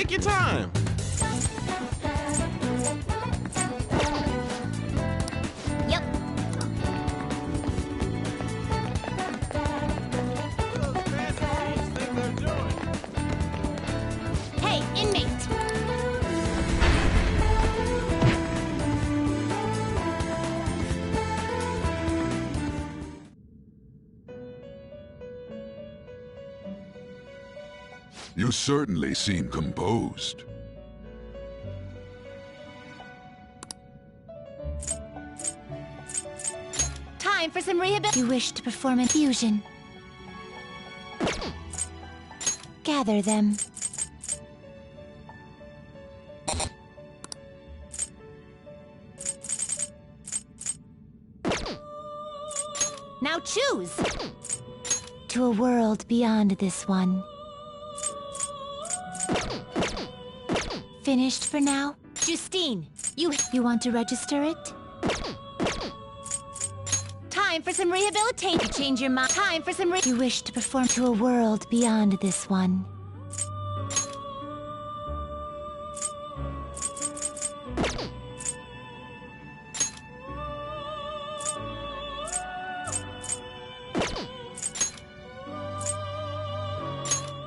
Take your time. Yep. Hey, inmate. You certainly seem composed. Time for some rehabilitation. You wish to perform infusion. Gather them. Now choose! To a world beyond this one. Finished for now? Justine, you want to register it? Time for some rehabilitation. You change your mind. Time for some You wish to perform to a world beyond this one.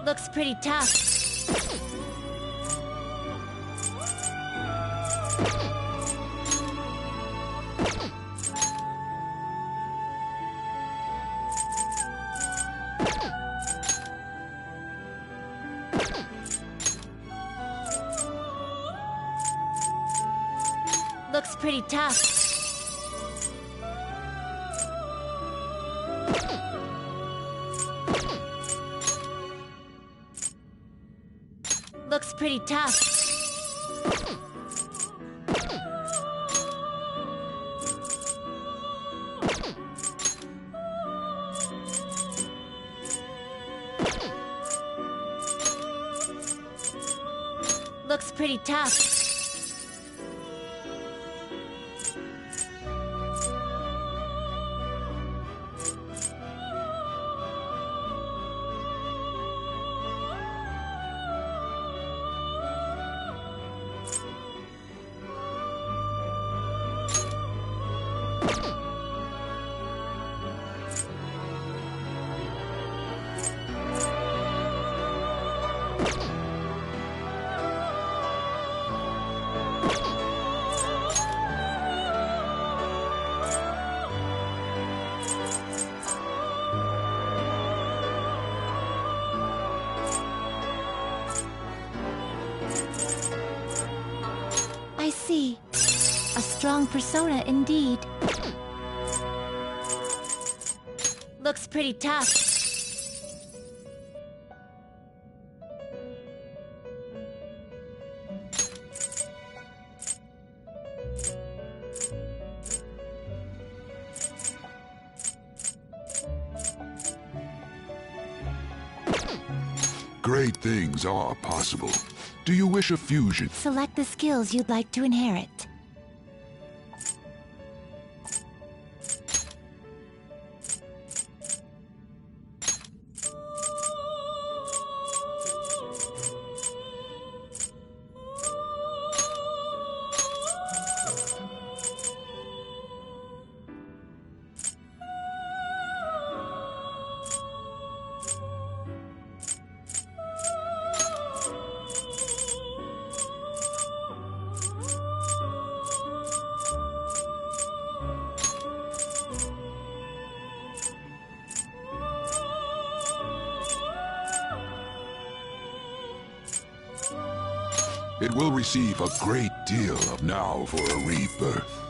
Looks pretty tough. Looks pretty tough. Looks pretty tough. Looks pretty tough. I see. A strong persona indeed. Looks pretty tough. Great things are possible. Do you wish a fusion? Select the skills you'd like to inherit. It will receive a great deal of now for a rebirth.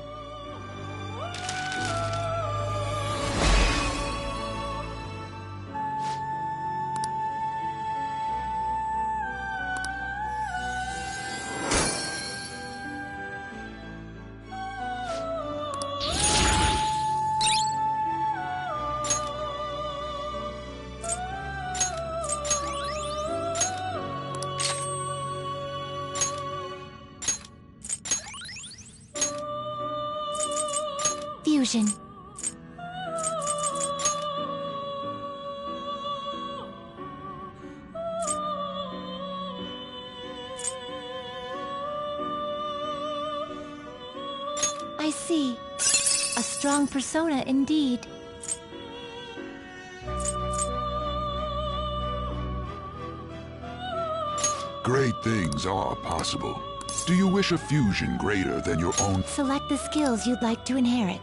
Fusion. I see. A strong persona indeed. Great things are possible. Do you wish a fusion greater than your own? Select the skills you'd like to inherit.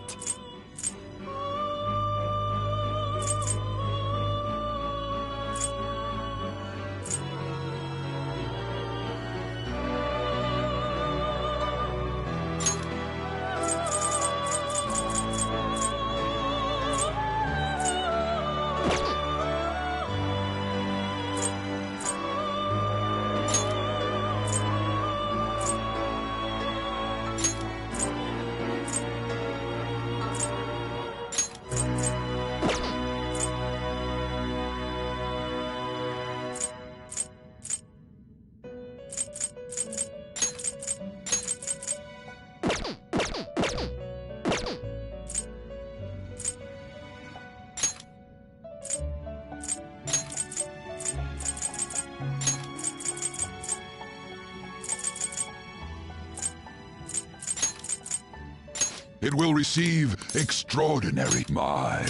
It will receive extraordinary. My.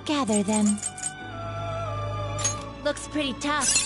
Gather them. Looks pretty tough.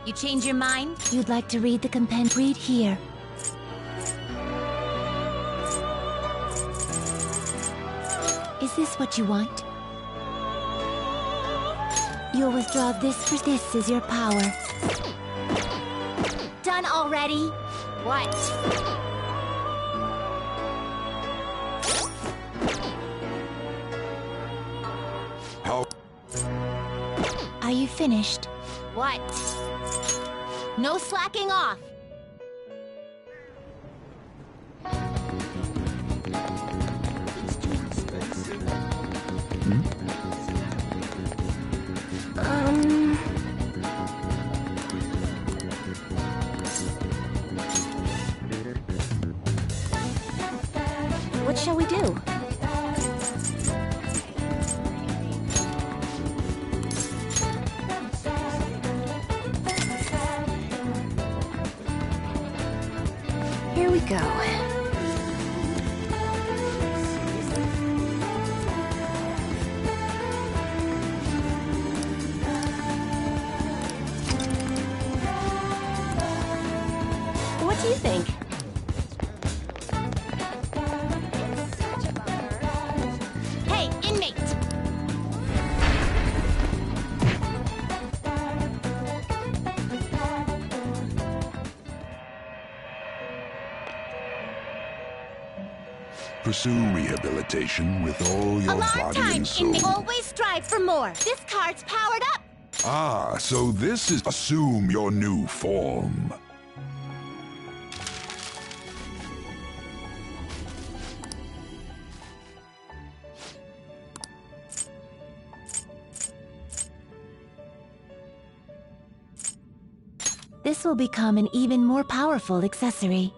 You change your mind? You'd like to read the compendium? Read here. Is this what you want? You'll withdraw this for this is your power. Done already? What? How? Are you finished? What? No slacking off! What shall we do? Here we go. What do you think? Hey, inmate! Pursue rehabilitation with all your body and soul. Always strive for more. This card's powered up. Ah, so this is assume your new form. This will become an even more powerful accessory.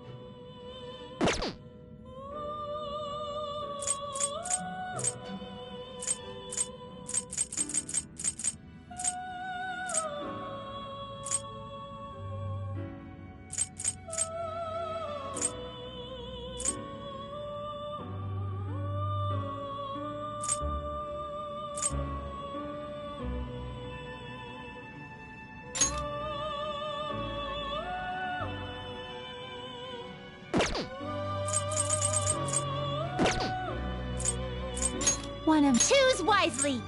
Choose wisely!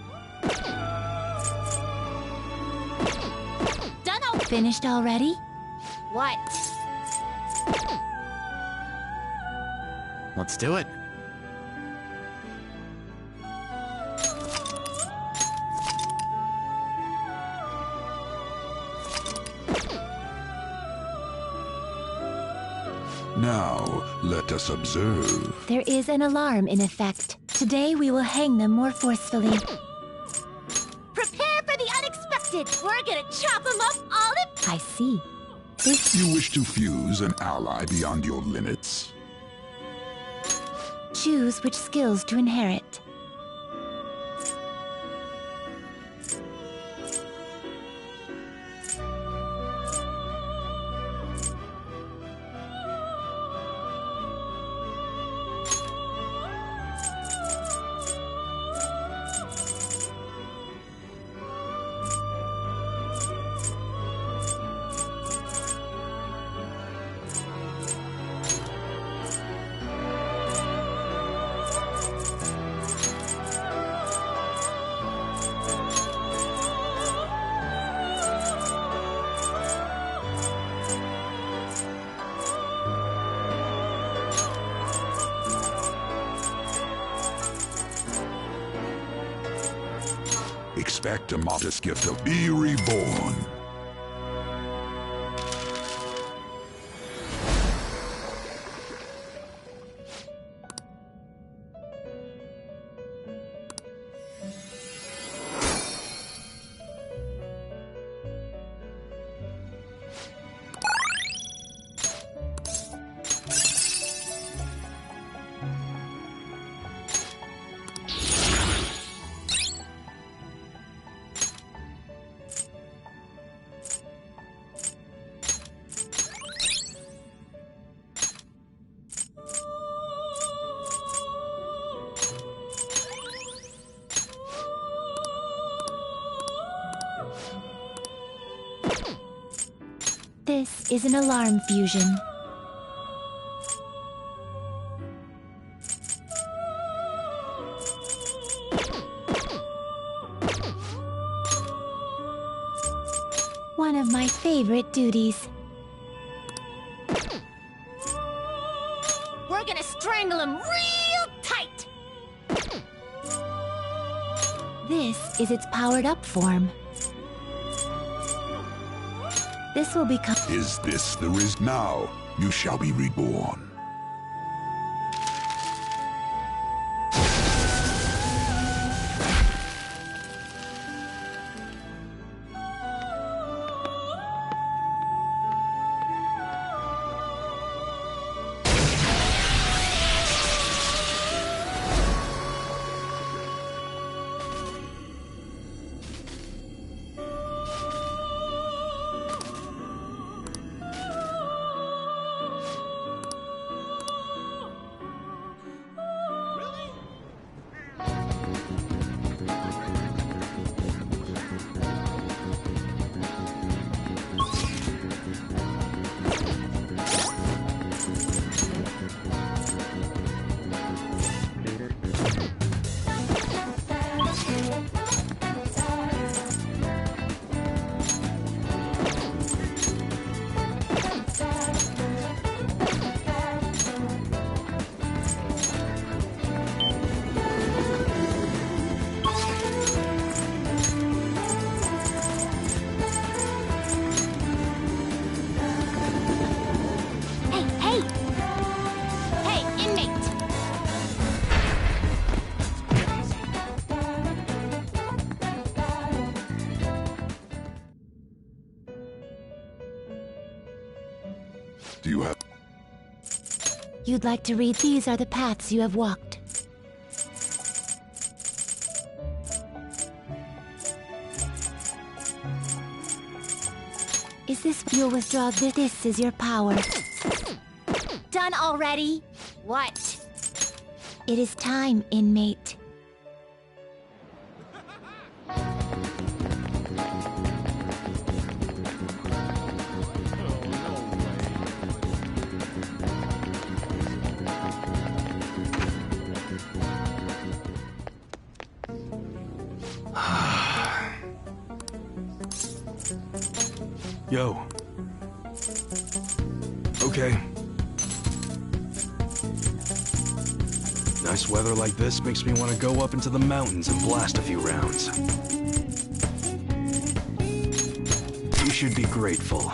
Done. Finished already? What? Let's do it. Now, let us observe. There is an alarm in effect. Today we will hang them more forcefully. Prepare for the unexpected! We're gonna chop them up all in... I see. You wish to fuse an ally beyond your limits? Choose which skills to inherit. Expect a modest gift of Be Reborn. This is an alarm fusion. One of my favorite duties. We're gonna strangle him real tight! This is its powered-up form. This will become... Is this the risk? Now, you shall be reborn. Do you have... You'd like to read these are the paths you have walked. Is this... You'll withdraw this. This is your power. Done already? What? It is time, inmate. Yo. Okay. Nice weather like this makes me want to go up into the mountains and blast a few rounds. You should be grateful.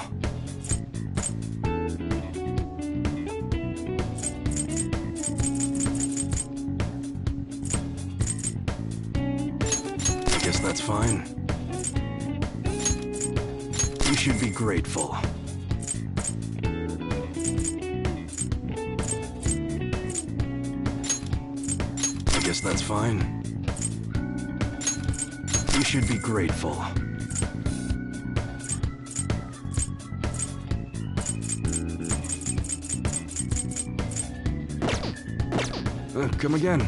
I guess that's fine. You should be grateful. I guess that's fine. You should be grateful. Come again.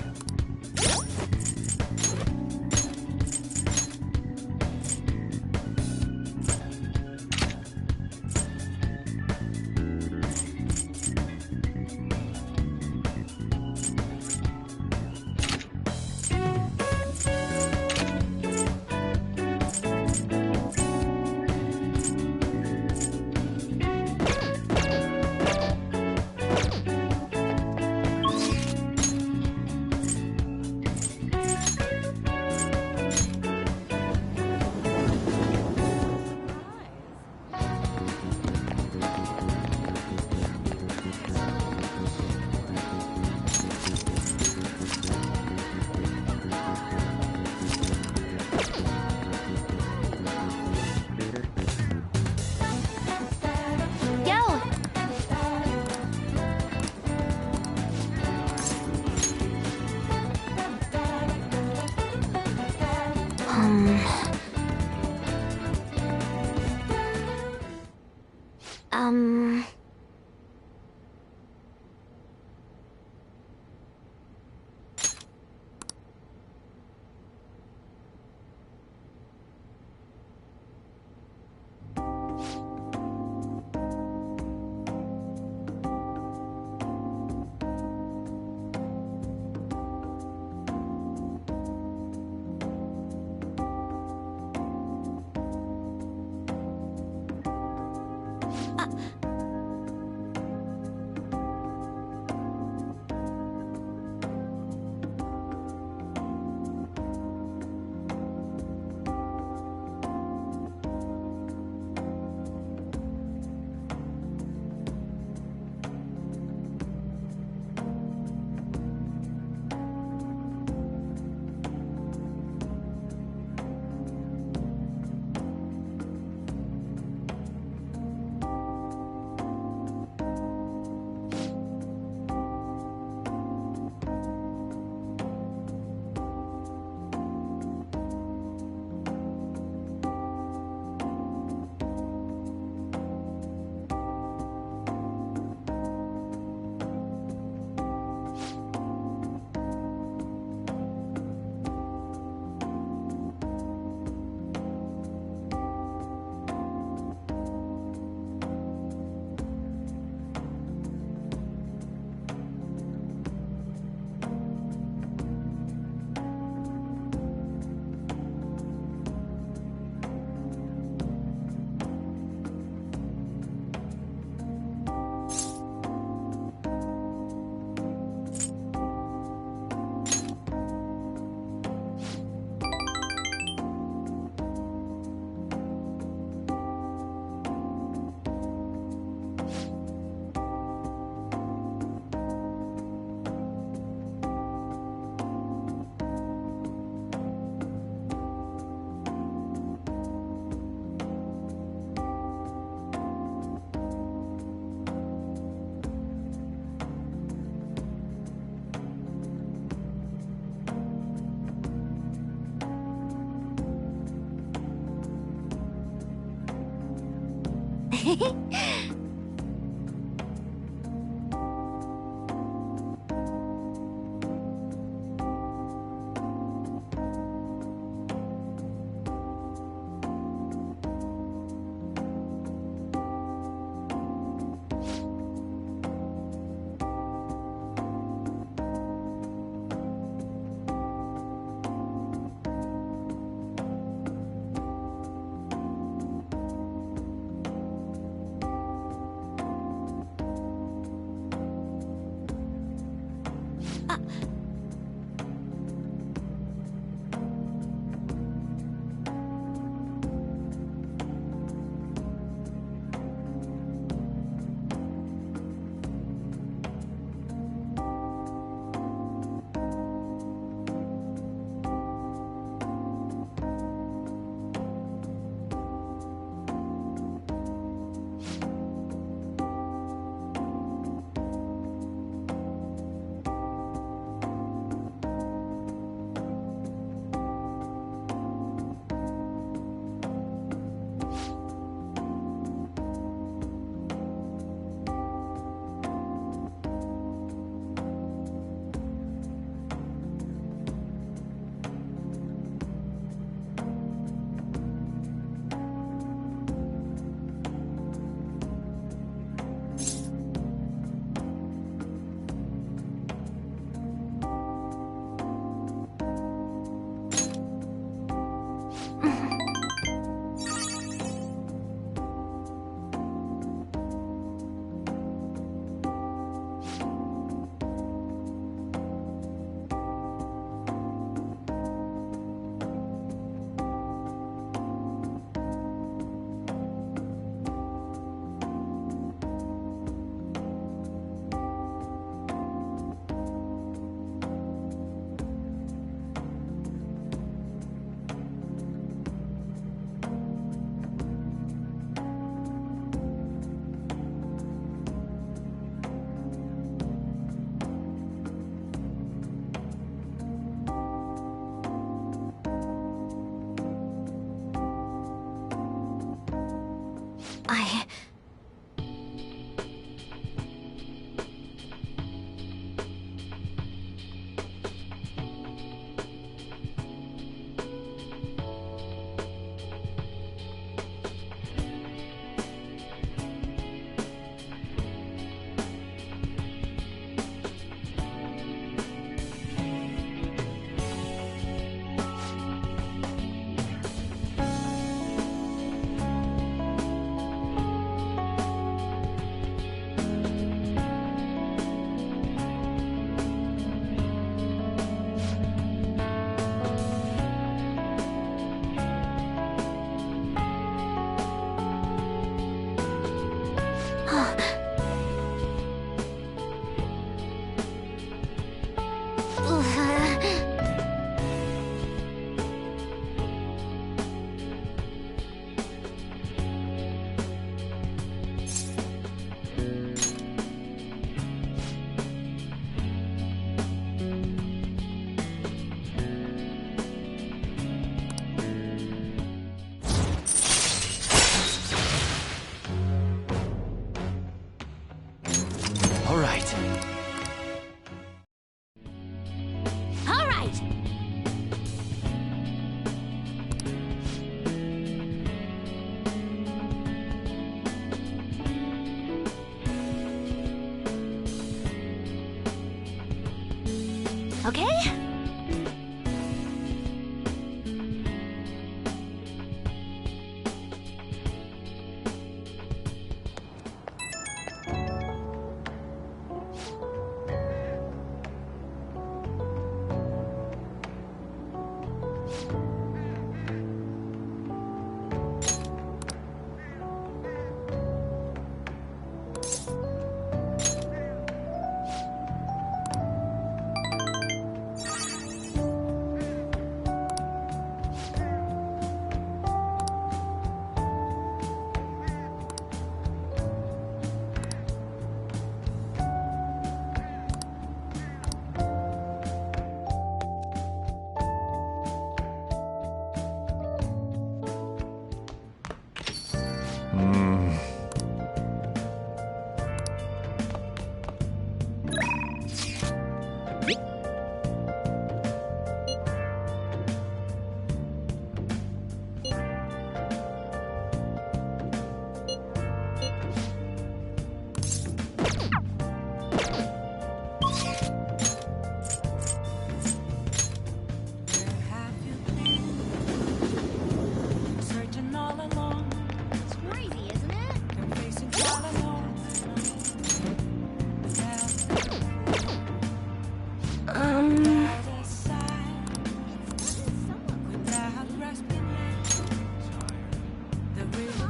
Okay?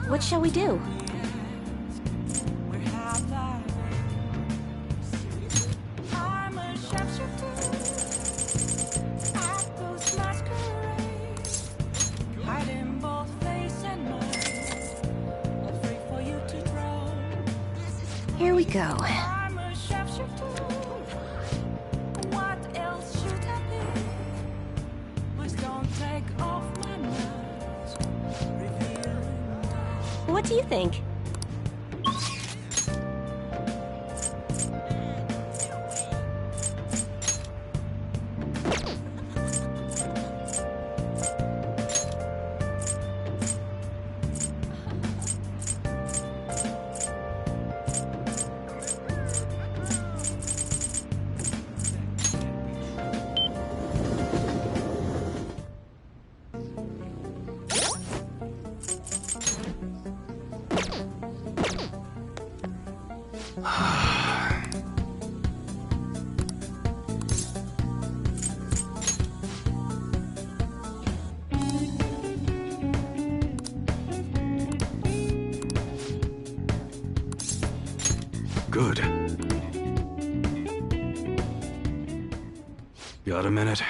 What shall we do? Here we go. What do you think? Good. Got a minute?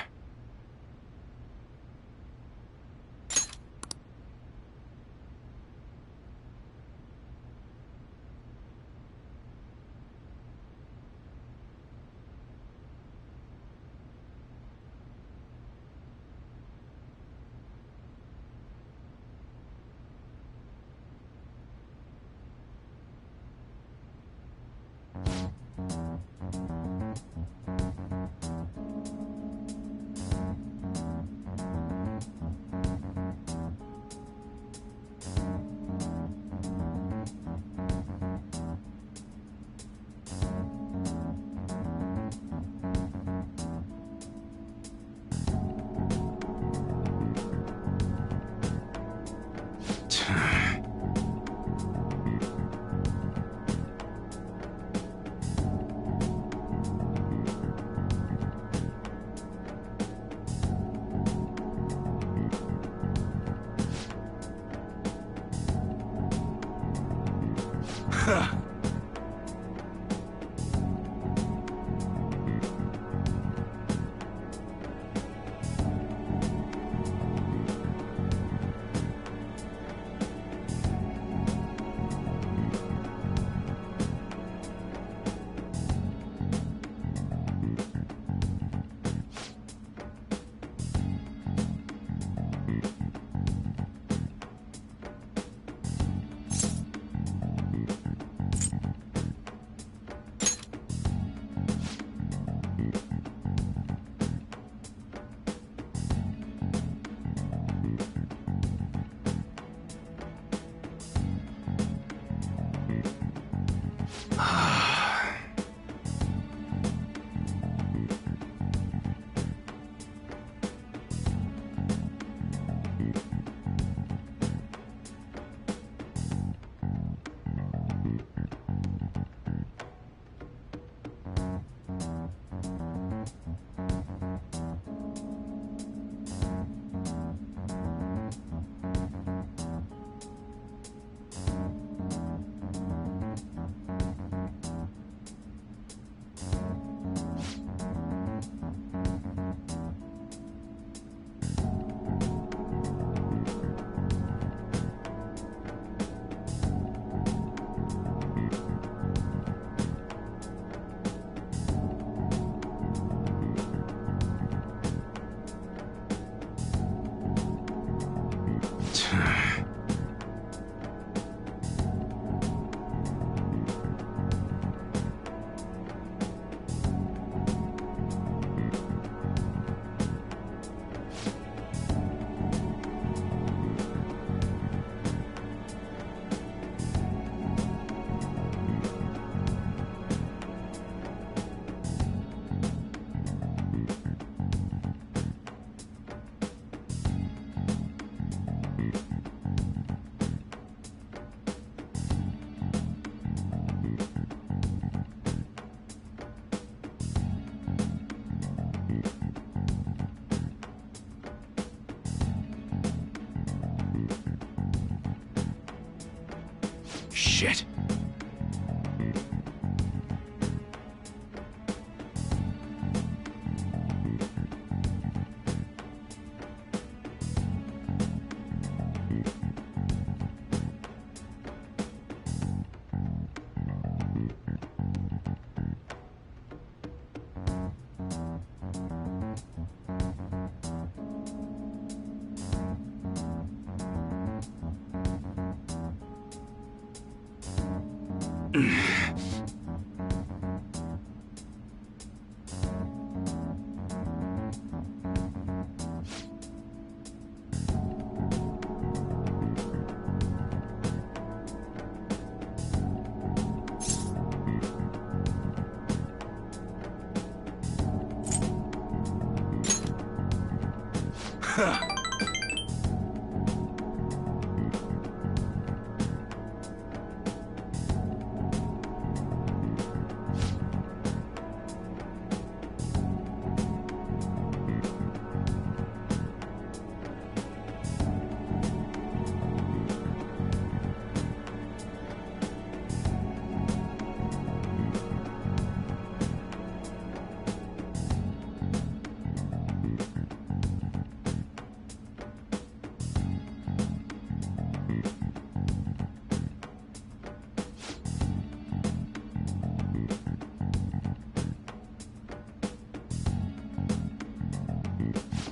Shit.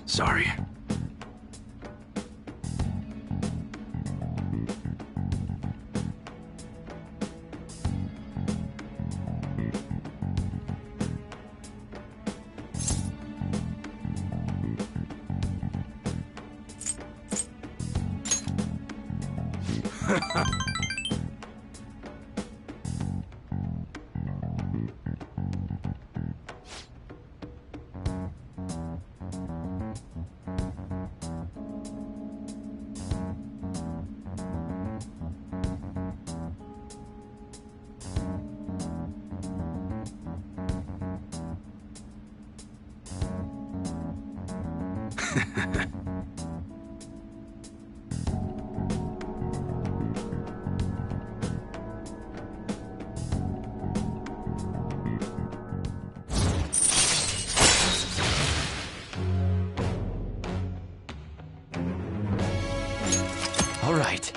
Sorry. All right.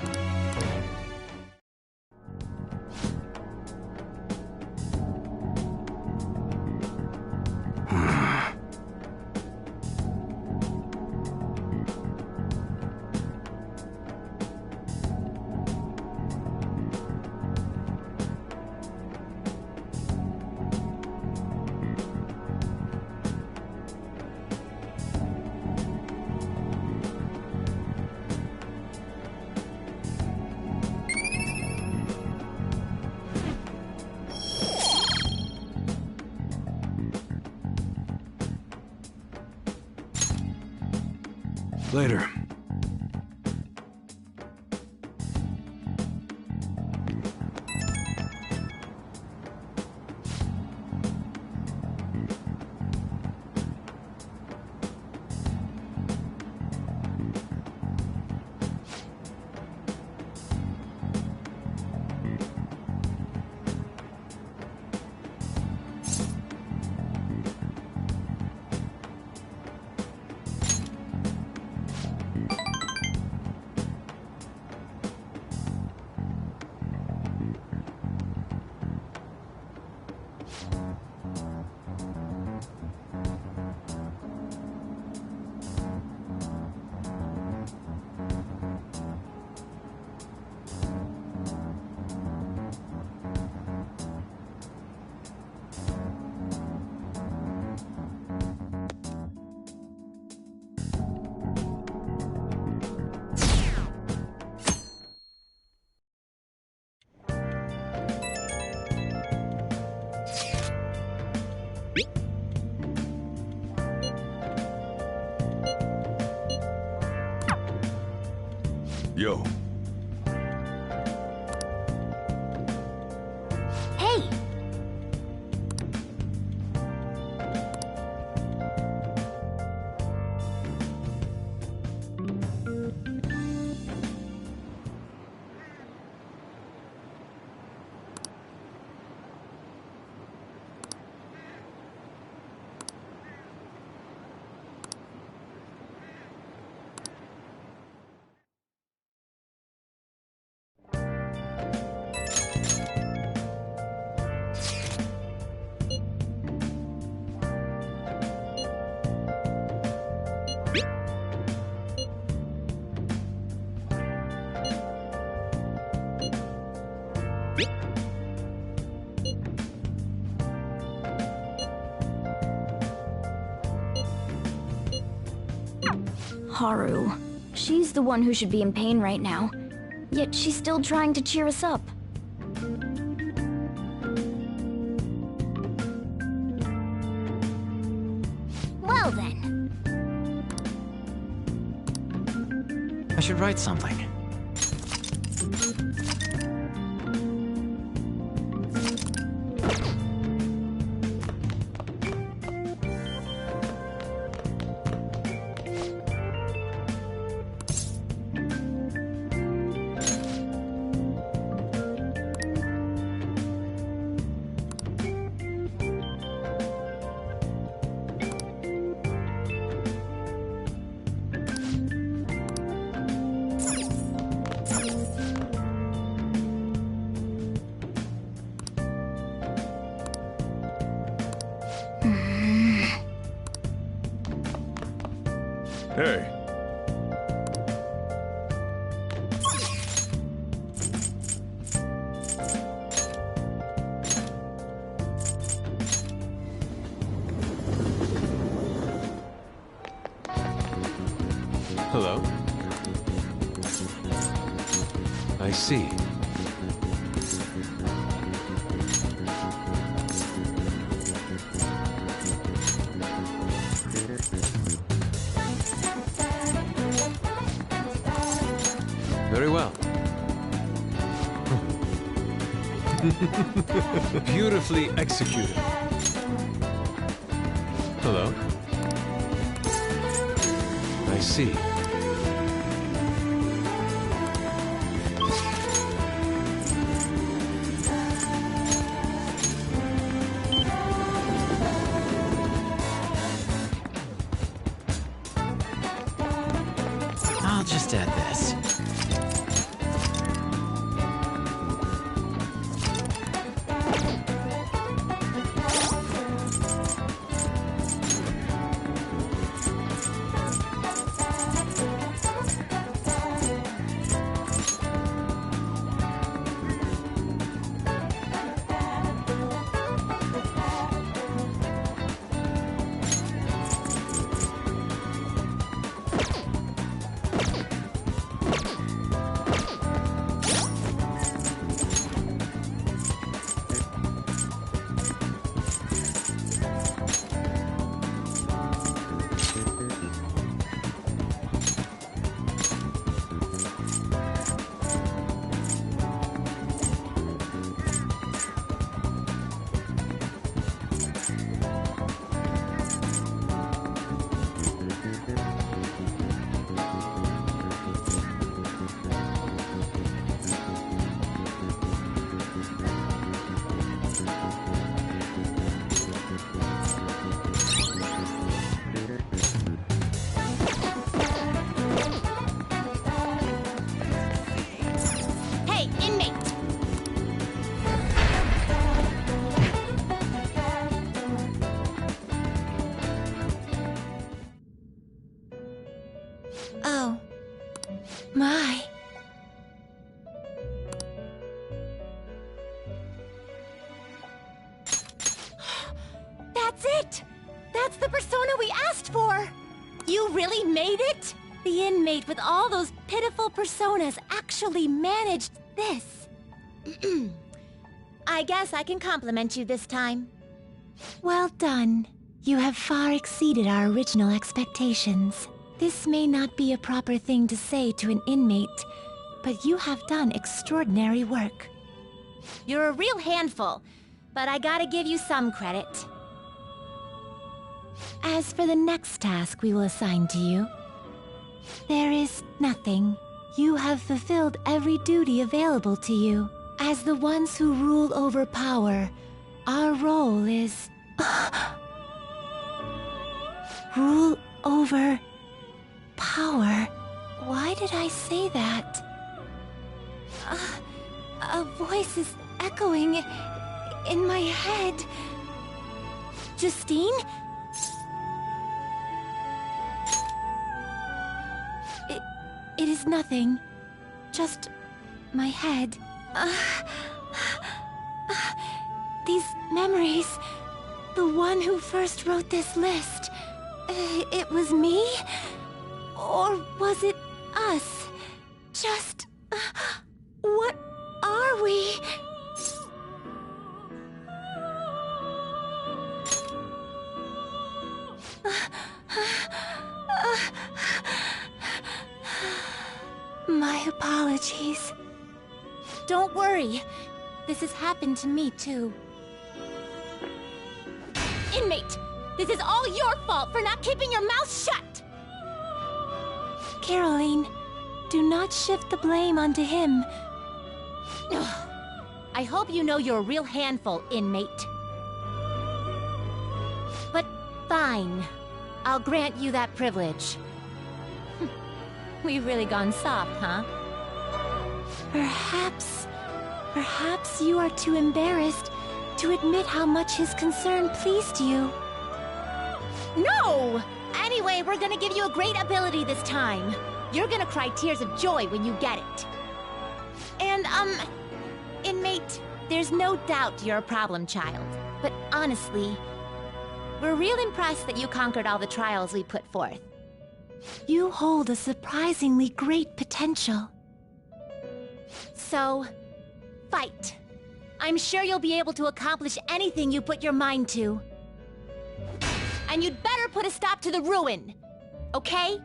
Later. Yo. Hey! Haru. She's the one who should be in pain right now. Yet she's still trying to cheer us up. Well then. I should write something. Hey. Hello? I see. Very well. Beautifully executed. Hello? I see. I'll just add this. Hey, inmate! Oh. My. That's it! That's the persona we asked for! You really made it? The inmate with all those pitiful personas actually managed this. I guess I can compliment you this time. Well done. You have far exceeded our original expectations. This may not be a proper thing to say to an inmate, but you have done extraordinary work. You're a real handful, but I gotta give you some credit. As for the next task we will assign to you, there is nothing. You have fulfilled every duty available to you. As the ones who rule over power, our role is... rule over... power. Why did I say that? A voice is echoing in my head. Justine? It is nothing. Just my head. These memories... The one who first wrote this list... It was me? Or was it us? Just... what are we? My apologies. Don't worry. This has happened to me, too. Inmate! This is all your fault for not keeping your mouth shut! Caroline, do not shift the blame onto him. I hope you know you're a real handful, inmate. But fine. I'll grant you that privilege. We've really gone soft, huh? Perhaps you are too embarrassed to admit how much his concern pleased you. No! Anyway, we're gonna give you a great ability this time. You're gonna cry tears of joy when you get it. And, inmate, there's no doubt you're a problem child. But honestly, we're real impressed that you conquered all the trials we put forth. You hold a surprisingly great potential. So, fight. I'm sure you'll be able to accomplish anything you put your mind to. And you'd better put a stop to the ruin, okay?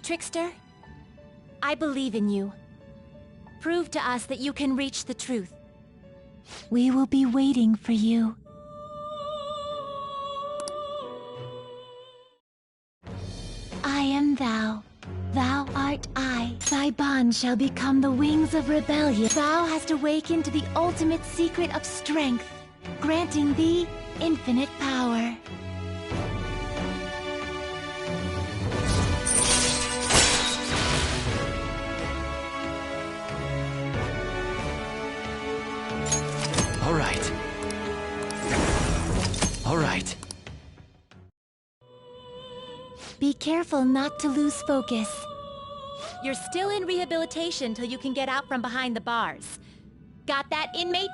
Trickster, I believe in you. Prove to us that you can reach the truth. We will be waiting for you. I am thou. Thou art I. Thy bond shall become the wings of rebellion. Thou hast awakened to the ultimate secret of strength, granting thee infinite power. All right. Be careful not to lose focus. You're still in rehabilitation till you can get out from behind the bars. Got that, inmate?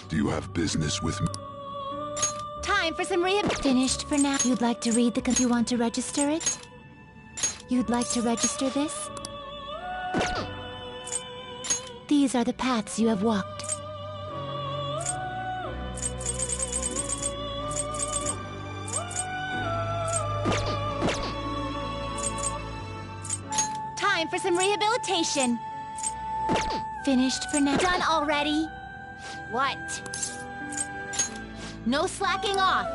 Do you have business with me? Time for some rehab. Finished for now. You'd like to read the... You want to register it? You'd like to register this? These are the paths you have walked. Time for some rehabilitation. Finished for now. Done already? What? No slacking off.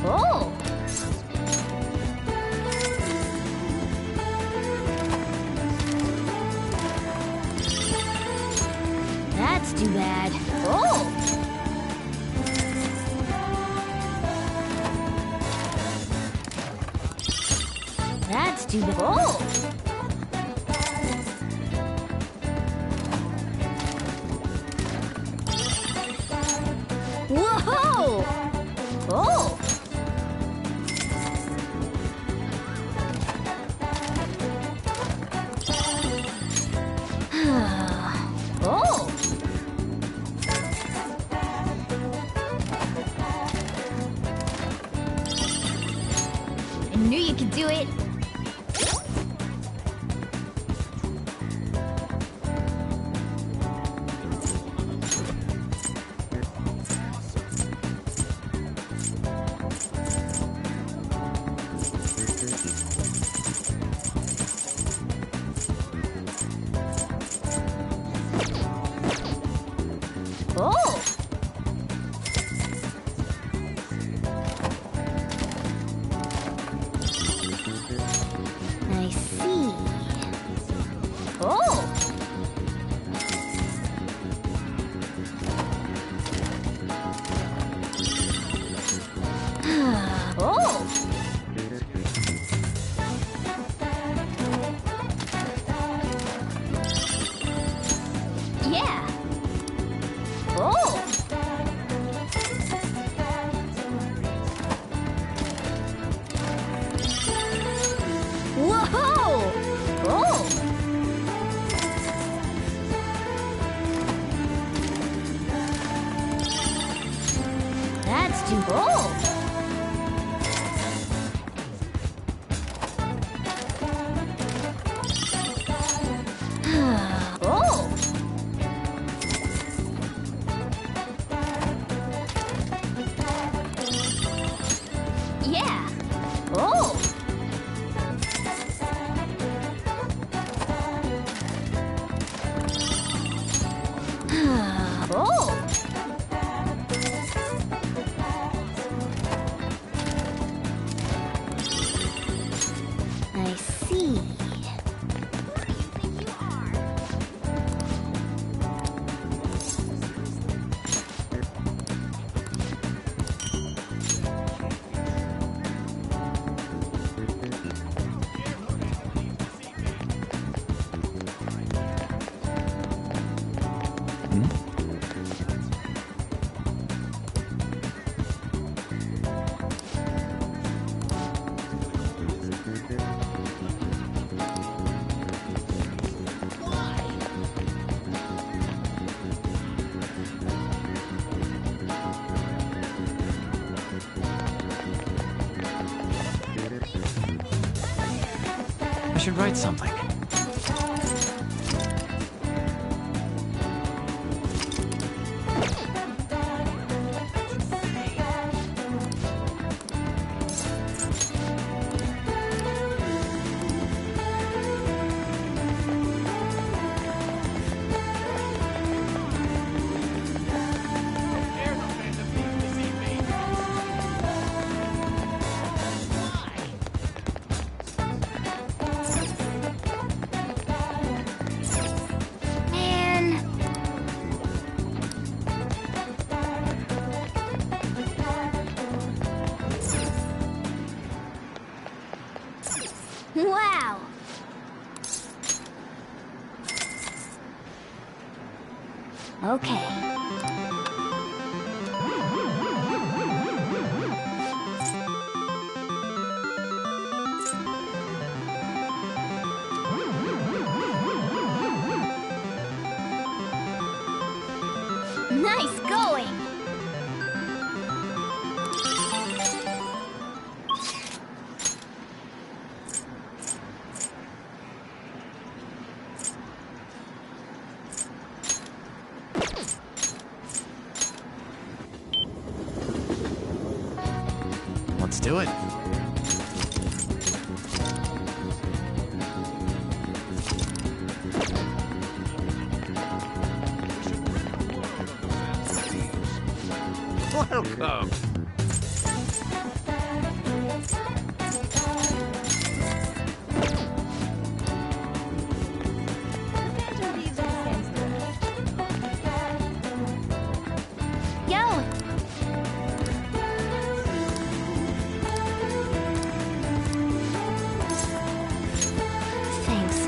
Oh! That's too bad. Oh! That's too bad. Oh! Whoa! Oh! Oh! I knew you could do it. Oh! I see. Let's do both. Oh! Yeah! Oh! Oh! I see. I should write something. Wow! Okay. Nice going! Let's do it. Welcome. Go! Thanks.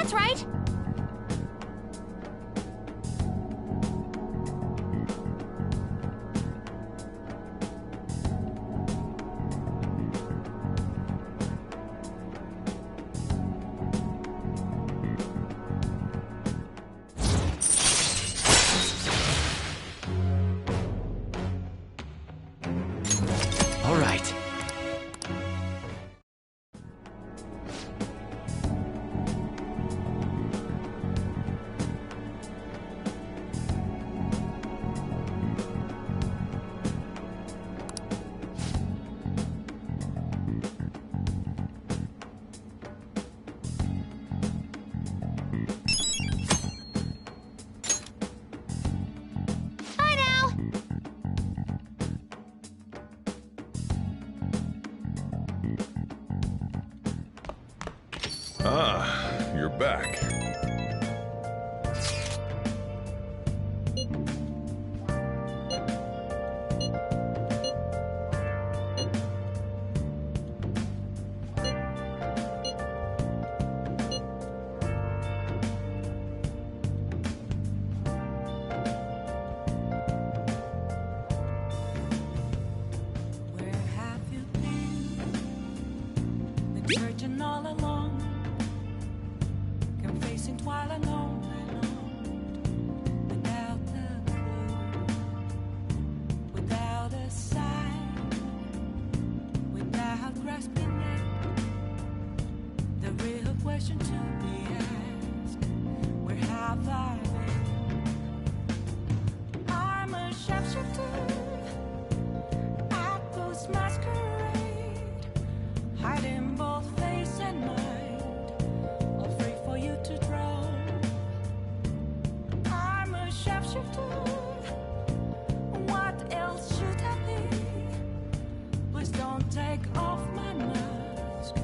That's right. All right. Bye now. Ah, you're back. Where have you been? Been searching all along, confessing while alone and on, without a clue, without a sign, without grasping it. The real question to be asked: where have I been? I'm a sharpshooter. Apples masquerade, hiding both face and mind, all free for you to draw. I'm a sharpshooter. What else should I be? Please don't take off my mask,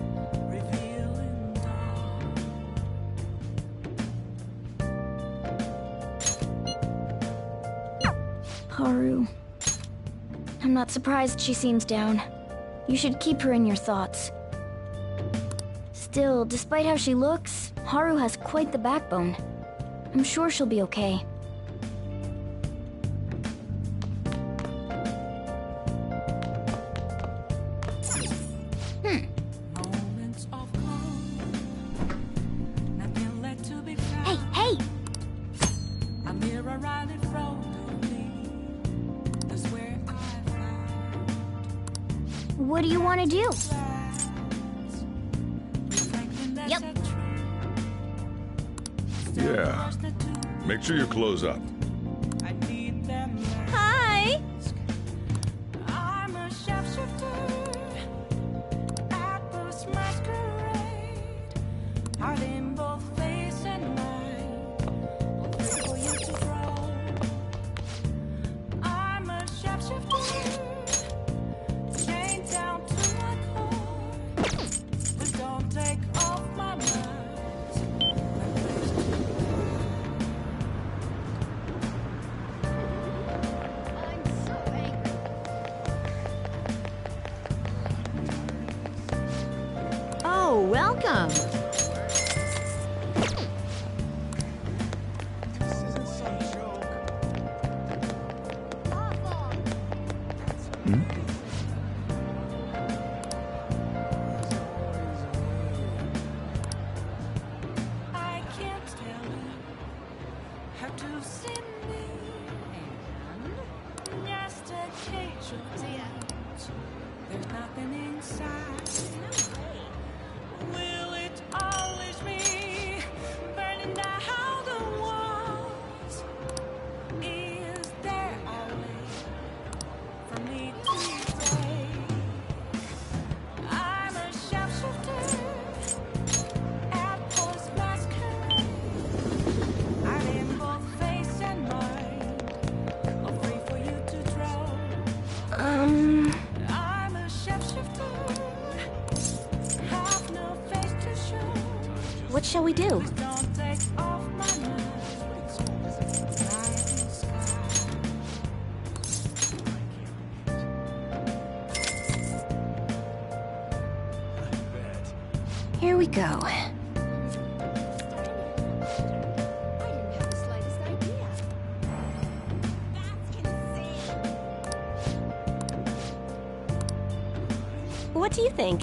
revealing dawn. Haru. I'm not surprised she seems down. You should keep her in your thoughts. Still, despite how she looks, Haru has quite the backbone. I'm sure she'll be okay. Moments of calm, nothing left to be found. Hey! A mirror right in front of me. That's where I found What do you want to do? glass, reflecting that's Yep. a truth. Yeah. Make sure you close up. I need them now. Hi! I'm a sharpshooter. Apples masquerade, hiding both face and mind, all free for you to draw. I'm a sharpshooter, chained down to my core. Please don't take off my mask. Oh, welcome. I can't tell you how to see me. Just a cage of things. There's nothing inside. Will it always be burning down the walls? Is there a way for me to break? I'm a sharpshooter. Apples masquerade, hiding both face and mind, all free for you to draw. I'm a sharpshooter, have no face to show. What shall we do? Don't take off my mask. Night sky. Here we go. What do you think?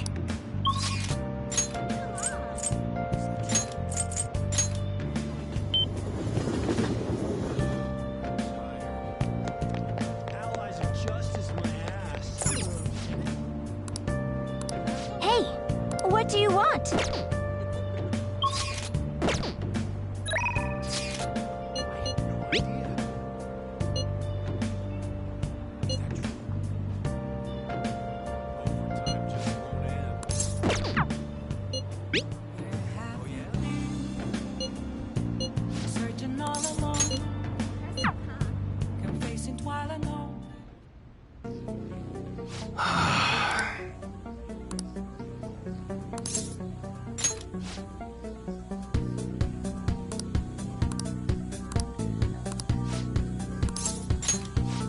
Hey, what do you want? Searching all alone, confessing while I know.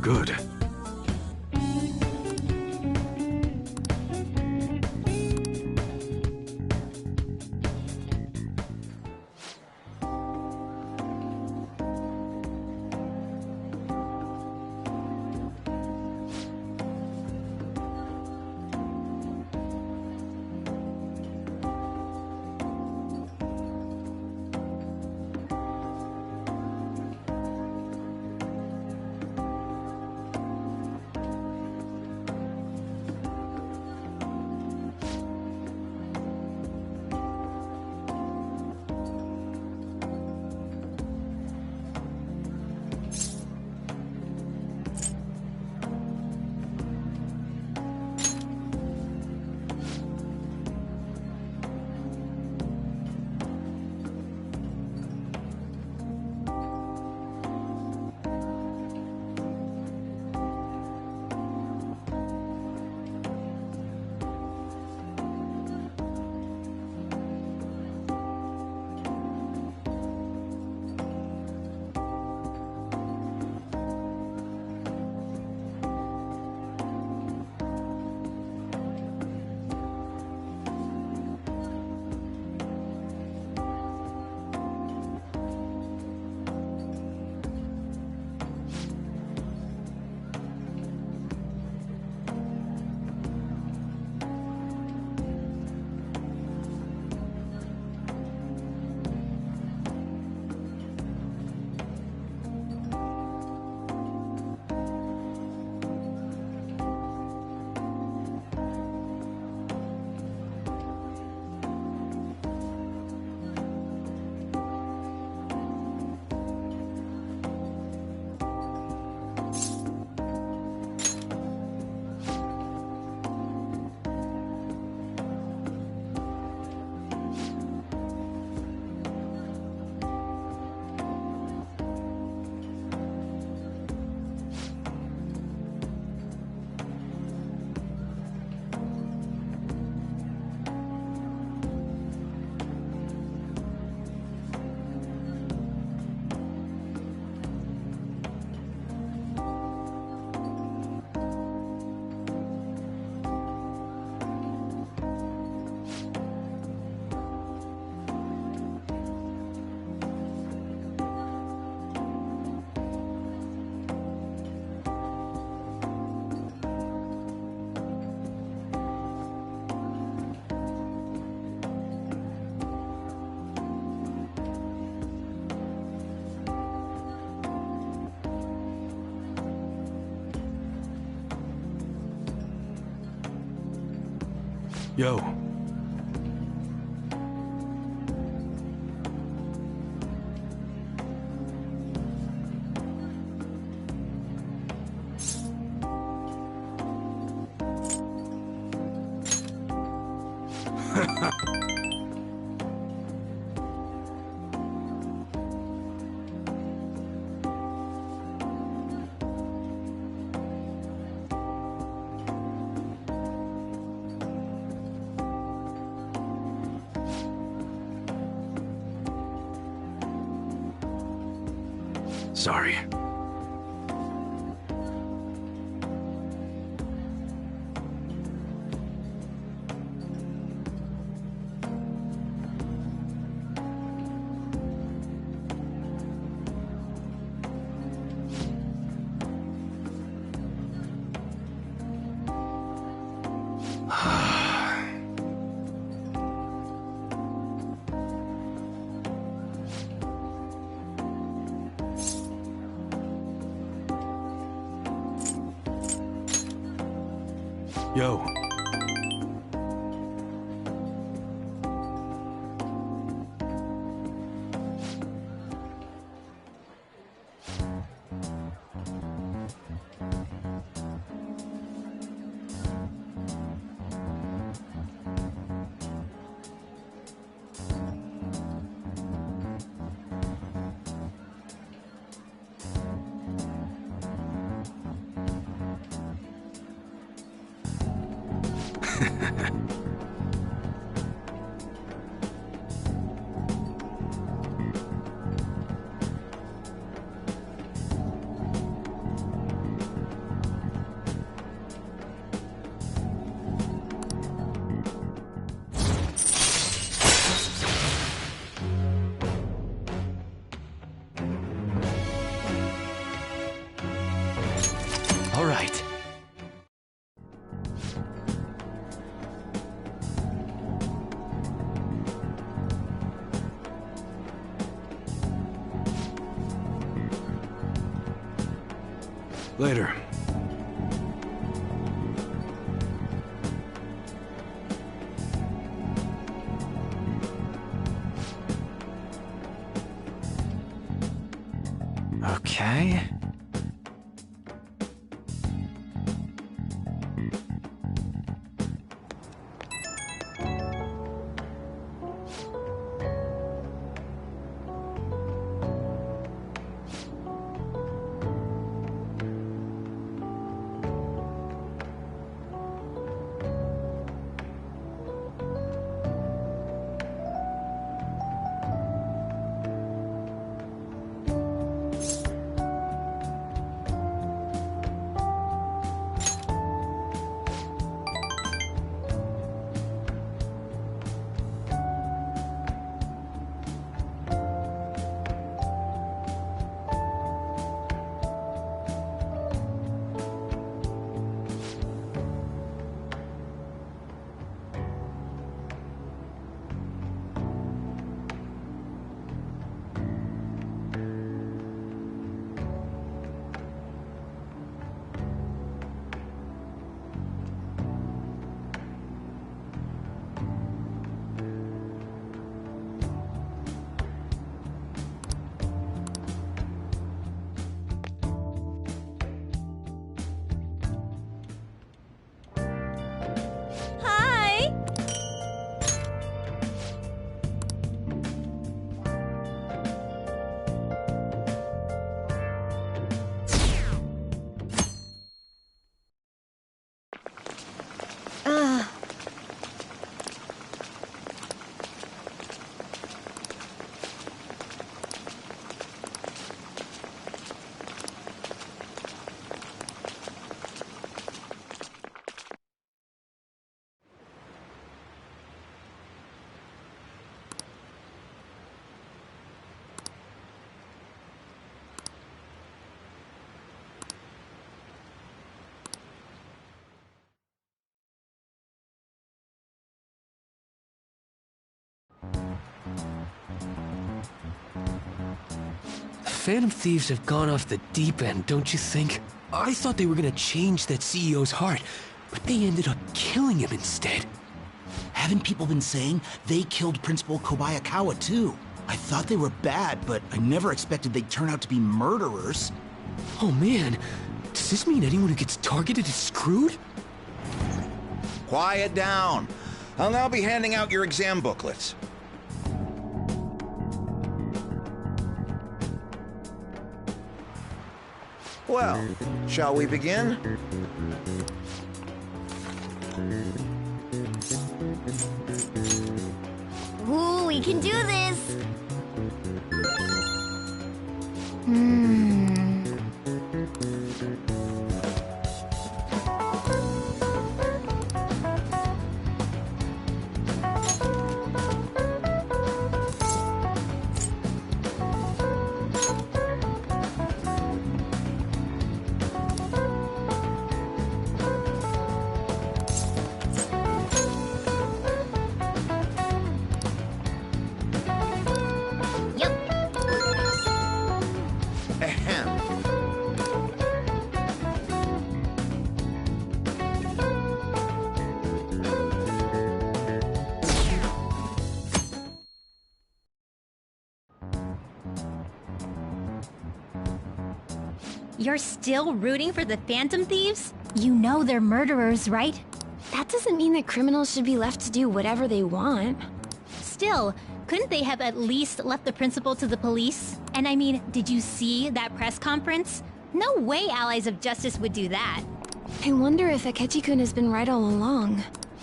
Good. Yo. Sorry. Yo. All right. Later. Okay. Hi! Phantom Thieves have gone off the deep end, don't you think? I thought they were gonna change that CEO's heart, but they ended up killing him instead. Haven't people been saying they killed Principal Kobayakawa too? I thought they were bad, but I never expected they'd turn out to be murderers. Oh man, does this mean anyone who gets targeted is screwed? Quiet down. I'll now be handing out your exam booklets. Well, shall we begin? Ooh, we can do this! You're still rooting for the Phantom Thieves? You know they're murderers, right? That doesn't mean that criminals should be left to do whatever they want. Still, couldn't they have at least left the principal to the police? And I mean, did you see that press conference? No way Allies of Justice would do that. I wonder if Akechi-kun has been right all along.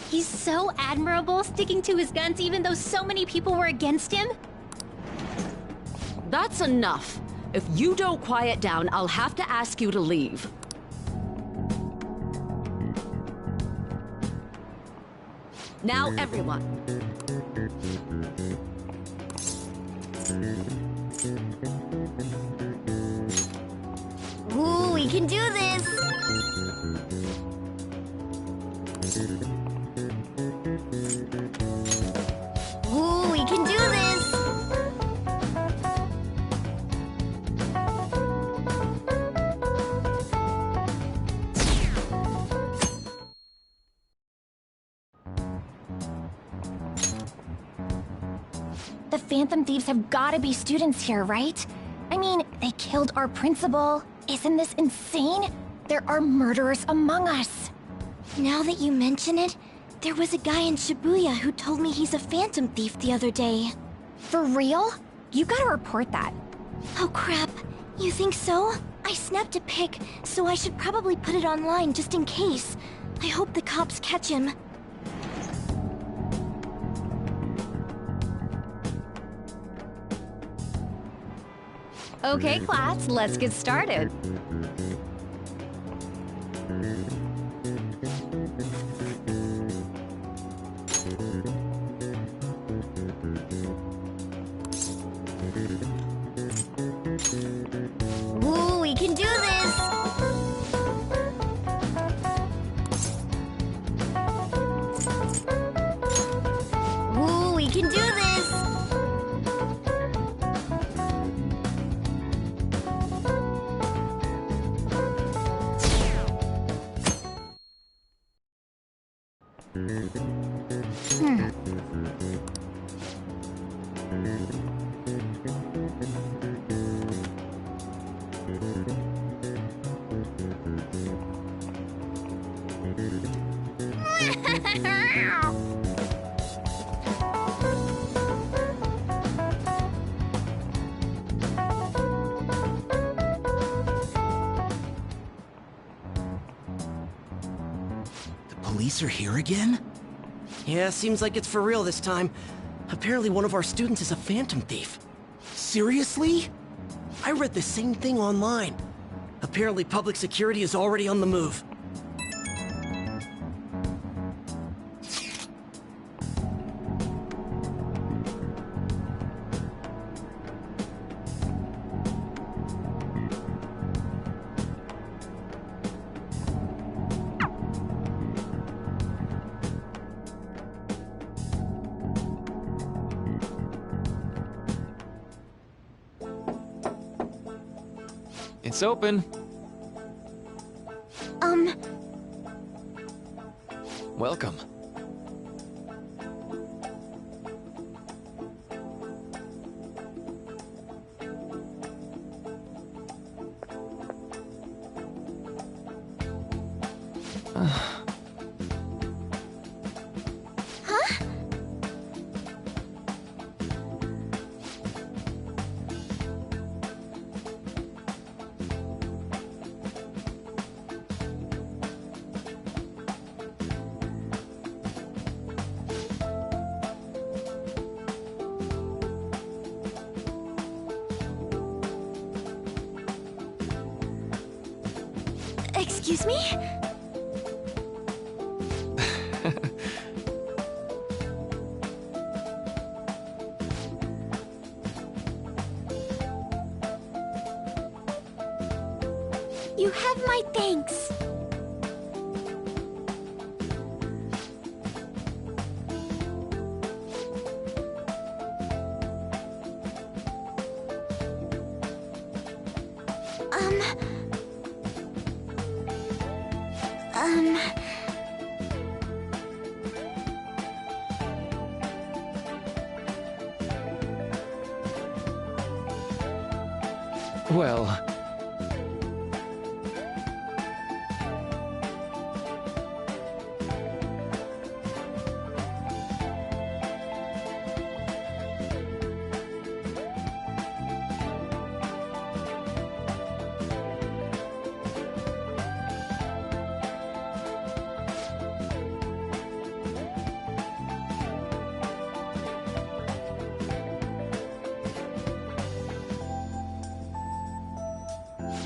He's so admirable, sticking to his guns even though so many people were against him. That's enough. If you don't quiet down, I'll have to ask you to leave. Now, everyone. Ooh, we can do this! Ooh, we can do this! The Phantom Thieves have gotta be students here, right? I mean, they killed our principal. Isn't this insane? There are murderers among us. Now that you mention it, there was a guy in Shibuya who told me he's a Phantom Thief the other day. For real? You gotta report that. Oh crap, you think so? I snapped a pic, so I should probably put it online just in case. I hope the cops catch him. Okay, class, let's get started. Ooh, we can do this! Ooh, we can do this! The police are here again? Yeah, seems like it's for real this time. Apparently one of our students is a Phantom Thief. Seriously? I read the same thing online. Apparently public security is already on the move. It's open. Welcome. Excuse me? You have my thanks. Well,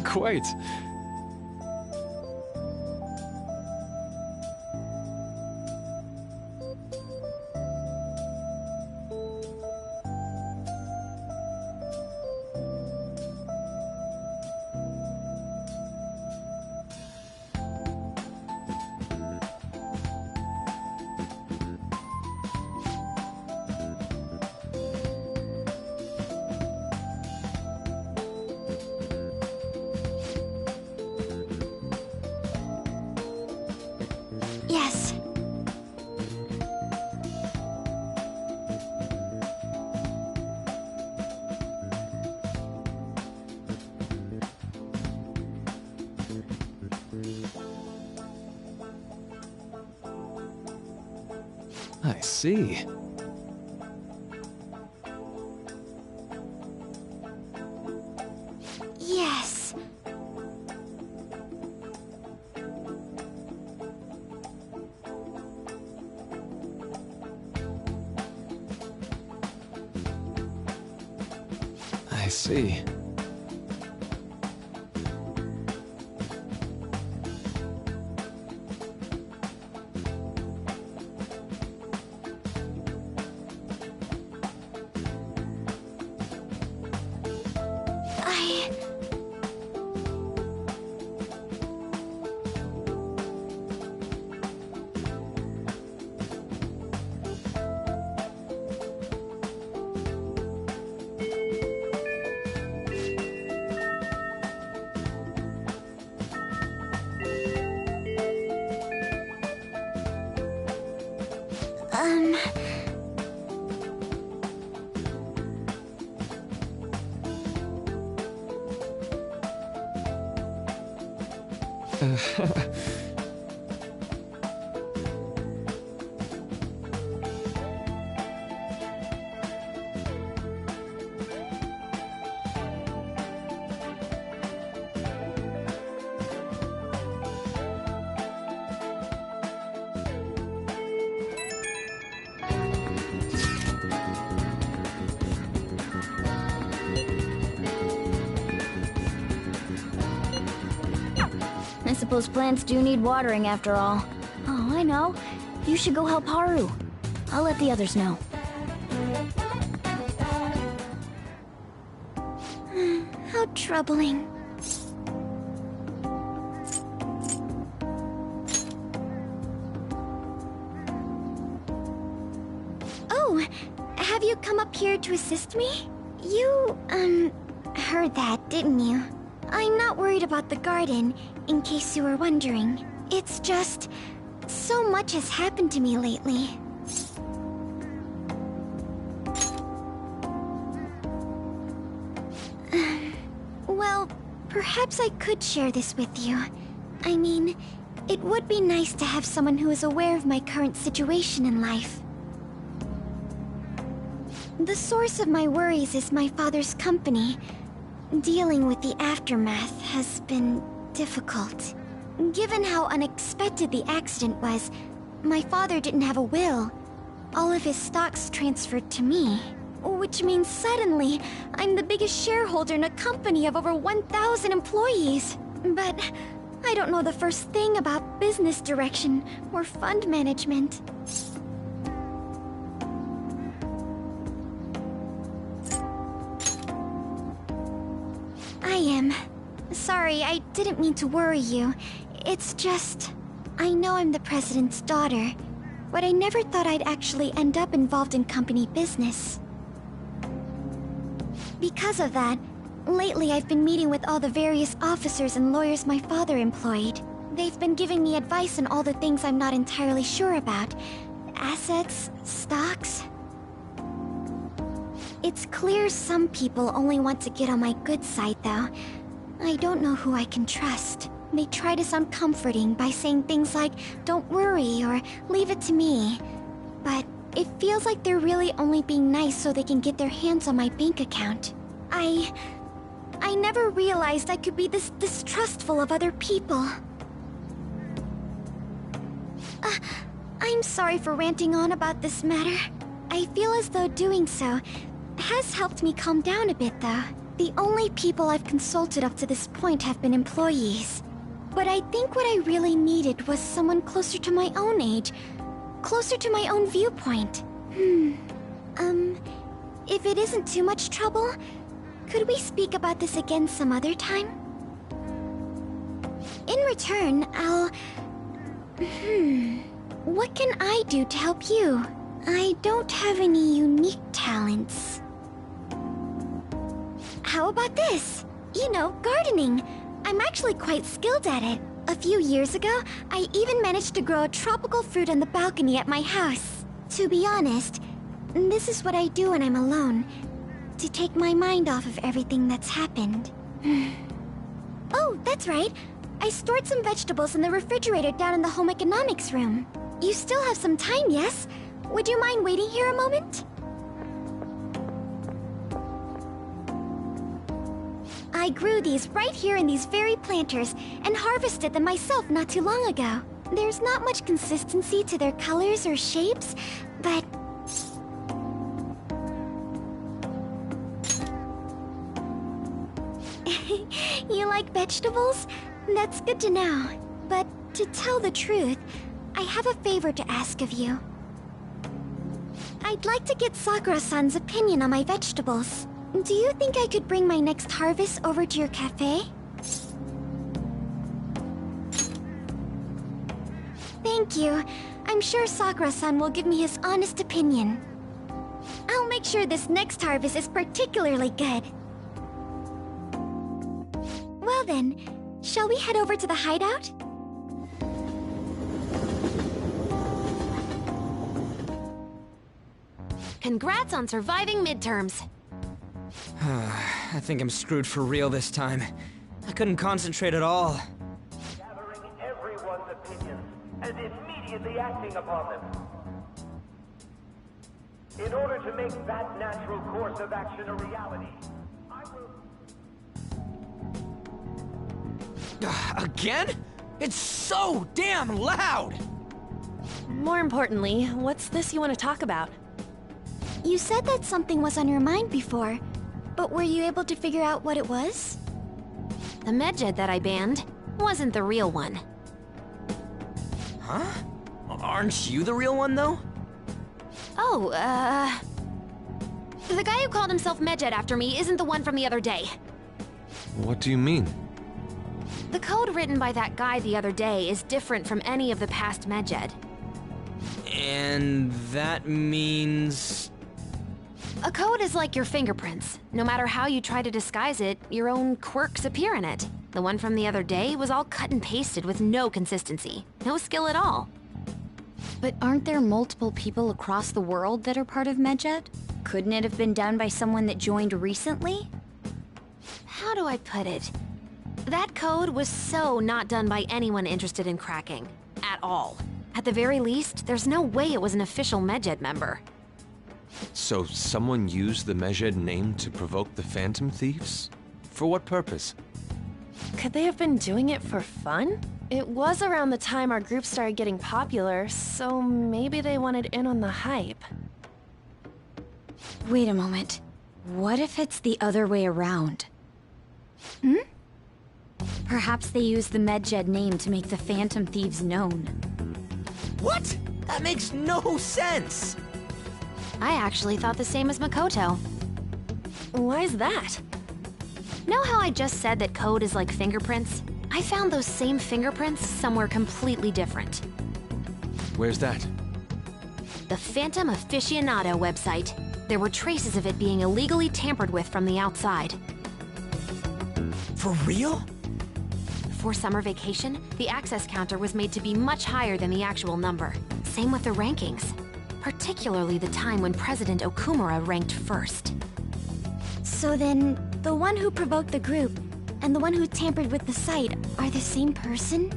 Quite. Yes. I see. Yes. I see. I... Um... I suppose plants do need watering after all. Oh, I know. You should go help Haru. I'll let the others know. How troubling. Oh, have you come up here to assist me? You, heard that, didn't you? I'm not worried about the garden, in case you were wondering. It's just... so much has happened to me lately. Well, perhaps I could share this with you. I mean, it would be nice to have someone who is aware of my current situation in life. The source of my worries is my father's company. Dealing with the aftermath has been difficult. Given how unexpected the accident was, my father didn't have a will. All of his stocks transferred to me. Which means suddenly, I'm the biggest shareholder in a company of over 1,000 employees. But I don't know the first thing about business direction or fund management. I am. Sorry, I didn't mean to worry you. It's just... I know I'm the president's daughter, but I never thought I'd actually end up involved in company business. Because of that, lately I've been meeting with all the various officers and lawyers my father employed. They've been giving me advice on all the things I'm not entirely sure about. Assets, stocks... It's clear some people only want to get on my good side, though. I don't know who I can trust. They try to sound comforting by saying things like, "Don't worry," or "Leave it to me." But it feels like they're really only being nice so they can get their hands on my bank account. I never realized I could be this distrustful of other people. I'm sorry for ranting on about this matter. I feel as though doing so has helped me calm down a bit, though. The only people I've consulted up to this point have been employees. But I think what I really needed was someone closer to my own age, closer to my own viewpoint. If it isn't too much trouble, could we speak about this again some other time? In return, I'll... What can I do to help you? I don't have any unique talents. How about this? You know, gardening. I'm actually quite skilled at it. A few years ago, I even managed to grow a tropical fruit on the balcony at my house. To be honest, this is what I do when I'm alone, to take my mind off of everything that's happened. Oh, that's right. I stored some vegetables in the refrigerator down in the home economics room. You still have some time, yes? Would you mind waiting here a moment? I grew these right here in these very planters and harvested them myself not too long ago. There's not much consistency to their colors or shapes, but... You like vegetables? That's good to know. But to tell the truth, I have a favor to ask of you. I'd like to get Sakura-san's opinion on my vegetables. Do you think I could bring my next harvest over to your cafe? Thank you. I'm sure Sakura-san will give me his honest opinion. I'll make sure this next harvest is particularly good. Well then, shall we head over to the hideout? Congrats on surviving midterms. I think I'm screwed for real this time. I couldn't concentrate at all. Gathering everyone's opinions and immediately acting upon them. In order to make that natural course of action a reality, I will... Again? It's so damn loud! More importantly, what's this you want to talk about? You said that something was on your mind before, but were you able to figure out what it was? The medjed that I banned wasn't the real one. Huh? Aren't you the real one, though? Oh, the guy who called himself Medjed after me isn't the one from the other day. What do you mean? The code written by that guy the other day is different from any of the past Medjed. And that means... A code is like your fingerprints. No matter how you try to disguise it, your own quirks appear in it. The one from the other day was all cut and pasted with no consistency. No skill at all. But aren't there multiple people across the world that are part of Medjed? Couldn't it have been done by someone that joined recently? How do I put it? That code was so not done by anyone interested in cracking. At all. At the very least, there's no way it was an official Medjed member. So someone used the Medjed name to provoke the Phantom Thieves? For what purpose? Could they have been doing it for fun? It was around the time our group started getting popular, so maybe they wanted in on the hype. Wait a moment. What if it's the other way around? Perhaps they used the Medjed name to make the Phantom Thieves known. What? That makes no sense! I actually thought the same as Makoto. Why's that? Know how I just said that code is like fingerprints? I found those same fingerprints somewhere completely different. Where's that? The Phantom Aficionado website. There were traces of it being illegally tampered with from the outside. For real? For summer vacation, the access counter was made to be much higher than the actual number. Same with the rankings. Particularly the time when President Okumura ranked first. So then, the one who provoked the group and the one who tampered with the site are the same person?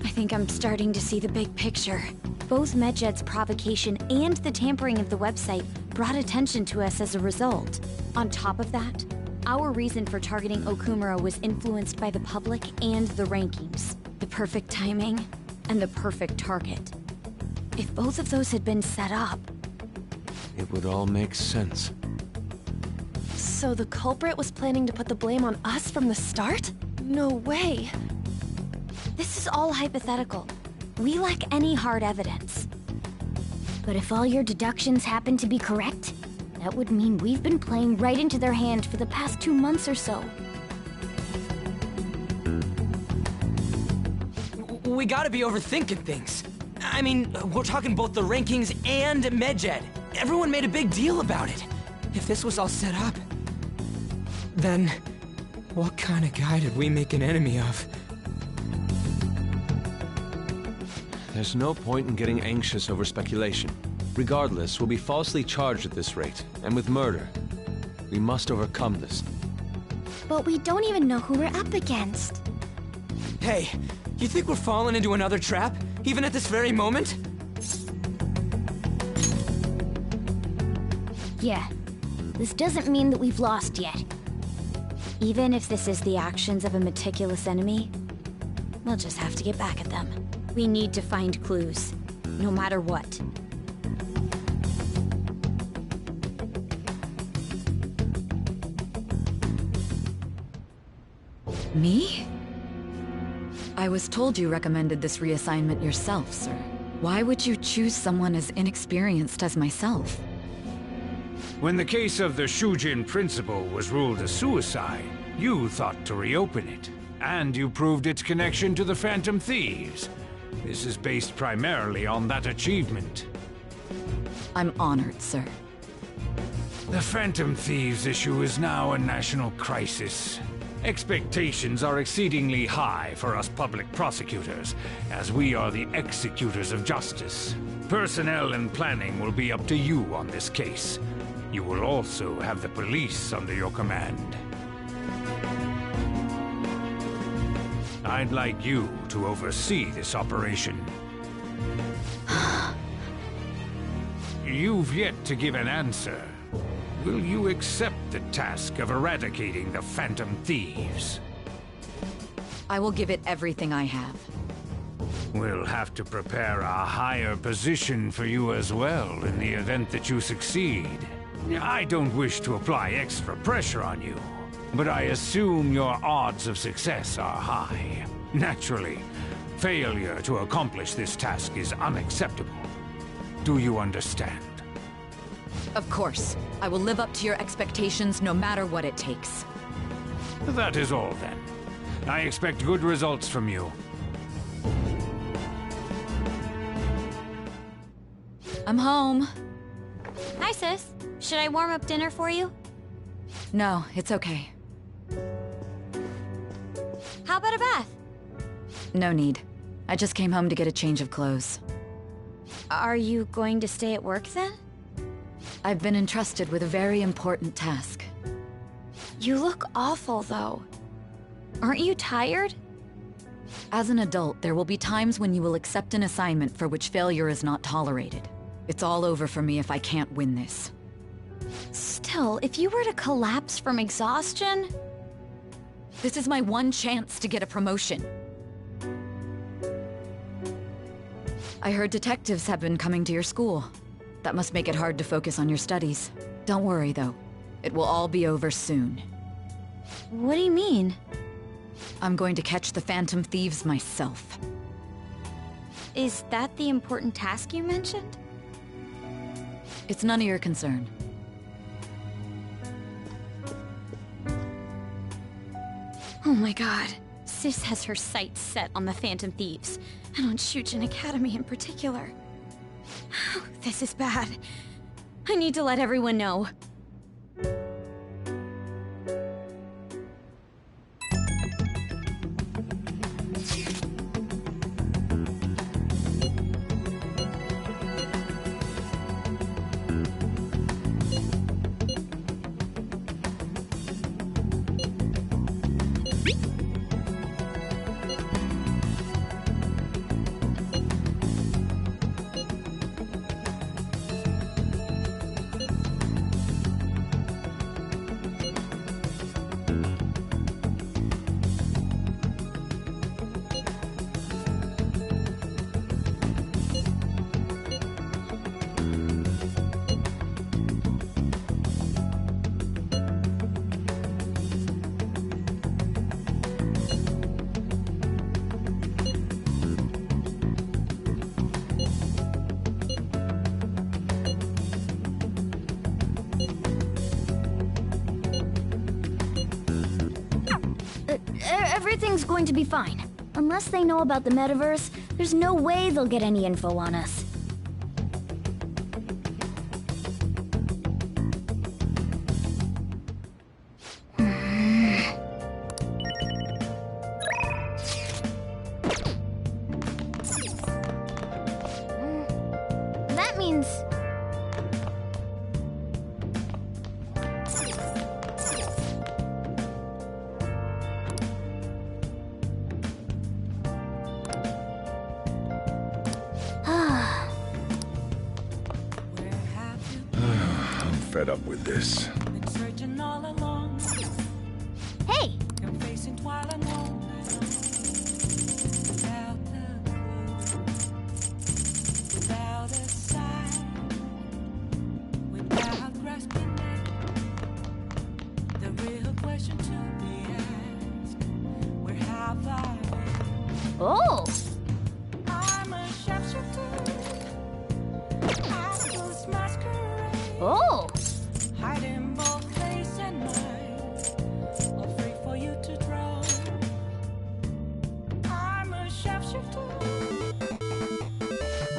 I think I'm starting to see the big picture. Both Medjed's provocation and the tampering of the website brought attention to us as a result. On top of that, our reason for targeting Okumura was influenced by the public and the rankings. The perfect timing and the perfect target. If both of those had been set up... It would all make sense. So the culprit was planning to put the blame on us from the start? No way. This is all hypothetical. We lack any hard evidence. But if all your deductions happen to be correct, that would mean we've been playing right into their hand for the past 2 months or so. We gotta be overthinking things. I mean, we're talking both the rankings and Medjed. Everyone made a big deal about it. If this was all set up, then what kind of guy did we make an enemy of? There's no point in getting anxious over speculation. Regardless, we'll be falsely charged at this rate, and with murder. We must overcome this. But we don't even know who we're up against. Hey, you think we're falling into another trap, even at this very moment? Yeah, this doesn't mean that we've lost yet. Even if this is the actions of a meticulous enemy, we'll just have to get back at them. We need to find clues, no matter what. Me? I was told you recommended this reassignment yourself, sir. Why would you choose someone as inexperienced as myself? When the case of the Shujin principal was ruled a suicide, you thought to reopen it. And you proved its connection to the Phantom Thieves. This is based primarily on that achievement. I'm honored, sir. The Phantom Thieves issue is now a national crisis. Expectations are exceedingly high for us public prosecutors, as we are the executors of justice. Personnel and planning will be up to you on this case. You will also have the police under your command. I'd like you to oversee this operation. You've yet to give an answer. Will you accept the task of eradicating the Phantom Thieves? I will give it everything I have. We'll have to prepare a higher position for you as well in the event that you succeed. I don't wish to apply extra pressure on you, but I assume your odds of success are high. Naturally, failure to accomplish this task is unacceptable. Do you understand? Of course. I will live up to your expectations no matter what it takes. That is all then. I expect good results from you. I'm home. Hi, sis. Should I warm up dinner for you? No, it's okay. How about a bath? No need. I just came home to get a change of clothes. Are you going to stay at work then? I've been entrusted with a very important task. You look awful, though. Aren't you tired? As an adult, there will be times when you will accept an assignment for which failure is not tolerated. It's all over for me if I can't win this. Still, if you were to collapse from exhaustion... This is my one chance to get a promotion. I heard detectives have been coming to your school. That must make it hard to focus on your studies. Don't worry, though. It will all be over soon. What do you mean? I'm going to catch the Phantom Thieves myself. Is that the important task you mentioned? It's none of your concern. Oh my god. Sis has her sights set on the Phantom Thieves, and on Shujin Academy in particular. This is bad. I need to let everyone know. Everything's going to be fine. Unless they know about the metaverse, there's no way they'll get any info on us. That means... I'm fed up with this. Been searching all along. Hey! You're facing twilight alone. Without a clue. Without a sign. Without grasping it. The real question to be asked. Where have I been? Oh! I'm a shapeshifter. Apples masquerade. Oh! Hiding both face and mind, all free for you to draw. I'm a shapeshifter.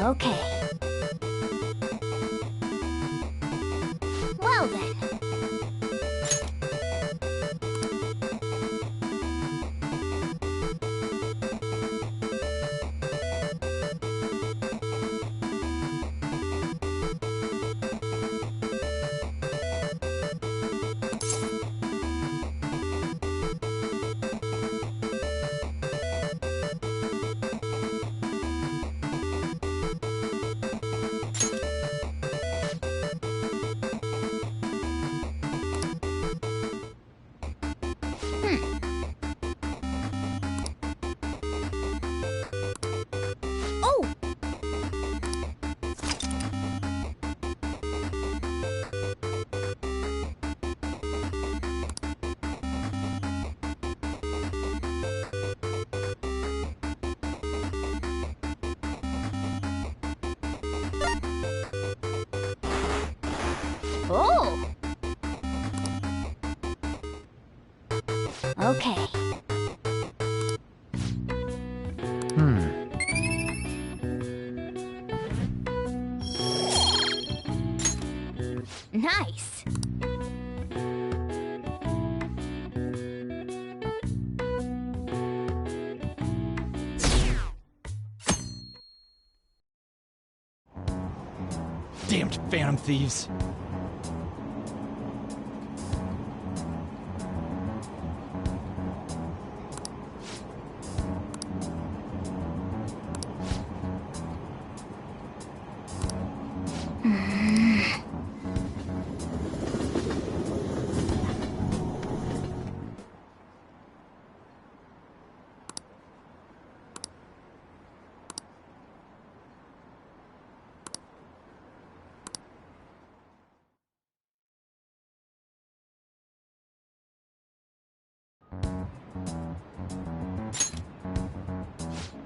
Okay. Well then. Oh! Oh! Okay. Nice. Damned phantom thieves.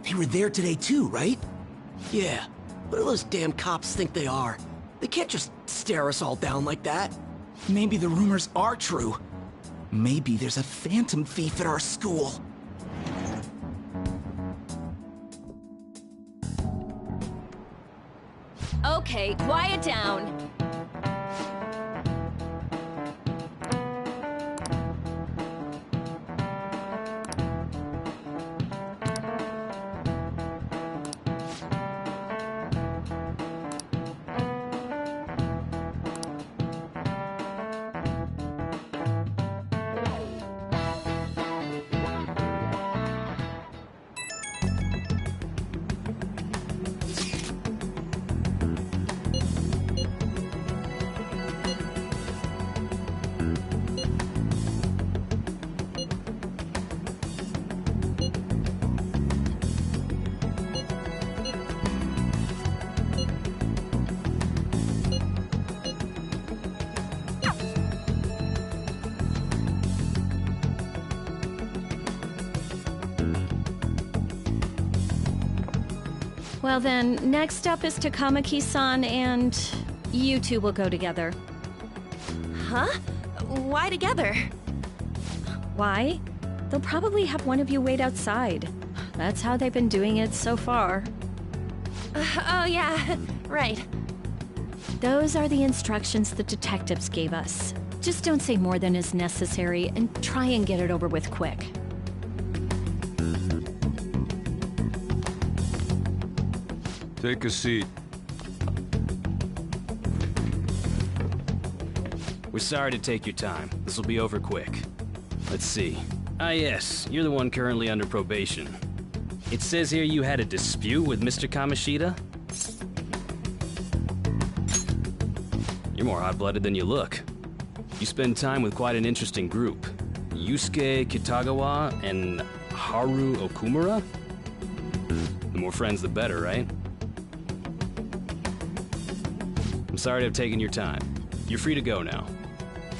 They were there today too, right? Yeah. What do those damn cops think they are? They can't just stare us all down like that. Maybe the rumors are true. Maybe there's a phantom thief at our school. Okay, quiet down. Well then, next up is Takamaki-san, and you two will go together. Huh? Why together? Why? they'll probably have one of you wait outside. That's how they've been doing it so far. Oh yeah, right. Those are the instructions the detectives gave us. Just don't say more than is necessary and try and get it over with quick. Take a seat. We're sorry to take your time. This will be over quick. Let's see. Ah yes, you're the one currently under probation. It says here you had a dispute with Mr. Kamoshida? You're more hot-blooded than you look. You spend time with quite an interesting group. Yusuke Kitagawa and Haru Okumura? The more friends, the better, right? I'm sorry to have taken your time. You're free to go now.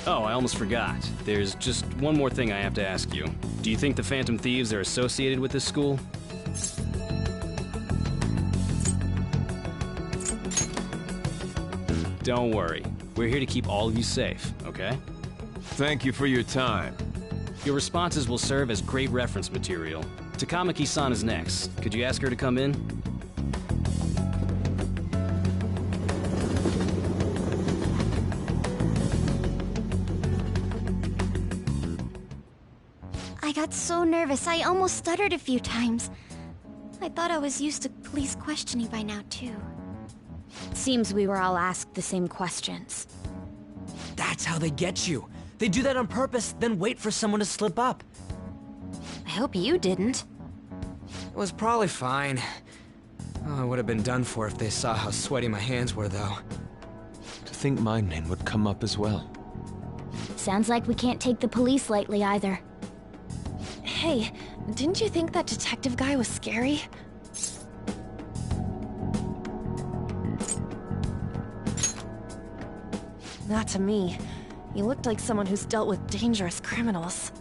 Oh, I almost forgot. There's just one more thing I have to ask you. Do you think the Phantom Thieves are associated with this school? Don't worry. We're here to keep all of you safe, okay? Thank you for your time. Your responses will serve as great reference material. Takamaki-san is next. Could you ask her to come in? I got so nervous, I almost stuttered a few times. I thought I was used to police questioning by now, too. Seems we were all asked the same questions. That's how they get you. They do that on purpose, then wait for someone to slip up. I hope you didn't. It was probably fine. Oh, I would have been done for if they saw how sweaty my hands were, though. To think my name would come up as well. Sounds like we can't take the police lightly either. Hey, didn't you think that detective guy was scary? Not to me. He looked like someone who's dealt with dangerous criminals.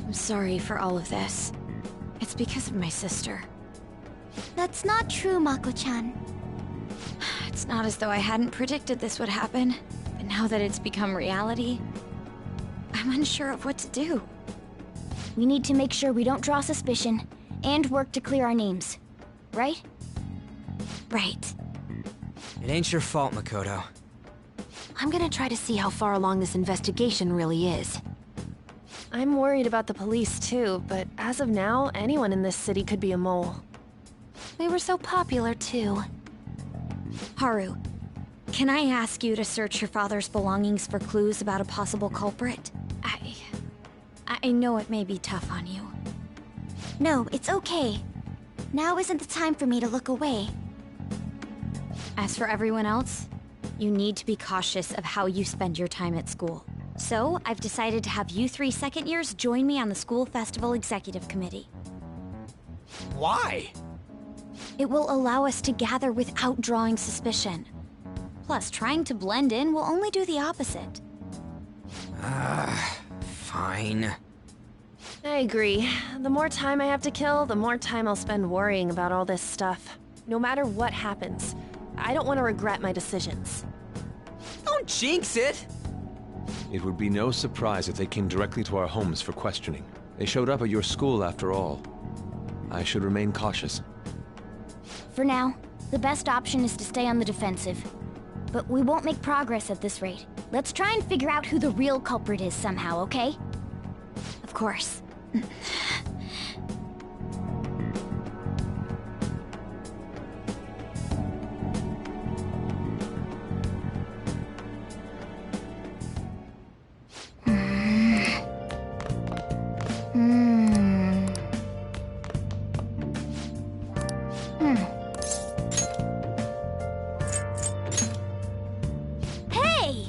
I'm sorry for all of this. It's because of my sister. That's not true, Mako-chan. It's not as though I hadn't predicted this would happen, but now that it's become reality, I'm unsure of what to do. We need to make sure we don't draw suspicion, and work to clear our names. Right? Right. It ain't your fault, Makoto. I'm gonna try to see how far along this investigation really is. I'm worried about the police too, but as of now, anyone in this city could be a mole. We were so popular too. Haru, can I ask you to search your father's belongings for clues about a possible culprit? I know it may be tough on you. No, it's okay. Now isn't the time for me to look away. As for everyone else, you need to be cautious of how you spend your time at school. So, I've decided to have you 3 second years join me on the school festival executive committee. Why? It will allow us to gather without drawing suspicion. Plus, trying to blend in will only do the opposite. Fine. I agree. The more time I have to kill, the more time I'll spend worrying about all this stuff. No matter what happens, I don't want to regret my decisions. Don't jinx it! It would be no surprise if they came directly to our homes for questioning. They showed up at your school after all. I should remain cautious. For now, the best option is to stay on the defensive. But we won't make progress at this rate. Let's try and figure out who the real culprit is somehow, okay? Of course. Hey!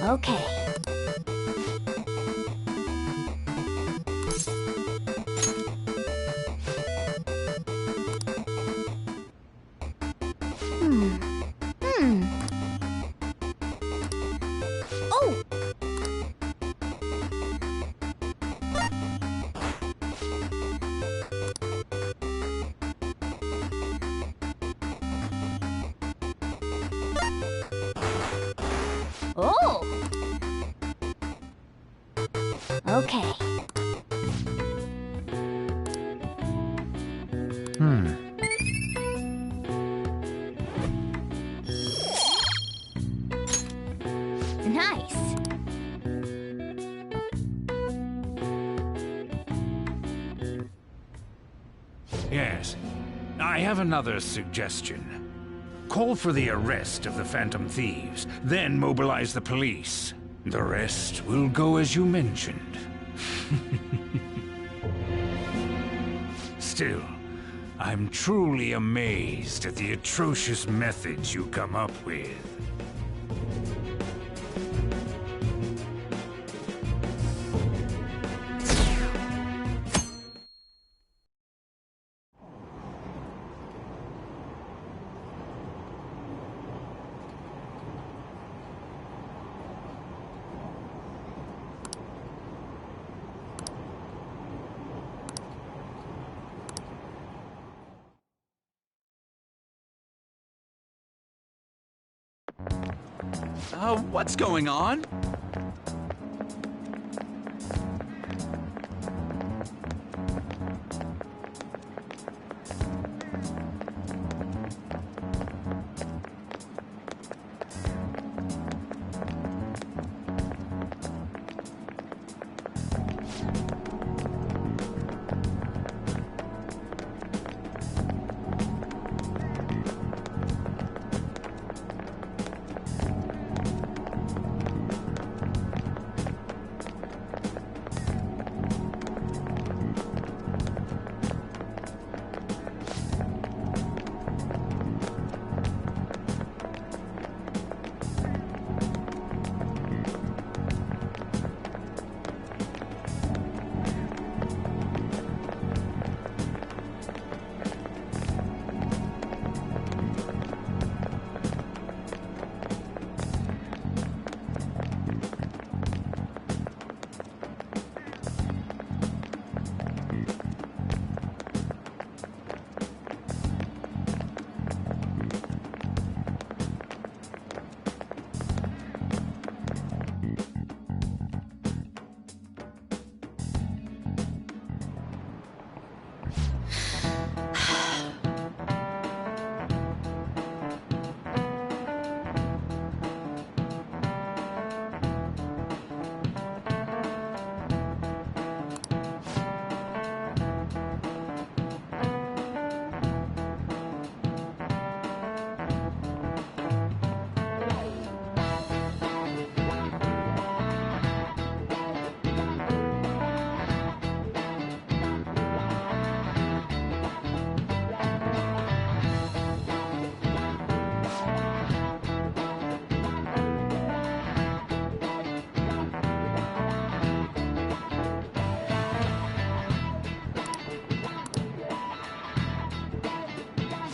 Okay. Oh! Oh! Okay. Nice. Yes. I have another suggestion. Call for the arrest of the Phantom Thieves, then mobilize the police. The rest will go as you mentioned. Still, I'm truly amazed at the atrocious methods you come up with. What's going on?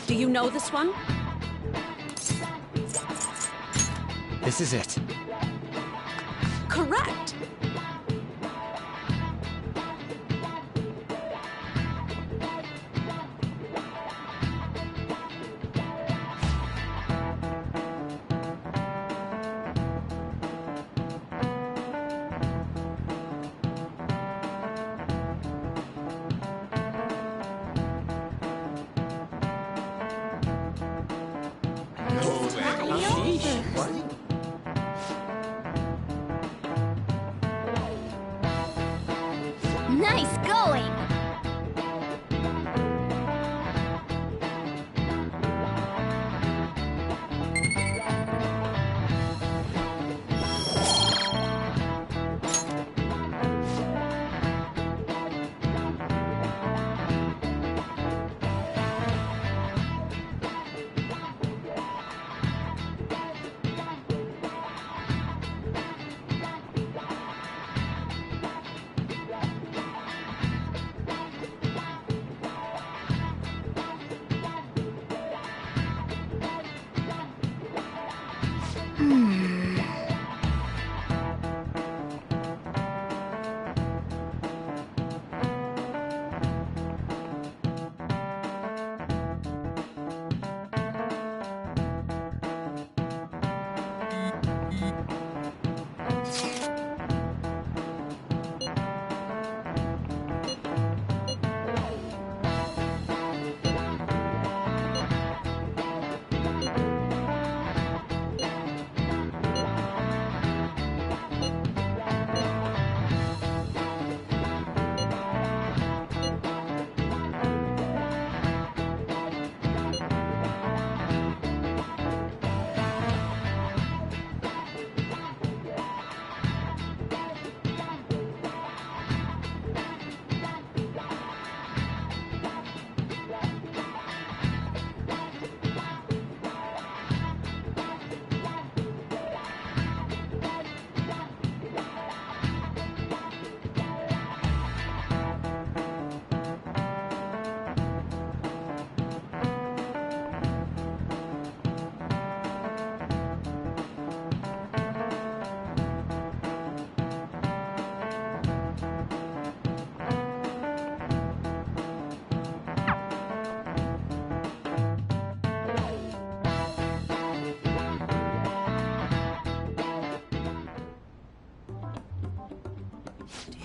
Do you know this one? This is it. Correct! Nice going!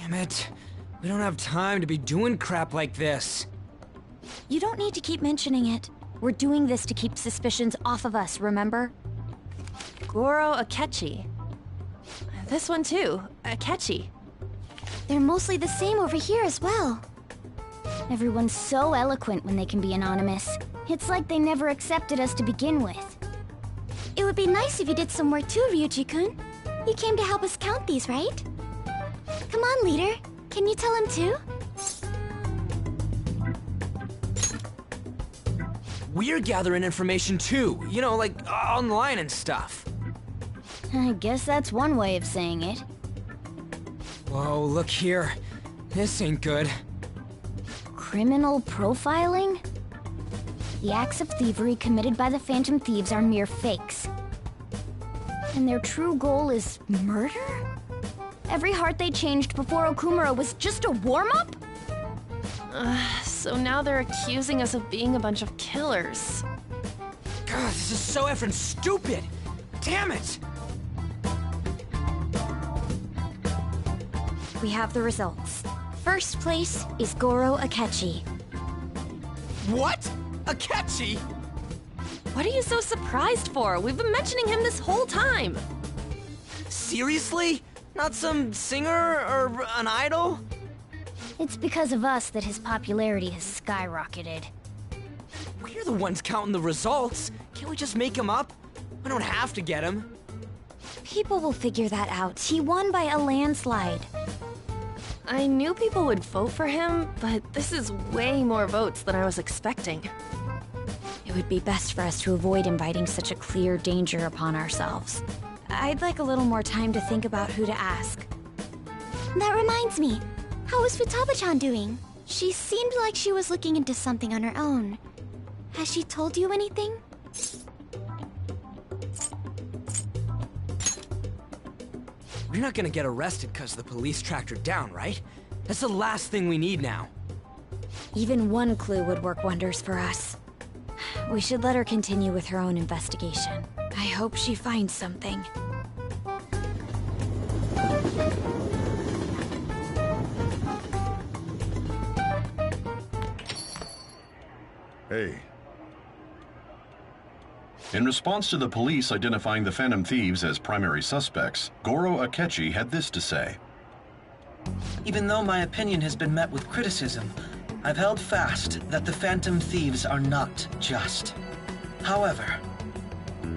Damn it. We don't have time to be doing crap like this. You don't need to keep mentioning it. We're doing this to keep suspicions off of us, remember? Goro Akechi. This one too, Akechi. They're mostly the same over here as well. Everyone's so eloquent when they can be anonymous. It's like they never accepted us to begin with. It would be nice if you did some work too, Ryuji-kun. You came to help us count these, right? Come on, leader. Can you tell him too? We're gathering information too, you know, like online and stuff. I guess that's one way of saying it. Whoa, look here. This ain't good. Criminal profiling? The acts of thievery committed by the Phantom Thieves are mere fakes. And their true goal is murder? Every heart they changed before Okumura was just a warm-up? So now they're accusing us of being a bunch of killers. God, this is so effing stupid! Damn it! We have the results. First place is Goro Akechi. What? Akechi? What are you so surprised for? We've been mentioning him this whole time. Seriously? Not some singer or an idol? It's because of us that his popularity has skyrocketed. We're the ones counting the results. Can't we just make him up? We don't have to get him. People will figure that out. He won by a landslide. I knew people would vote for him, but this is way more votes than I was expecting. It would be best for us to avoid inviting such a clear danger upon ourselves. I'd like a little more time to think about who to ask. That reminds me. How is Futaba-chan doing? She seemed like she was looking into something on her own. Has she told you anything? We're not gonna get arrested because the police tracked her down, right? That's the last thing we need now. Even one clue would work wonders for us. We should let her continue with her own investigation. I hope she finds something. Hey. In response to the police identifying the Phantom Thieves as primary suspects, Goro Akechi had this to say. Even though my opinion has been met with criticism, I've held fast that the Phantom Thieves are not just. However,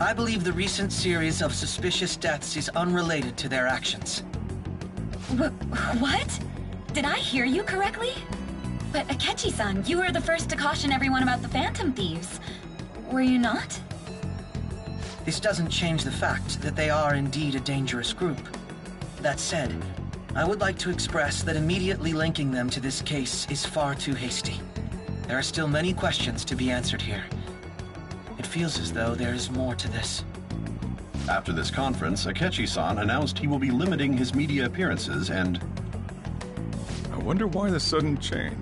I believe the recent series of suspicious deaths is unrelated to their actions. What? Did I hear you correctly? But Akechi-san, you were the first to caution everyone about the Phantom Thieves. Were you not? This doesn't change the fact that they are indeed a dangerous group. That said, I would like to express that immediately linking them to this case is far too hasty. There are still many questions to be answered here. It feels as though there is more to this. After this conference, Akechi-san announced he will be limiting his media appearances and... I wonder why the sudden change.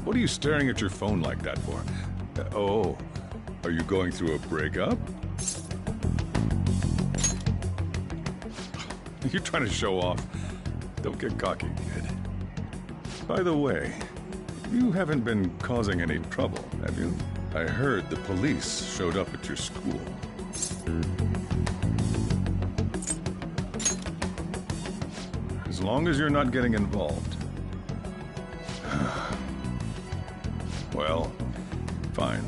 What are you staring at your phone like that for? Oh, are you going through a breakup? You're trying to show off. Don't get cocky, kid. By the way, you haven't been causing any trouble, have you? I heard the police showed up at your school. As long as you're not getting involved. Well, fine.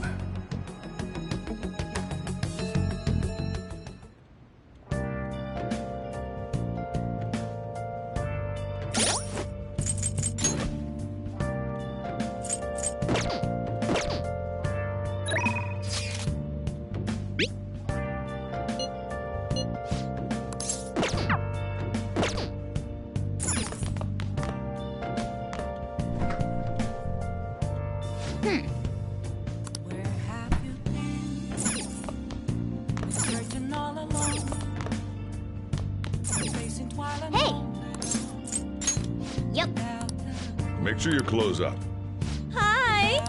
Hey! Yep. Make sure you close up. Hi!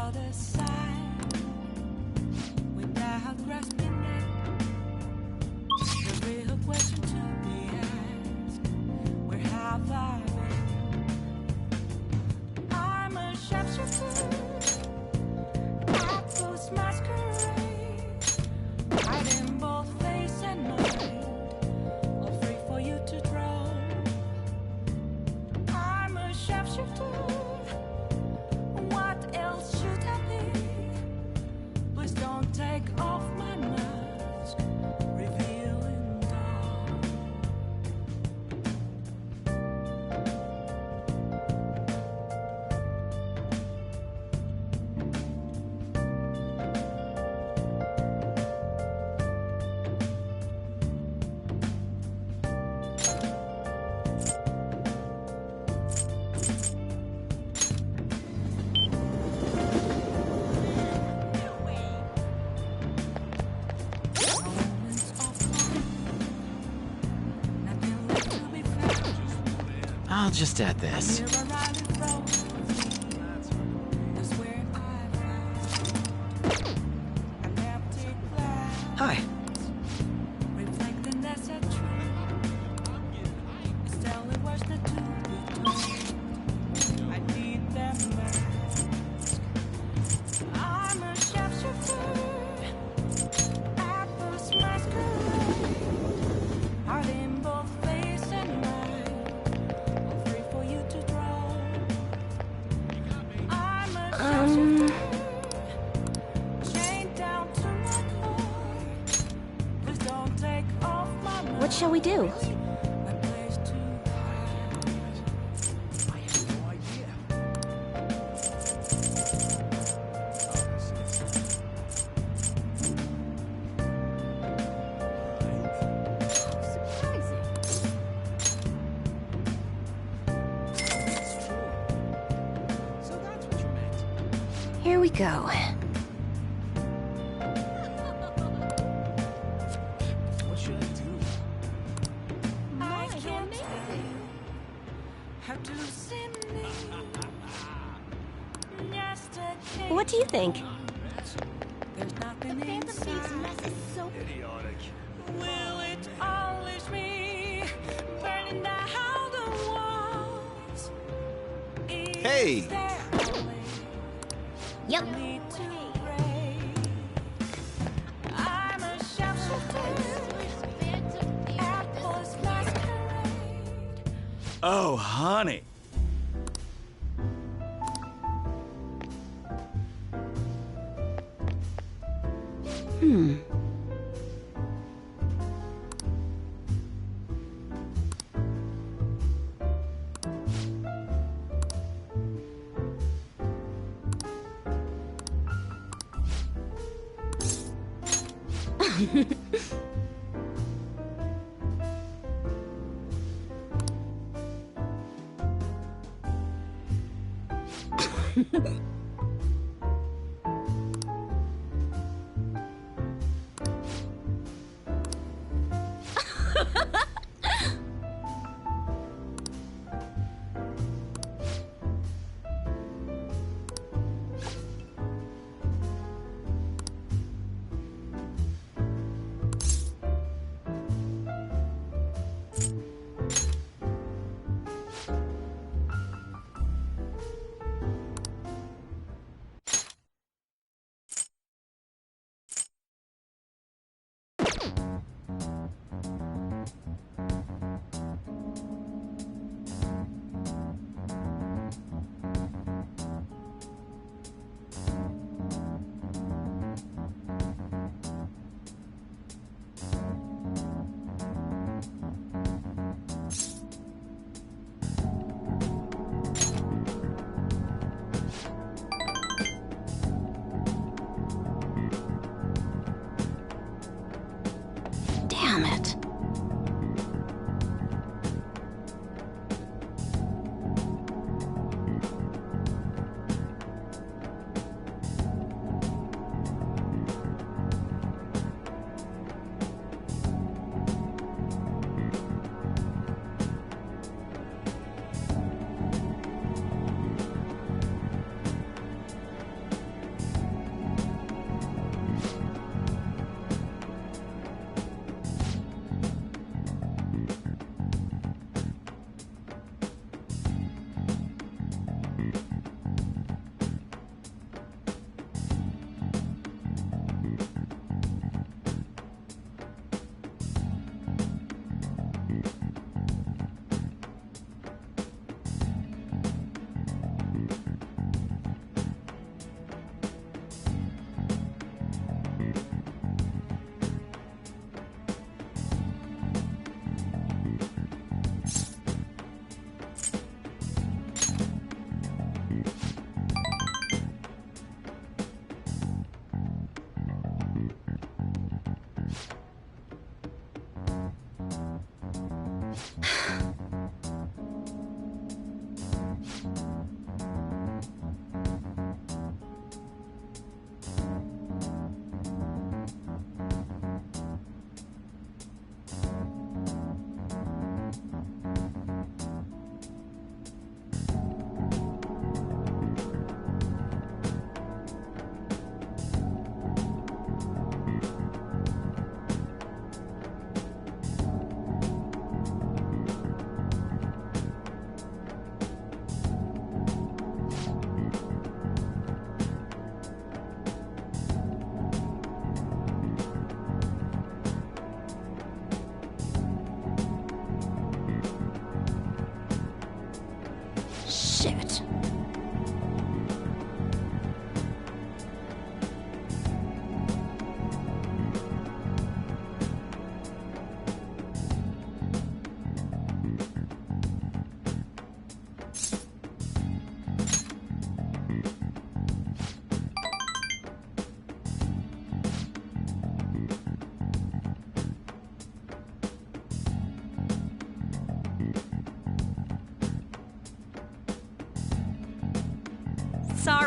I'll just add this. Hi. What shall we do? Here we go. What do you think? The Phantom Thief's mess is so idiotic. Will it unleash me, burning down the walls? Hey! Yep. I'm a sharpshooter. Apples masquerade. Oh, honey. Damn it.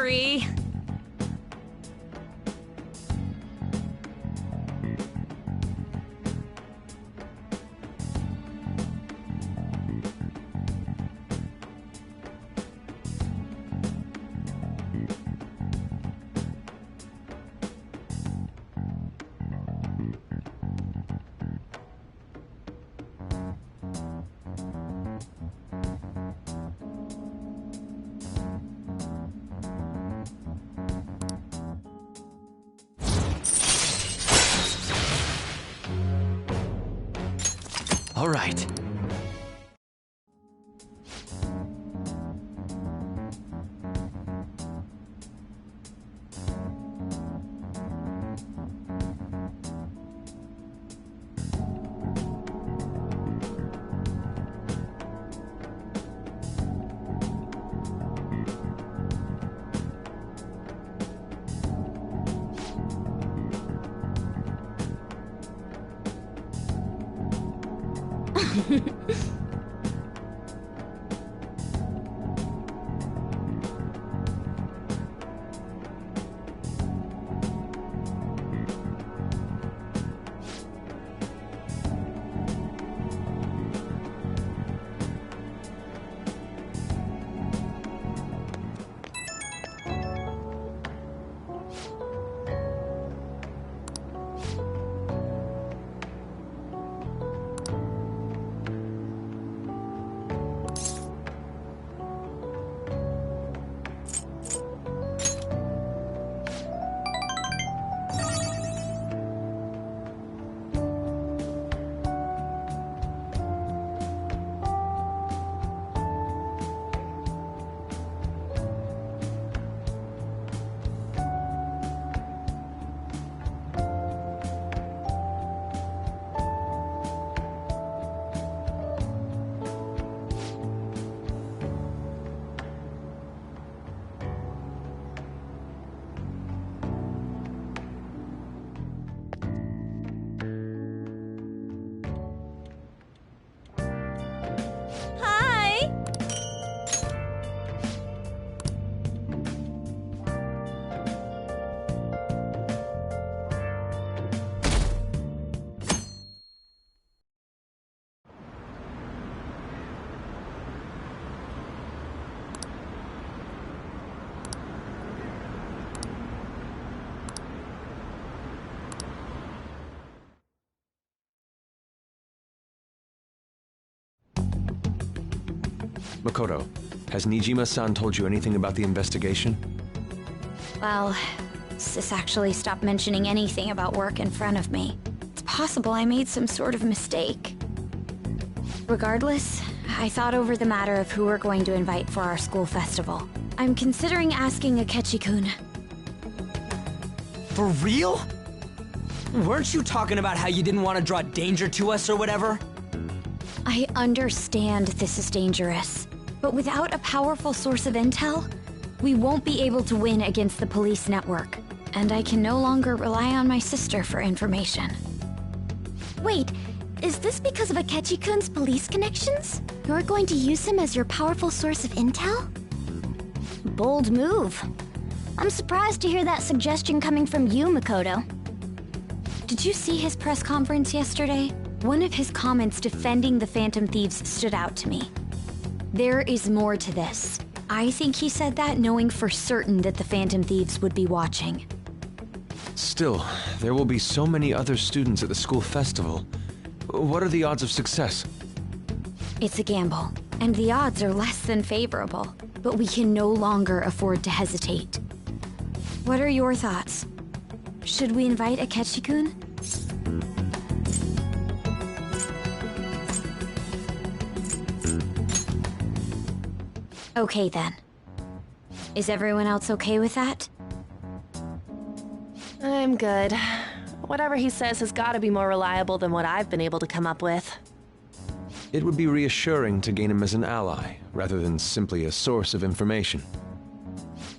Sorry. All right. Makoto, has Niijima-san told you anything about the investigation? Well, Sis actually stopped mentioning anything about work in front of me. It's possible I made some sort of mistake. Regardless, I thought over the matter of who we're going to invite for our school festival. I'm considering asking Akechi-kun. For real? Weren't you talking about how you didn't want to draw danger to us or whatever? I understand this is dangerous, but without a powerful source of intel, we won't be able to win against the police network, and I can no longer rely on my sister for information. Wait, is this because of Akechi-kun's police connections? You're going to use him as your powerful source of intel? Bold move. I'm surprised to hear that suggestion coming from you, Makoto. Did you see his press conference yesterday? One of his comments defending the Phantom Thieves stood out to me. There is more to this. I think he said that knowing for certain that the Phantom Thieves would be watching. Still, there will be so many other students at the school festival. What are the odds of success? It's a gamble, and the odds are less than favorable, but we can no longer afford to hesitate. What are your thoughts? Should we invite Akechi-kun? Okay then. Is everyone else okay with that? I'm good. Whatever he says has got to be more reliable than what I've been able to come up with. It would be reassuring to gain him as an ally, rather than simply a source of information.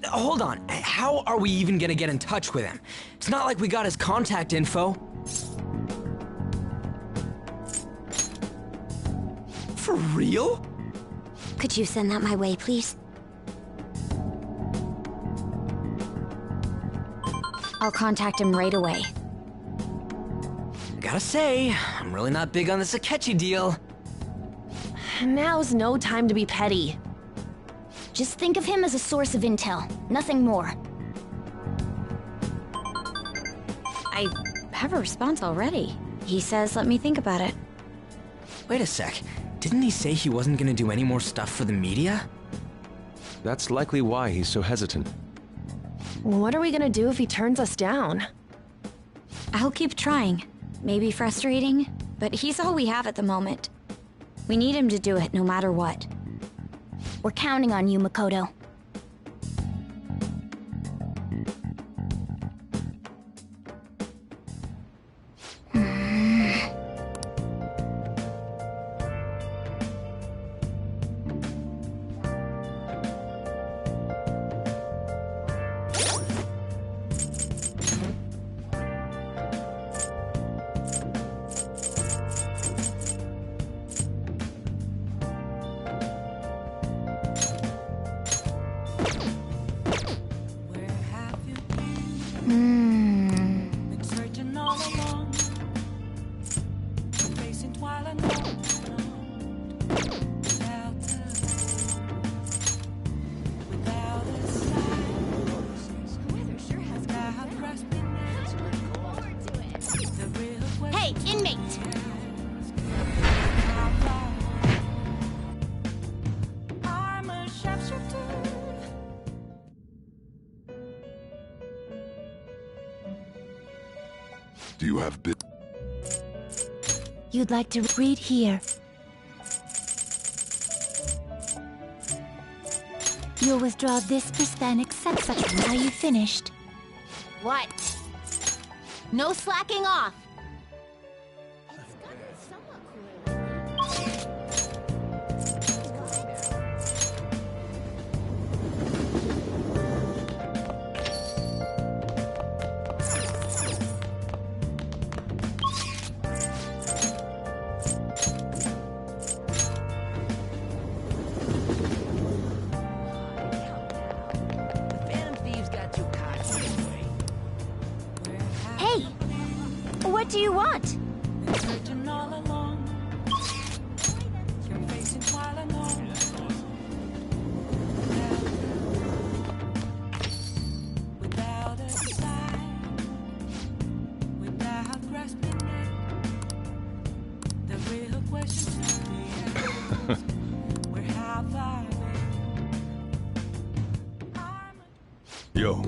Hold on, how are we even gonna get in touch with him? It's not like we got his contact info. For real? Could you send that my way, please? I'll contact him right away. Gotta say, I'm really not big on this Akechi deal. Now's no time to be petty. Just think of him as a source of intel, nothing more. I have a response already. He says let me think about it. Wait a sec. Didn't he say he wasn't gonna do any more stuff for the media? That's likely why he's so hesitant. What are we gonna do if he turns us down? I'll keep trying. Maybe frustrating, but he's all we have at the moment. We need him to do it no matter what. We're counting on you, Makoto. Been searching all along, facing twilight without a sign. Weather sure has got grasping it. Hey, inmate! I'm a sharpshooter. Do you have bit? You'd like to read here. You'll withdraw this % except such. Are you finished? What? No slacking off! Hey! What do you want? Searching all along, you're facing twilight without a sign, without grasping it. The real question to be asked, where have I been? Yo.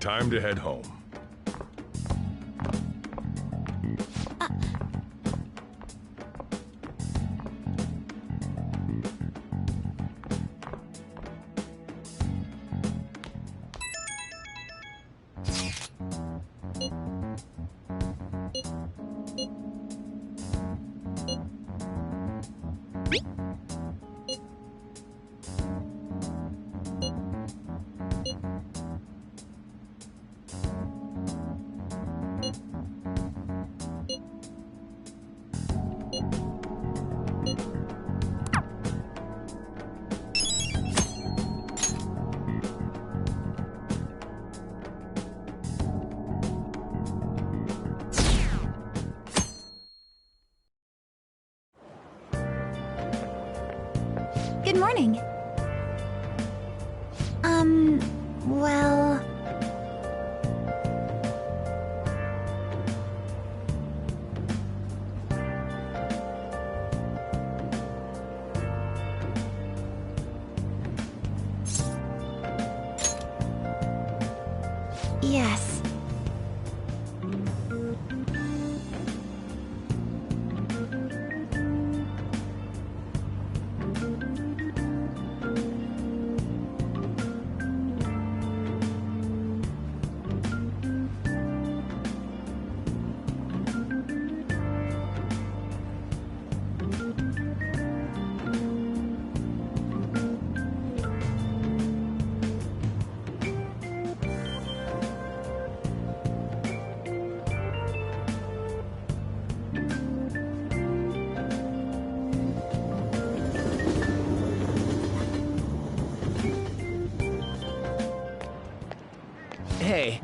time to head home. Good morning. Well... Yes. Hey.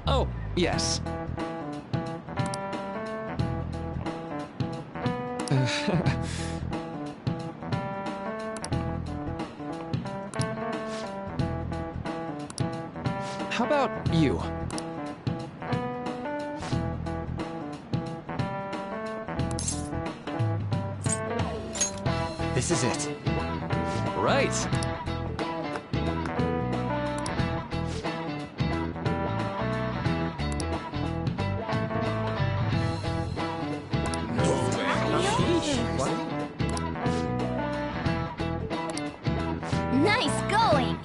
Oh, yes. How about you? This is it. Right. Nice going!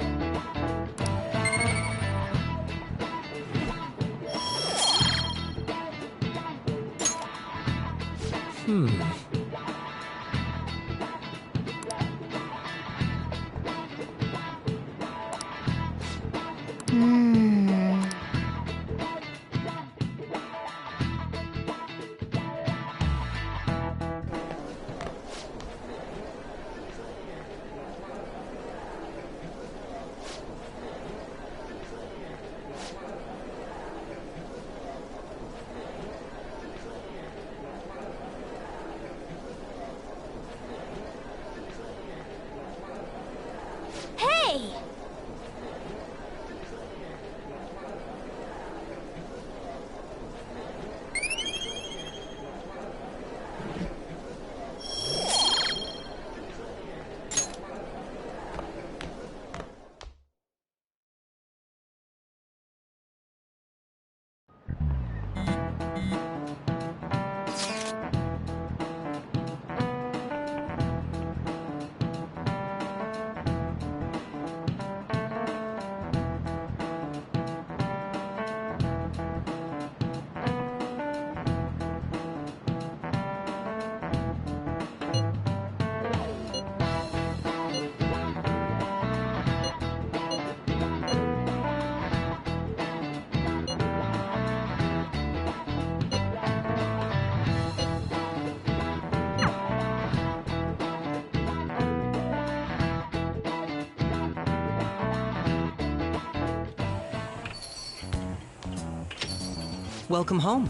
welcome home.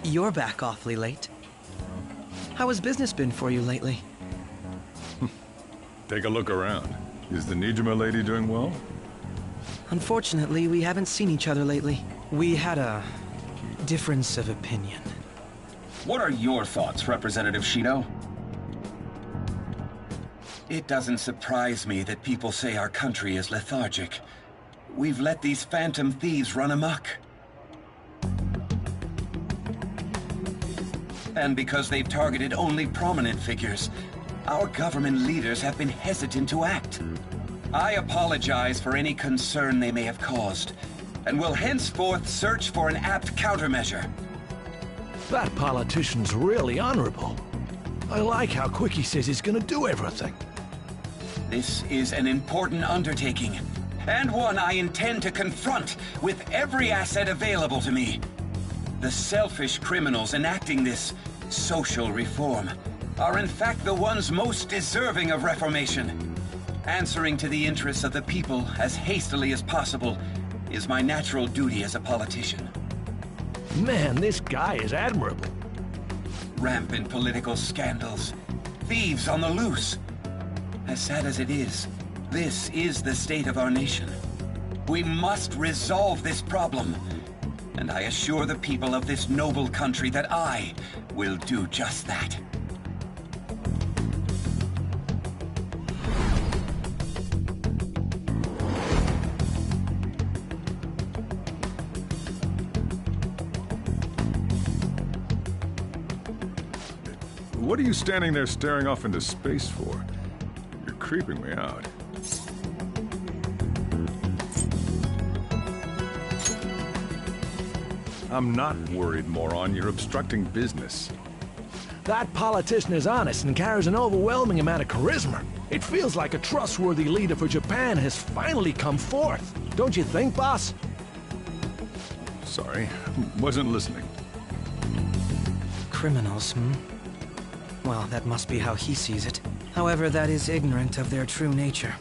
You're back awfully late. How has business been for you lately? Take a look around. Is the Niijima lady doing well? Unfortunately, we haven't seen each other lately. We had a difference of opinion. What are your thoughts, Representative Shido? It doesn't surprise me that people say our country is lethargic. We've let these phantom thieves run amok. And because they've targeted only prominent figures, our government leaders have been hesitant to act. I apologize for any concern they may have caused, and will henceforth search for an apt countermeasure. That politician's really honorable. I like how quick he says he's gonna do everything. This is an important undertaking, and one I intend to confront with every asset available to me. The selfish criminals enacting this social reform are in fact the ones most deserving of reformation. Answering to the interests of the people as hastily as possible is my natural duty as a politician. Man, this guy is admirable. Rampant political scandals, thieves on the loose. As sad as it is, this is the state of our nation. We must resolve this problem. And I assure the people of this noble country that I will do just that. What are you standing there staring off into space for? You're creeping me out. I'm not worried, moron. You're obstructing business. That politician is honest and carries an overwhelming amount of charisma. It feels like a trustworthy leader for Japan has finally come forth. Don't you think, boss? Sorry, wasn't listening. Criminals, hmm? Well, that must be how he sees it. However, that is ignorant of their true nature.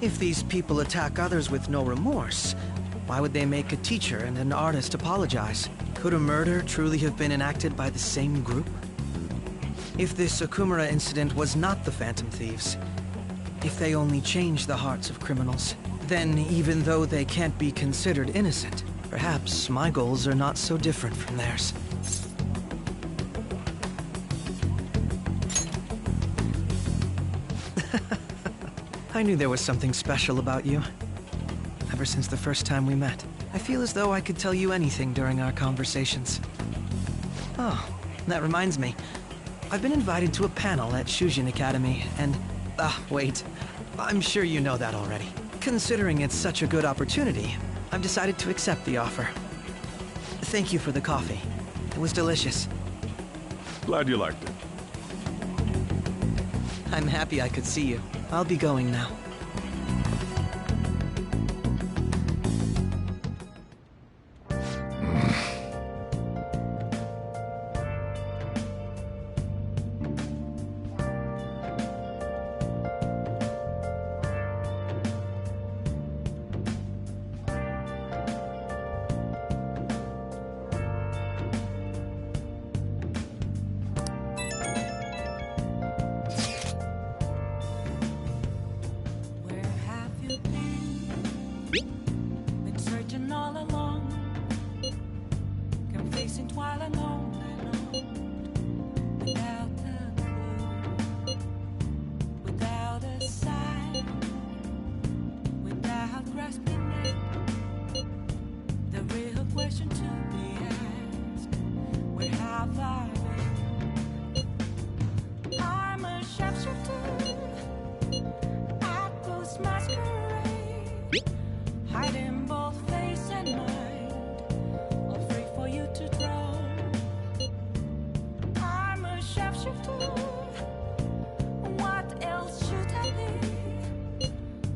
If these people attack others with no remorse, why would they make a teacher and an artist apologize? Could a murder truly have been enacted by the same group? If this Okumura incident was not the Phantom Thieves, if they only changed the hearts of criminals, then even though they can't be considered innocent, perhaps my goals are not so different from theirs. I knew there was something special about you. Ever since the first time we met, I feel as though I could tell you anything during our conversations. Oh, that reminds me. I've been invited to a panel at Shujin Academy, and... wait. I'm sure you know that already. Considering it's such a good opportunity, I've decided to accept the offer. Thank you for the coffee. It was delicious. Glad you liked it. I'm happy I could see you. I'll be going now.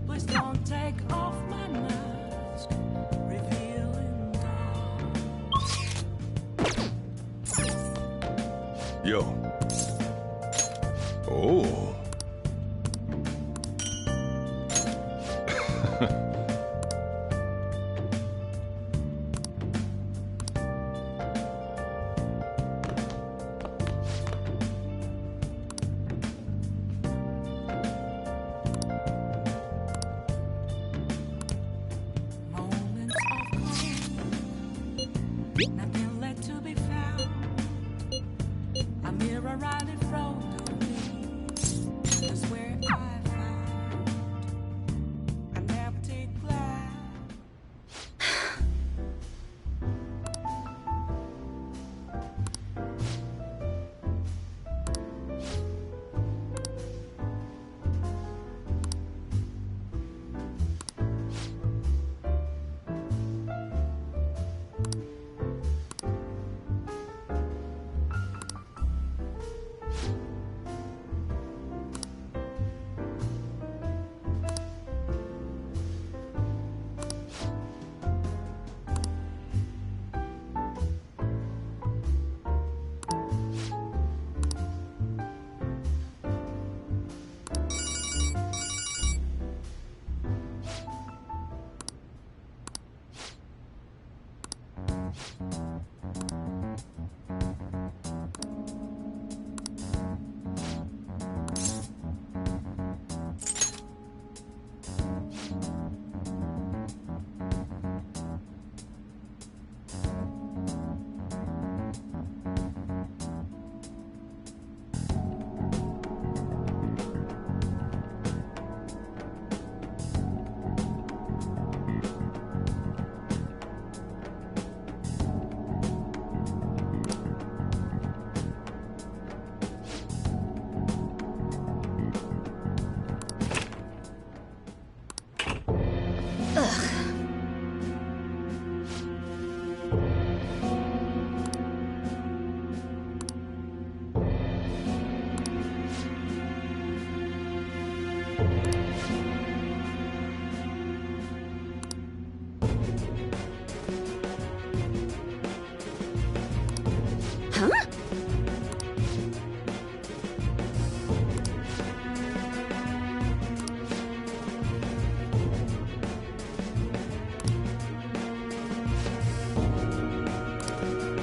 Please don't take off my mask, revealing dark. Yo. Oh. Nothing left to be found. A mirror right in front of me is where I found an empty glass.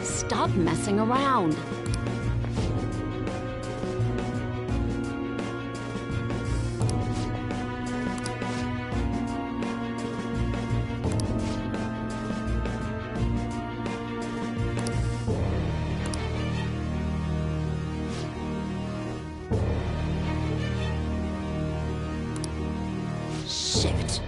Stop messing around. Shit.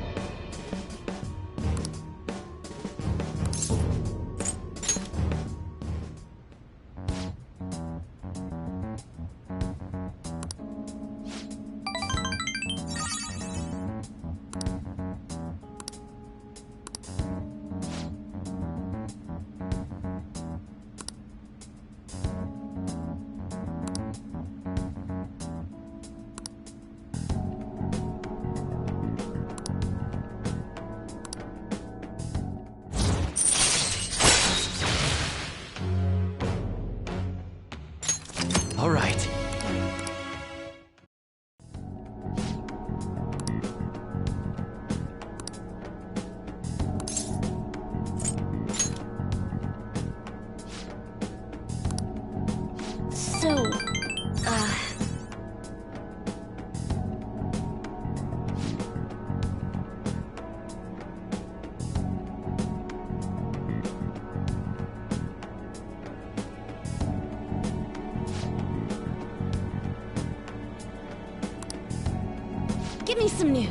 All right. So, give me some news.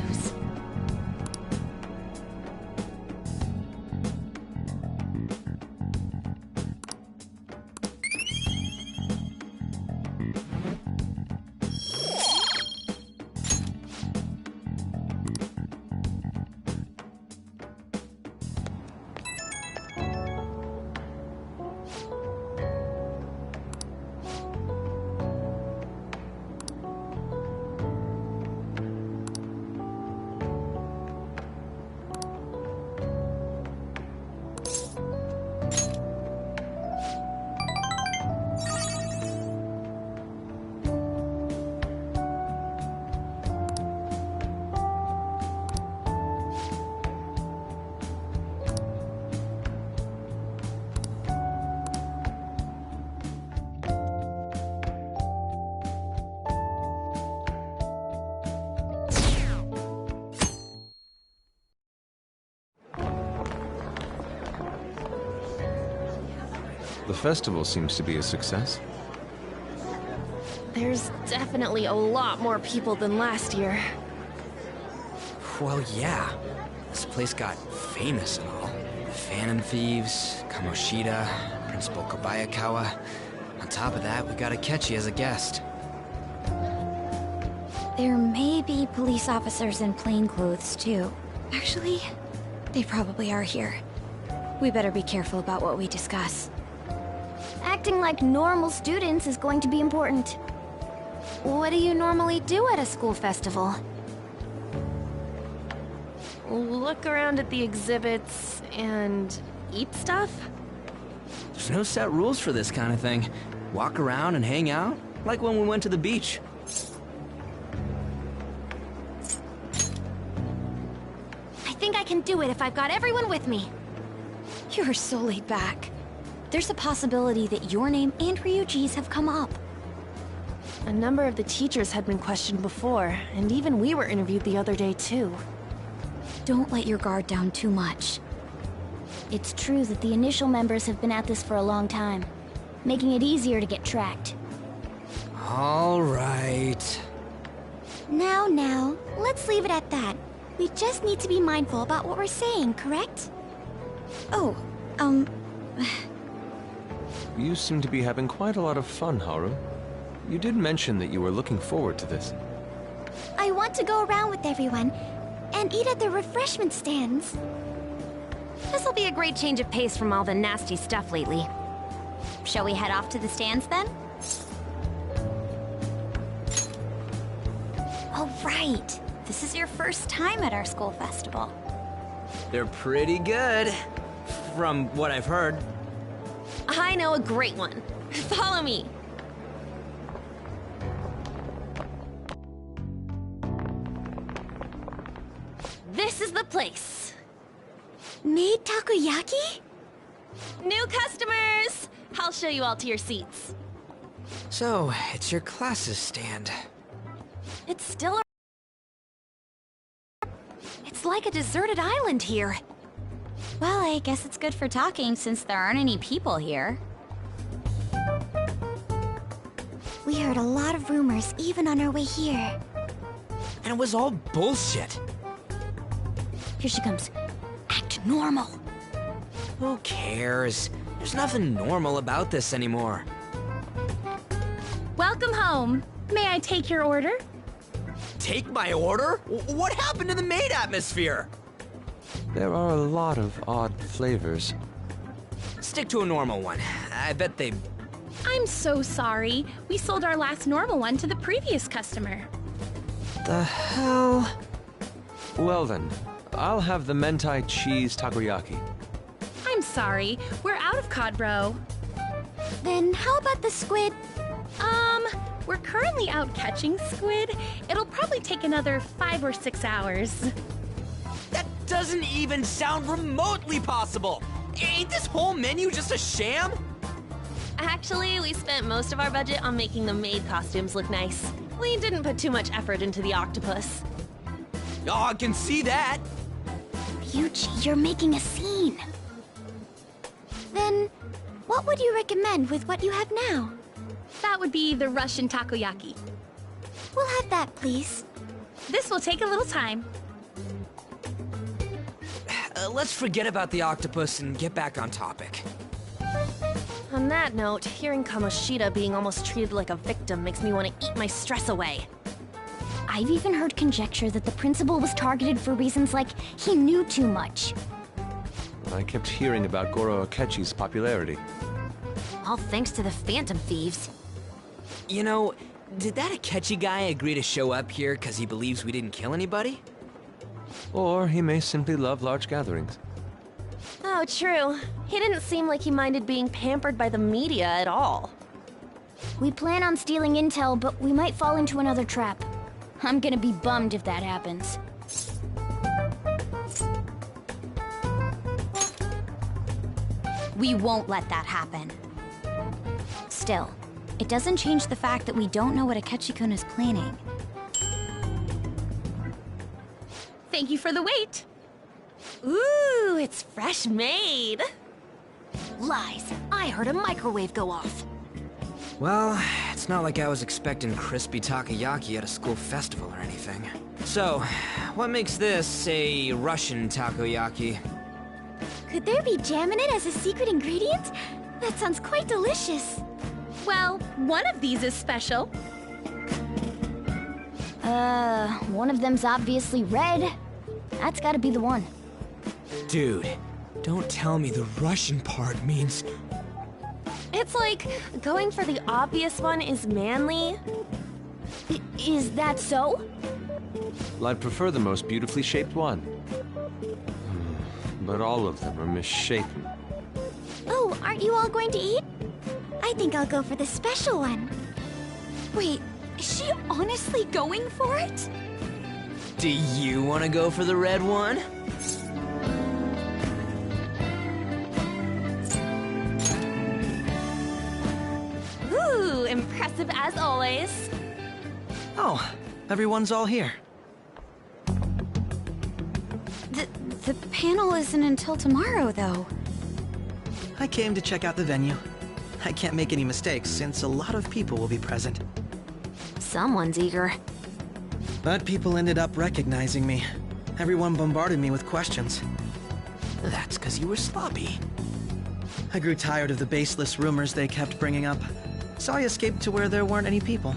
The festival seems to be a success. There's definitely a lot more people than last year. Well, yeah. This place got famous and all. The Phantom Thieves, Kamoshida, Principal Kobayakawa. On top of that, we got Akechi as a guest. There may be police officers in plainclothes, too. Actually, they probably are here. We better be careful about what we discuss. Acting like normal students is going to be important. What do you normally do at a school festival? Look around at the exhibits and eat stuff? There's no set rules for this kind of thing. Walk around and hang out, like when we went to the beach. I think I can do it if I've got everyone with me. You're so laid back. There's a possibility that your name and Ryuji's have come up. A number of the teachers had been questioned before, and even we were interviewed the other day too. Don't let your guard down too much. It's true that the initial members have been at this for a long time, making it easier to get tracked. All right. Now, let's leave it at that. We just need to be mindful about what we're saying, correct? Oh, You seem to be having quite a lot of fun, Haru. You did mention that you were looking forward to this. I want to go around with everyone and eat at the refreshment stands. This'll be a great change of pace from all the nasty stuff lately. Shall we head off to the stands then? All right. This is your first time at our school festival. They're pretty good, from what I've heard. I know a great one. Follow me. This is the place. Made takoyaki? New customers! I'll show you all to your seats. So, it's your class's stand. It's still It's like a deserted island here. Well, I guess it's good for talking since there aren't any people here. We heard a lot of rumors even on our way here. And it was all bullshit. Here she comes. Act normal. Who cares? There's nothing normal about this anymore. Welcome home. May I take your order? Take my order? What happened to the maid atmosphere? There are a lot of odd flavors. Stick to a normal one. I bet they... I'm so sorry. We sold our last normal one to the previous customer. The hell? Well then, I'll have the mentai cheese takoyaki. I'm sorry. We're out of cod bro. Then how about the squid? We're currently out catching squid. It'll probably take another 5 or 6 hours. That doesn't even sound remotely possible! Ain't this whole menu just a sham? Actually, we spent most of our budget on making the maid costumes look nice. We didn't put too much effort into the octopus. Oh, I can see that! Ryuji, you're making a scene. Then, what would you recommend with what you have now? That would be the Russian takoyaki. We'll have that, please. This will take a little time. Let's forget about the octopus and get back on topic. On that note, hearing Kamoshida being almost treated like a victim makes me want to eat my stress away. I've even heard conjecture that the principal was targeted for reasons like he knew too much. I kept hearing about Goro Akechi's popularity. All thanks to the Phantom Thieves. You know, did that Akechi guy agree to show up here because he believes we didn't kill anybody? Or he may simply love large gatherings. Oh, true. He didn't seem like he minded being pampered by the media at all. We plan on stealing intel, but we might fall into another trap. I'm gonna be bummed if that happens. We won't let that happen. Still, it doesn't change the fact that we don't know what Akechi-kun is planning. Thank you for the wait. Ooh, it's fresh made. Lies. I heard a microwave go off. Well, it's not like I was expecting crispy takoyaki at a school festival or anything. So, what makes this a Russian takoyaki? Could there be jam in it as a secret ingredient? That sounds quite delicious. Well, one of these is special. One of them's obviously red. That's gotta be the one. Dude, don't tell me the Russian part means... It's like going for the obvious one is manly. Is that so? Well, I'd prefer the most beautifully shaped one. But all of them are misshapen. Oh, aren't you all going to eat? I think I'll go for the special one. Wait, is she honestly going for it? Do you want to go for the red one? Ooh, impressive as always. Oh, everyone's all here. The panel isn't until tomorrow, though. I came to check out the venue. I can't make any mistakes since a lot of people will be present. Someone's eager. But people ended up recognizing me. Everyone bombarded me with questions. That's because you were sloppy. I grew tired of the baseless rumors they kept bringing up, so I escaped to where there weren't any people.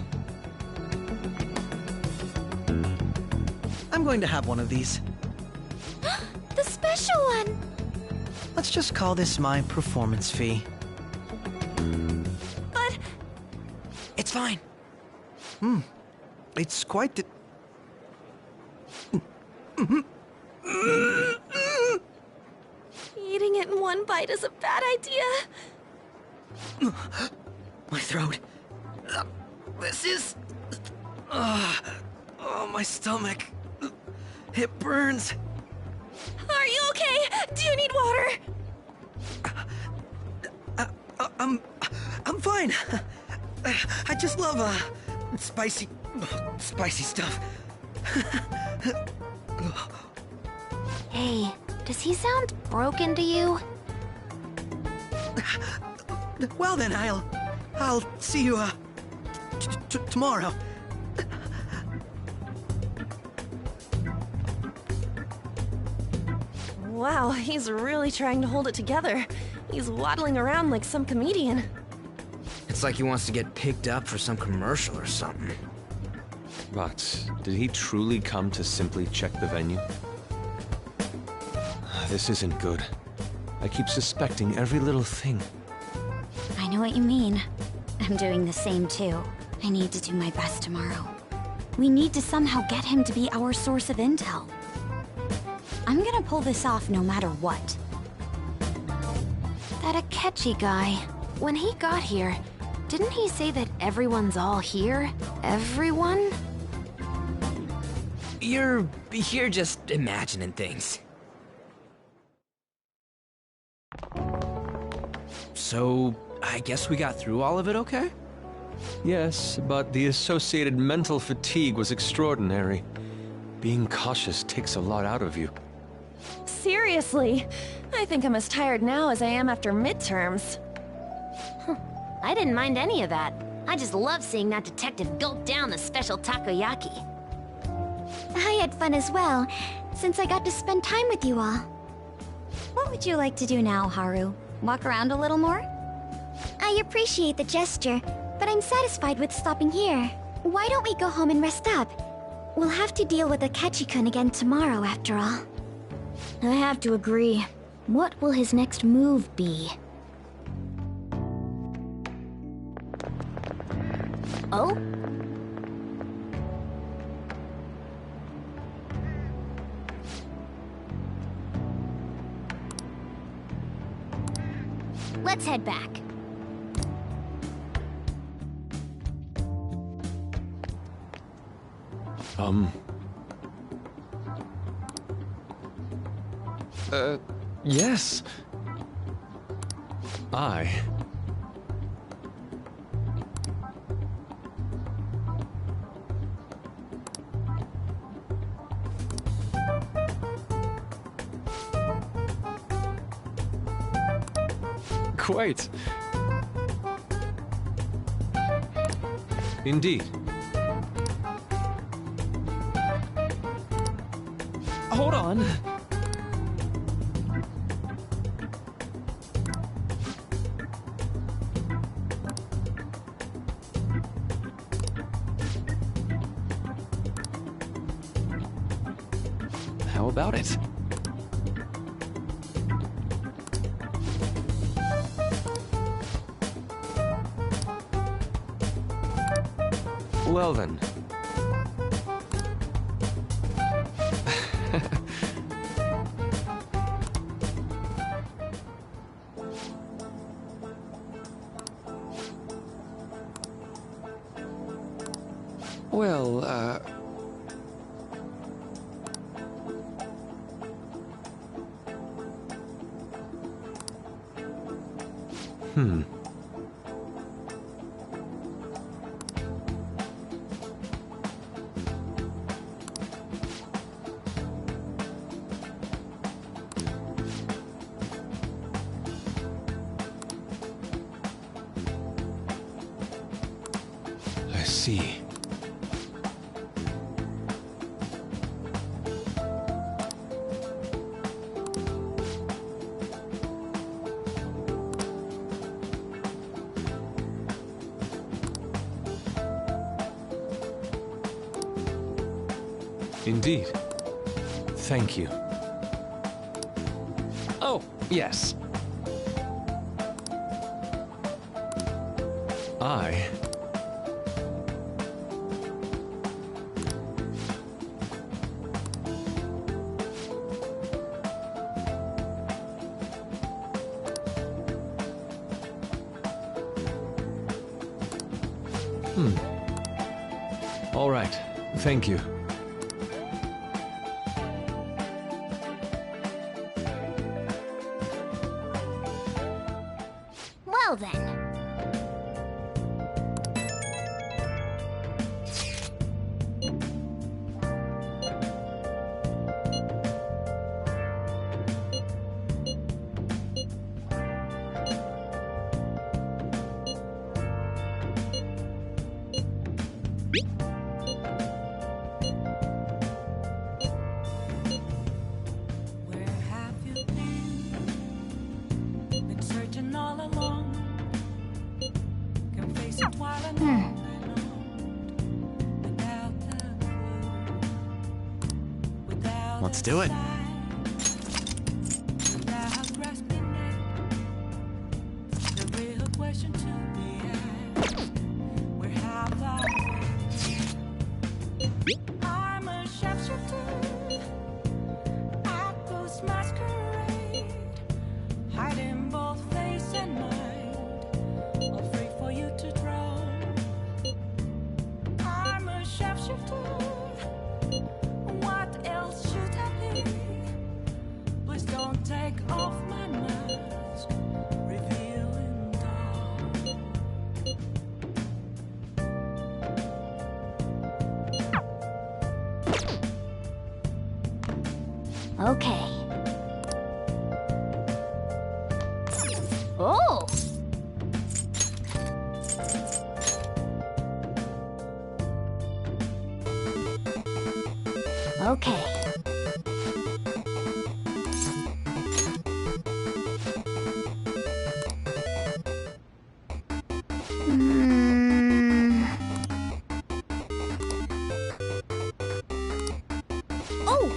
I'm going to have one of these. The special one! Let's just call this my performance fee. But... It's fine. It's quite Eating it in one bite is a bad idea. My throat. This is... oh, my stomach. It burns. Are you okay? Do you need water? I'm fine. I just love, spicy stuff. Hey, does he sound broken to you? Well then, I'll see you, tomorrow. Wow, he's really trying to hold it together. He's waddling around like some comedian. It's like he wants to get picked up for some commercial or something. But did he truly come to simply check the venue? This isn't good. I keep suspecting every little thing. I know what you mean. I'm doing the same too. I need to do my best tomorrow. We need to somehow get him to be our source of intel. I'm gonna pull this off no matter what. That Akechi guy, when he got here, didn't he say that everyone's all here? Everyone? You're just imagining things. So, I guess we got through all of it okay? Yes, but the associated mental fatigue was extraordinary. Being cautious takes a lot out of you. Seriously, I think I'm as tired now as I am after midterms. I didn't mind any of that. I just love seeing that detective gulp down the special takoyaki. I had fun as well, since I got to spend time with you all. What would you like to do now, Haru? Walk around a little more? I appreciate the gesture, but I'm satisfied with stopping here. Why don't we go home and rest up? We'll have to deal with Akechi-kun again tomorrow, after all. I have to agree. What will his next move be? Oh? Let's head back. Yes. Quite. Indeed. Hold on. How about it? Well then. Well, I see. Indeed. Thank you. Oh, yes. I... All right. Thank you. Well then. Where have you been? Been searching all along. Can face it while I know without a clue. Without Let's do it. without grasping it. The real question to be asked. Where have I been? I'm a sharpshooter. At ghost masquerade. Hiding both face and mind, afraid for you to draw. I'm a sharpshooter. What else should I be? Please don't take off my mask, revealing dark. Okay. Oh! Okay. Oh!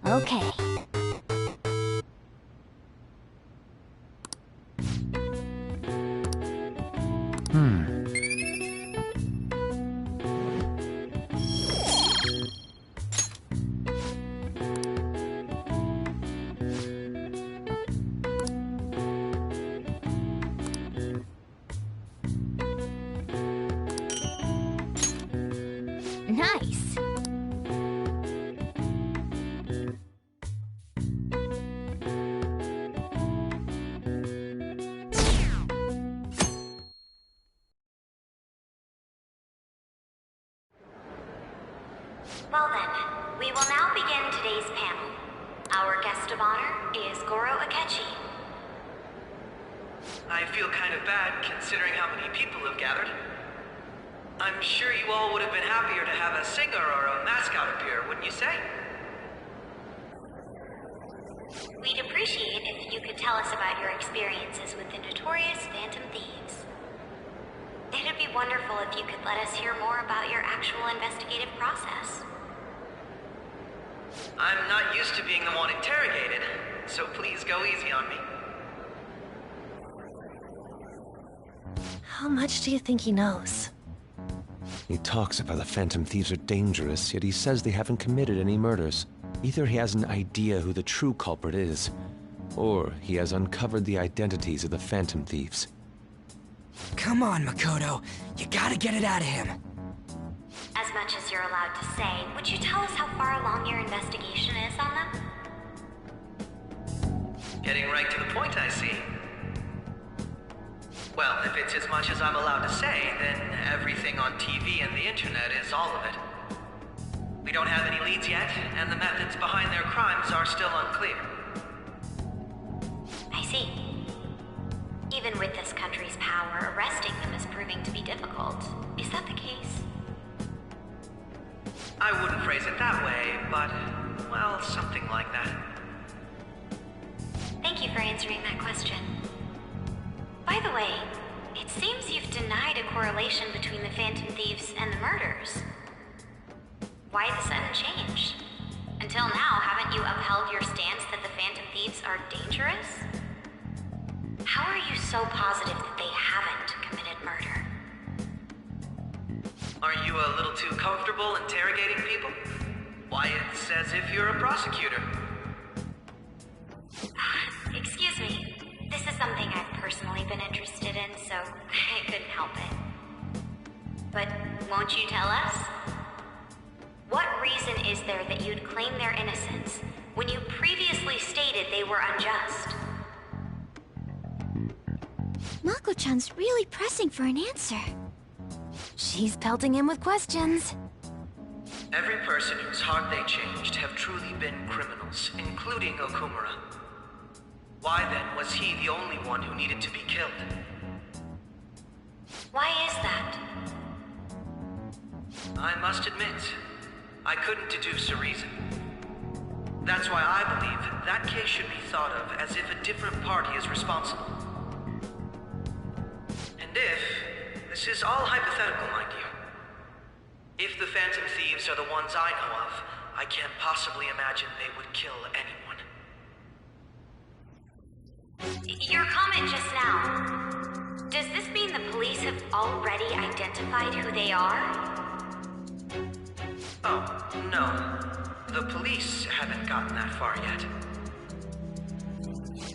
Okay. Nice. Well then, we will now begin today's panel. Our guest of honor is Goro Akechi. I feel kind of bad considering how many people have gathered. I'm sure you all would have been happier to have a singer or a mascot appear, wouldn't you say? We'd appreciate if you could tell us about your experiences with the notorious Phantom Thieves. It'd be wonderful if you could let us hear more about your actual investigative process. I'm not used to being the one interrogated, so please go easy on me. How much do you think he knows? He talks about the Phantom Thieves are dangerous, yet he says they haven't committed any murders. Either he has an idea who the true culprit is, or he has uncovered the identities of the Phantom Thieves. Come on, Makoto. You gotta get it out of him. As much as you're allowed to say, would you tell us how far along your investigation is on them? Getting right to the point, I see. Well, if it's as much as I'm allowed to say, then everything on TV and the internet is all of it. We don't have any leads yet, and the methods behind their crimes are still unclear. I see. Even with this country's power, arresting them is proving to be difficult. Is that the case? I wouldn't phrase it that way, but, well, something like that. Thank you for answering that question. By the way, it seems you've denied a correlation between the Phantom Thieves and the murders. Why the sudden change? Until now, haven't you upheld your stance that the Phantom Thieves are dangerous? How are you so positive that they haven't committed murder? Aren't you a little too comfortable interrogating people? Why, it's as if you're a prosecutor. Excuse me. This is something I've personally been interested in, so I couldn't help it. But won't you tell us? What reason is there that you'd claim their innocence when you previously stated they were unjust? Mako-chan's really pressing for an answer. She's pelting him with questions. Every person whose heart they changed have truly been criminals, including Okumura. Why then was he the only one who needed to be killed? Why is that? I must admit, I couldn't deduce a reason. That's why I believe that case should be thought of as if a different party is responsible. And this is all hypothetical, mind you. If the Phantom Thieves are the ones I know of, I can't possibly imagine they would kill anyone. Your comment just now, does this mean the police have already identified who they are? Oh, no. The police haven't gotten that far yet.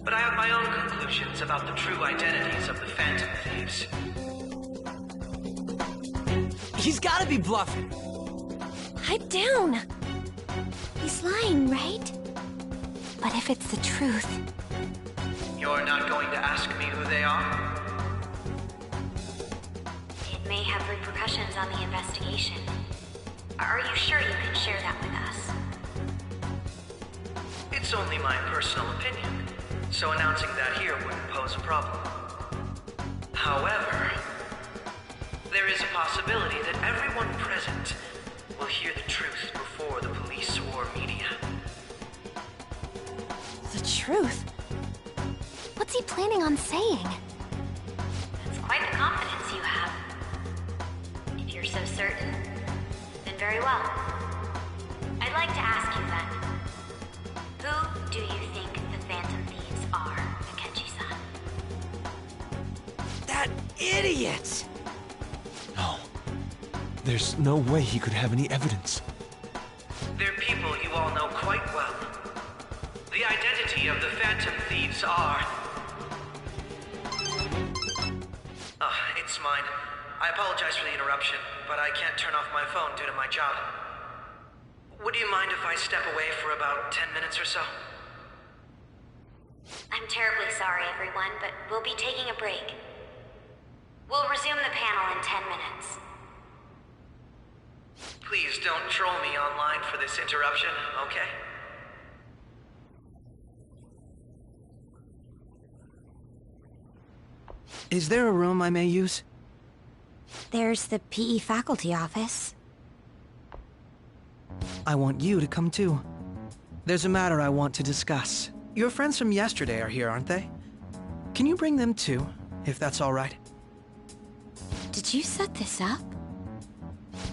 But I have my own conclusions about the true identities of the Phantom Thieves. He's gotta be bluffing. Pipe down. He's lying, right? But if it's the truth... You're not going to ask me who they are? It may have repercussions on the investigation. Are you sure you can share that with us? It's only my personal opinion, so announcing that here wouldn't pose a problem. However, there is a possibility that everyone present will hear the truth before the police or media. The truth? What's he planning on saying? That's quite the confidence you have. If you're so certain, then very well. I'd like to ask you then, who do you think the Phantom Thieves are, Akechi-san? That idiot! No. There's no way he could have any evidence. They're people you all know quite well. The identity of the Phantom Thieves are... it's mine. I apologize for the interruption, but I can't turn off my phone due to my job. Would you mind if I step away for about 10 minutes or so? I'm terribly sorry, everyone, but we'll be taking a break. We'll resume the panel in 10 minutes. Please don't troll me online for this interruption, okay? Is there a room I may use? There's the PE faculty office. I want you to come too. There's a matter I want to discuss. Your friends from yesterday are here, aren't they? Can you bring them too, if that's all right? Did you set this up?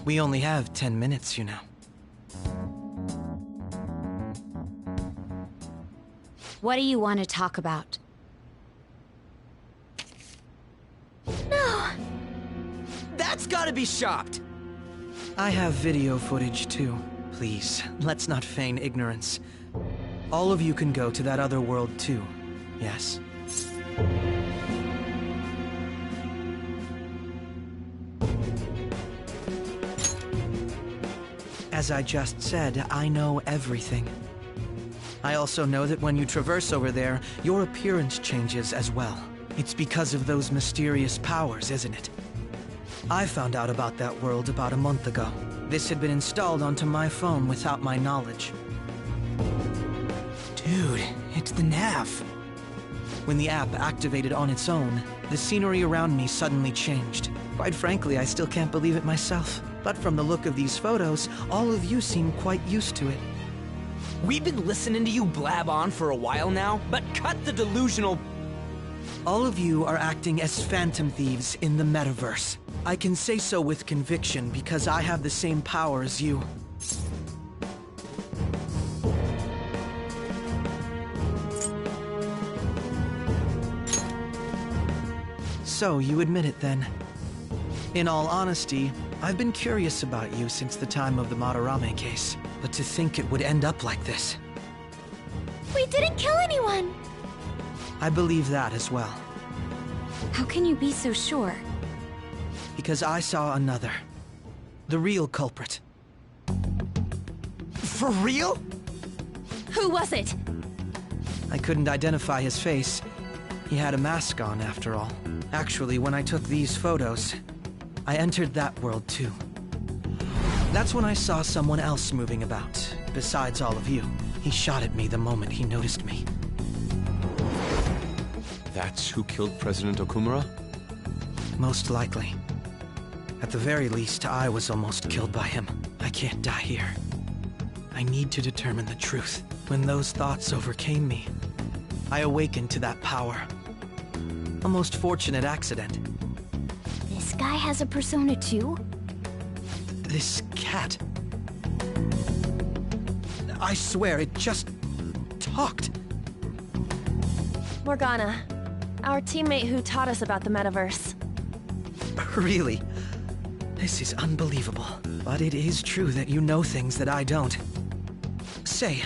We only have 10 minutes, you know. What do you want to talk about? No! That's gotta be shopped! I have video footage too. Please, let's not feign ignorance. All of you can go to that other world too, yes? As I just said, I know everything. I also know that when you traverse over there, your appearance changes as well. It's because of those mysterious powers, isn't it? I found out about that world about a month ago. This had been installed onto my phone without my knowledge. Dude, it's the nav. When the app activated on its own, the scenery around me suddenly changed. Quite frankly, I still can't believe it myself. But from the look of these photos, all of you seem quite used to it. We've been listening to you blab on for a while now, but cut the delusional... All of you are acting as Phantom Thieves in the metaverse. I can say so with conviction because I have the same power as you. So, you admit it then. In all honesty, I've been curious about you since the time of the Madarame case. But to think it would end up like this. We didn't kill anyone! I believe that as well. How can you be so sure? Because I saw another. The real culprit. For real? Who was it? I couldn't identify his face. He had a mask on, after all. Actually, when I took these photos, I entered that world too. That's when I saw someone else moving about, besides all of you. He shot at me the moment he noticed me. That's who killed President Okumura? Most likely. At the very least, I was almost killed by him. I can't die here. I need to determine the truth. When those thoughts overcame me, I awakened to that power. A most fortunate accident. This guy has a persona too? This cat... I swear, it just... talked. Morgana, our teammate who taught us about the metaverse. Really? This is unbelievable. But it is true that you know things that I don't. Say,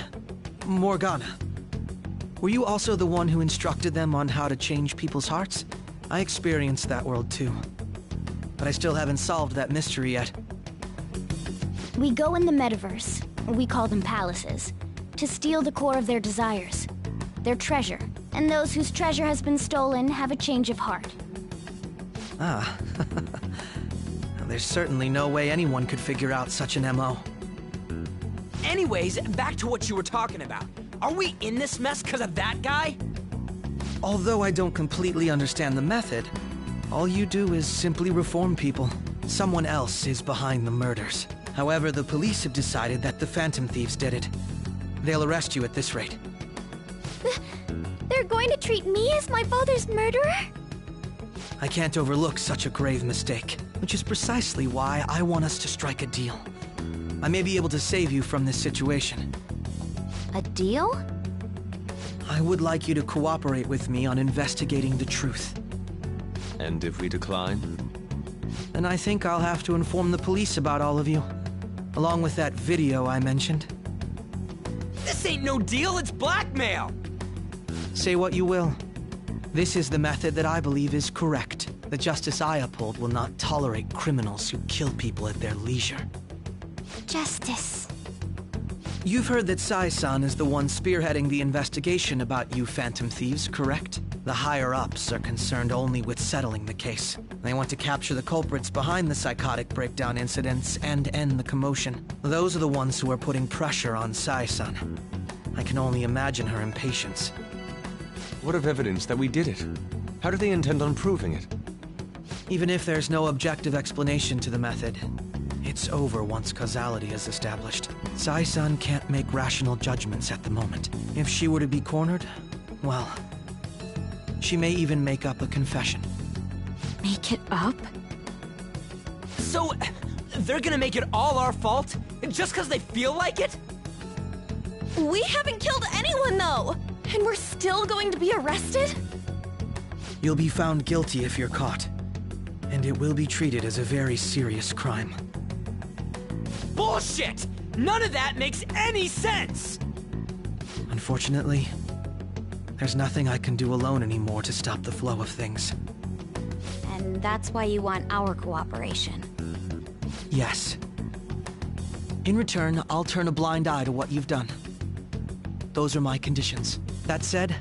Morgana, were you also the one who instructed them on how to change people's hearts? I experienced that world too. But I still haven't solved that mystery yet. We go in the metaverse, we call them palaces, to steal the core of their desires, their treasure. And those whose treasure has been stolen have a change of heart. Ah. There's certainly no way anyone could figure out such an MO. Anyways, back to what you were talking about. Are we in this mess because of that guy? Although I don't completely understand the method, all you do is simply reform people. Someone else is behind the murders. However, the police have decided that the Phantom Thieves did it. They'll arrest you at this rate. They're going to treat me as my father's murderer? I can't overlook such a grave mistake, which is precisely why I want us to strike a deal. I may be able to save you from this situation. A deal? I would like you to cooperate with me on investigating the truth. And if we decline? Then I think I'll have to inform the police about all of you. Along with that video I mentioned. This ain't no deal, it's blackmail! Say what you will. This is the method that I believe is correct. The justice I uphold will not tolerate criminals who kill people at their leisure. Justice. You've heard that Sai-san is the one spearheading the investigation about you Phantom Thieves, correct? The higher-ups are concerned only with settling the case. They want to capture the culprits behind the psychotic breakdown incidents and end the commotion. Those are the ones who are putting pressure on Sai-san. I can only imagine her impatience. What of evidence that we did it? How do they intend on proving it? Even if there's no objective explanation to the method, it's over once causality is established. Sai-san can't make rational judgments at the moment. If she were to be cornered, well, she may even make up a confession. Make it up? So, they're gonna make it all our fault? Just because they feel like it? We haven't killed anyone, though! And we're still going to be arrested? You'll be found guilty if you're caught. And it will be treated as a very serious crime. Bullshit! None of that makes any sense! Unfortunately, there's nothing I can do alone anymore to stop the flow of things. And that's why you want our cooperation. Yes. In return, I'll turn a blind eye to what you've done. Those are my conditions. That said,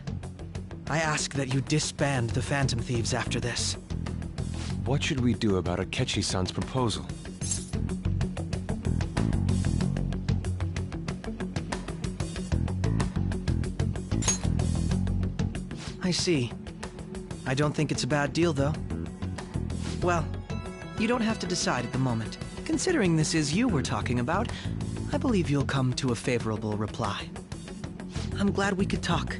I ask that you disband the Phantom Thieves after this. What should we do about Akechi-san's proposal? I see. I don't think it's a bad deal, though. Well, you don't have to decide at the moment. Considering this is you we're talking about, I believe you'll come to a favorable reply. I'm glad we could talk.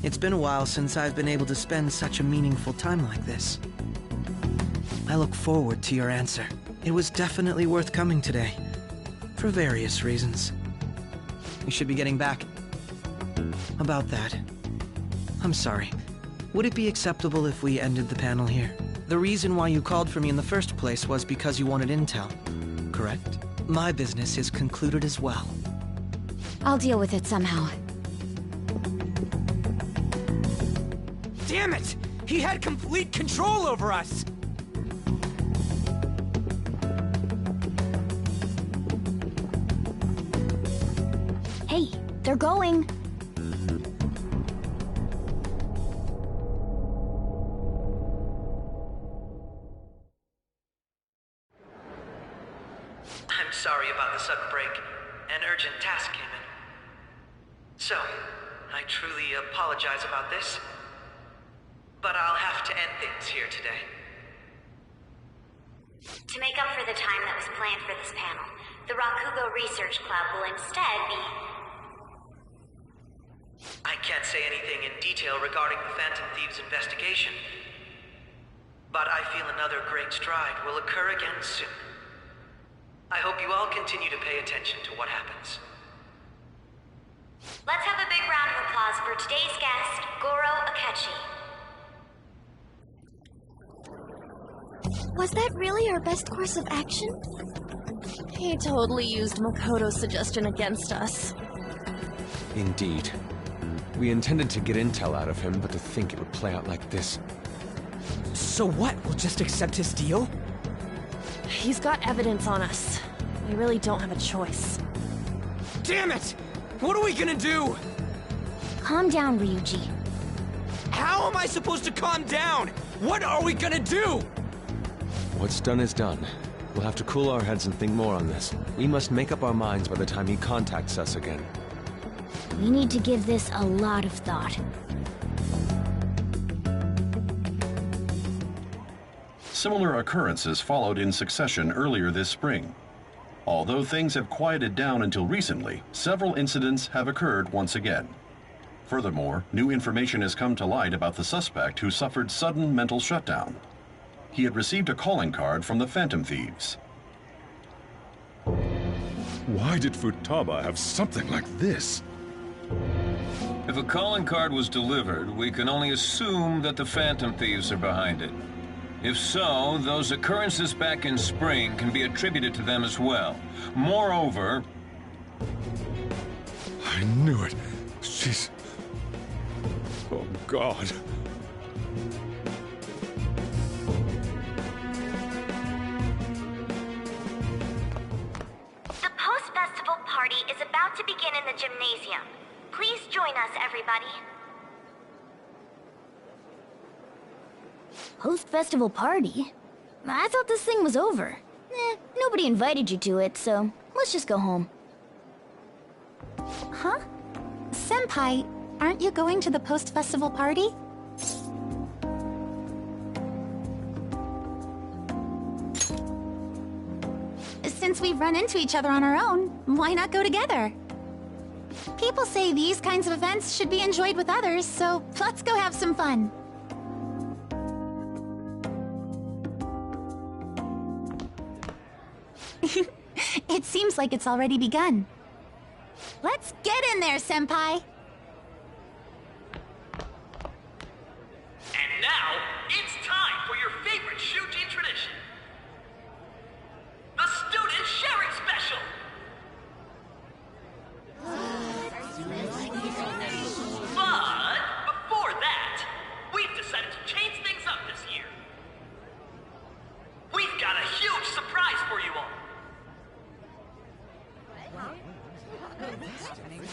It's been a while since I've been able to spend such a meaningful time like this. I look forward to your answer. It was definitely worth coming today, for various reasons. We should be getting back. About that, I'm sorry. Would it be acceptable if we ended the panel here? The reason why you called for me in the first place was because you wanted intel, correct? My business is concluded as well. I'll deal with it somehow. Damn it! He had complete control over us! Hey, they're going. I'm sorry about the sudden break. An urgent task came in. So, I truly apologize about this. But I'll have to end things here today. To make up for the time that was planned for this panel, the Rakugo Research Club will instead be... I can't say anything in detail regarding the Phantom Thieves investigation. But I feel another great stride will occur again soon. I hope you all continue to pay attention to what happens. Let's have a big round of applause for today's guest, Goro Akechi. Was that really our best course of action? He totally used Makoto's suggestion against us. Indeed. We intended to get intel out of him, but to think it would play out like this. So what? We'll just accept his deal? He's got evidence on us. We really don't have a choice. Damn it! What are we gonna do? Calm down, Ryuji. How am I supposed to calm down? What are we gonna do? What's done is done. We'll have to cool our heads and think more on this. We must make up our minds by the time he contacts us again. We need to give this a lot of thought. Similar occurrences followed in succession earlier this spring. Although things have quieted down until recently, several incidents have occurred once again. Furthermore, new information has come to light about the suspect who suffered sudden mental shutdown. He had received a calling card from the Phantom Thieves. Why did Futaba have something like this? If a calling card was delivered, we can only assume that the Phantom Thieves are behind it. If so, those occurrences back in spring can be attributed to them as well. Moreover... I knew it. She's... Oh, God. The post-festival party is about to begin in the gymnasium. Please join us, everybody. Post-festival party? I thought this thing was over. Nobody invited you to it, so let's just go home. Huh? Senpai, aren't you going to the post-festival party? Since we've run into each other on our own, why not go together? People say these kinds of events should be enjoyed with others, so let's go have some fun. It seems like it's already begun. Let's get in there, Senpai! And now, it's time for your favorite Shuji tradition. The Student Sharing Special! But, before that, we've decided to change things up this year. We've got a huge surprise for you all.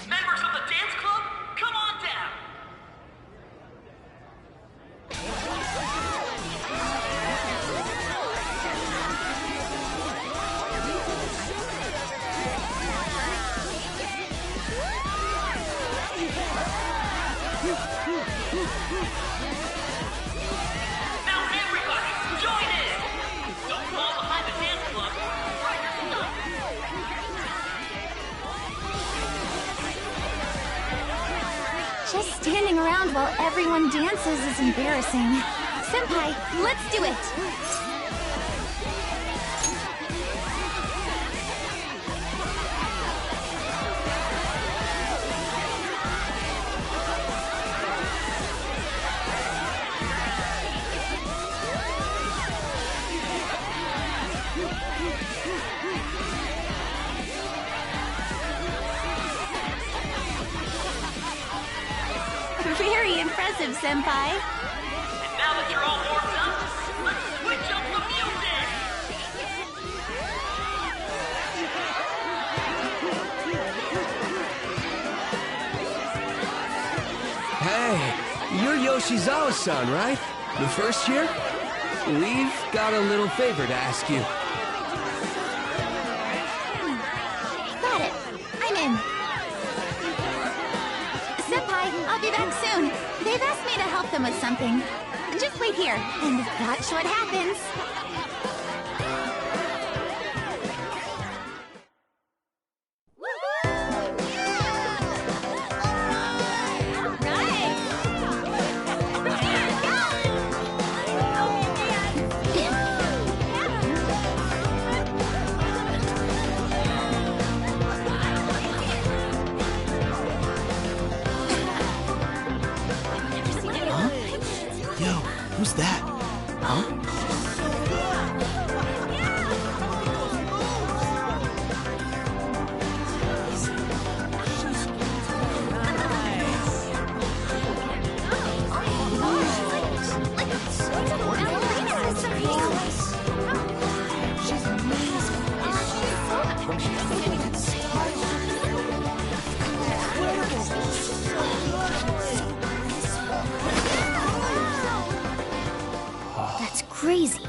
Members of the dance club, come on down! Now everybody, join in! Don't fall behind the dance club, right your stuff! Just standing around while everyone dances is embarrassing. Senpai, let's do it! Very impressive, Senpai. And now that you're all warmed up, let's switch up the music! Hey, you're Yoshizawa-san, right? The first year? We've got a little favor to ask you. Got it. I'm in. Senpai, I'll be back soon. They've asked me to help them with something. Just wait here, and watch what happens. Who's that? Huh? That's crazy.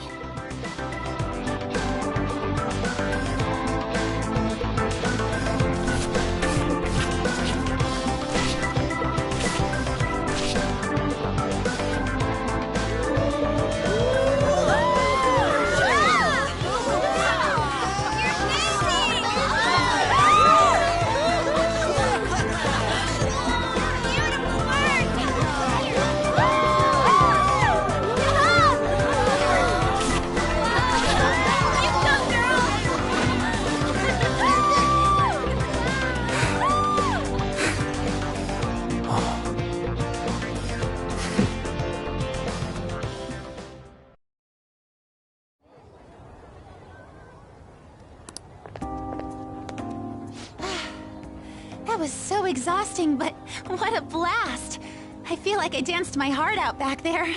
was so exhausting, but what a blast! I feel like I danced my heart out back there.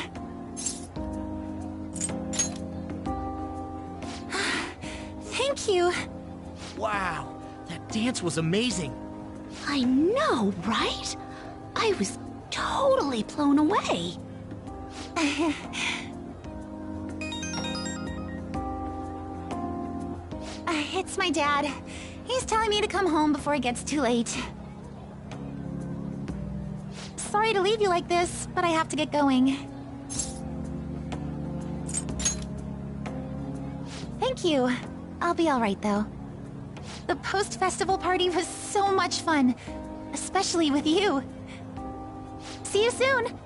Thank you. Wow, that dance was amazing. I know, right? I was totally blown away. It's my dad. He's telling me to come home before it gets too late. Sorry to leave you like this, but I have to get going. Thank you. I'll be alright, though. The post-festival party was so much fun, especially with you. See you soon!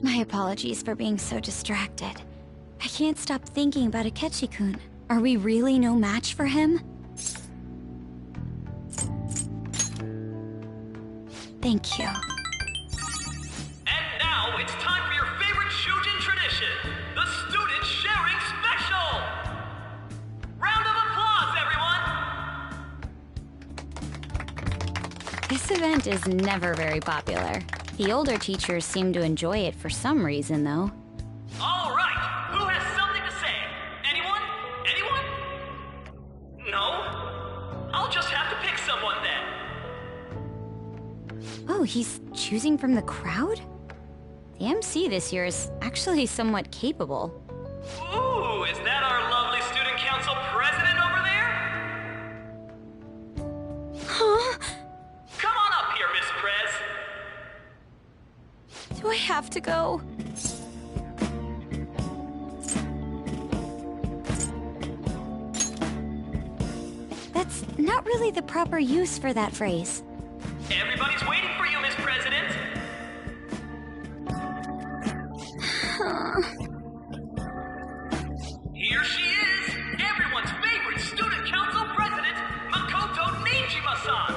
My apologies for being so distracted. I can't stop thinking about Akechi-kun. Are we really no match for him? Thank you. And now it's time for your favorite Shujin tradition, the Student Sharing Special! Round of applause, everyone! This event is never very popular. The older teachers seem to enjoy it for some reason, though. All right, who has something to say? Anyone? Anyone? No? I'll just have to pick someone then. Oh, he's choosing from the crowd? The MC this year is actually somewhat capable. Ooh, is that our lovely student council president over there? Huh? Come on up here, Miss Prez. Do I have to go? That's not really the proper use for that phrase. Everybody's waiting for you, Miss President. Here she is, everyone's favorite student council president, Makoto Niijima-san.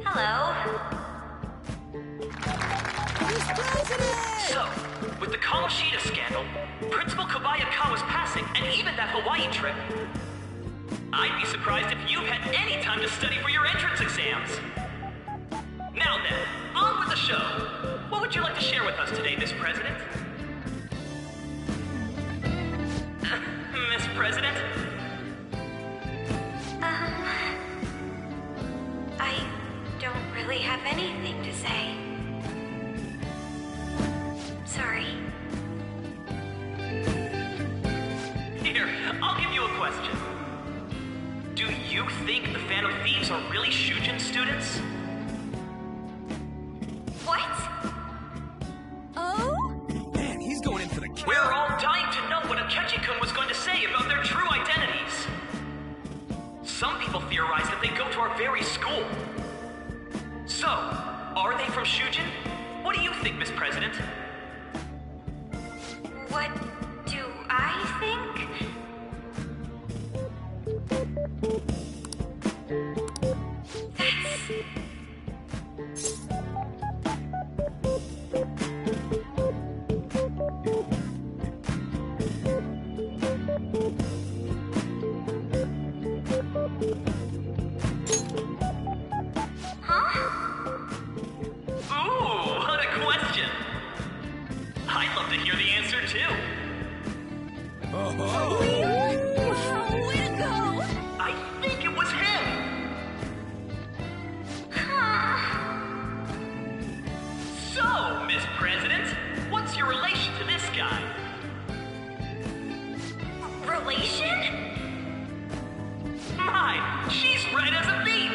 Hello. So, with the Kamoshida scandal, Principal Kobayakawa's passing, and even that Hawaii trip, I'd be surprised if you've had any time to study for your entrance exams. Now then, on with the show. What would you like to share with us today, Miss President? Miss President? I don't really have anything to say. Sorry. Here, I'll give you a question. Do you think the Phantom Thieves are really Shujin students? What? Oh? Man, he's going in for the kill. We're all dying to know what Akechi-kun was going to say about their true identities. Some people theorize that they go to our very school. So, are they from Shujin? What do you think, Miss President? What do I think? Ooh, what a question! I'd love to hear the answer, too. Oh. President. What's your relation to this guy? Relation? My, she's red as a beet!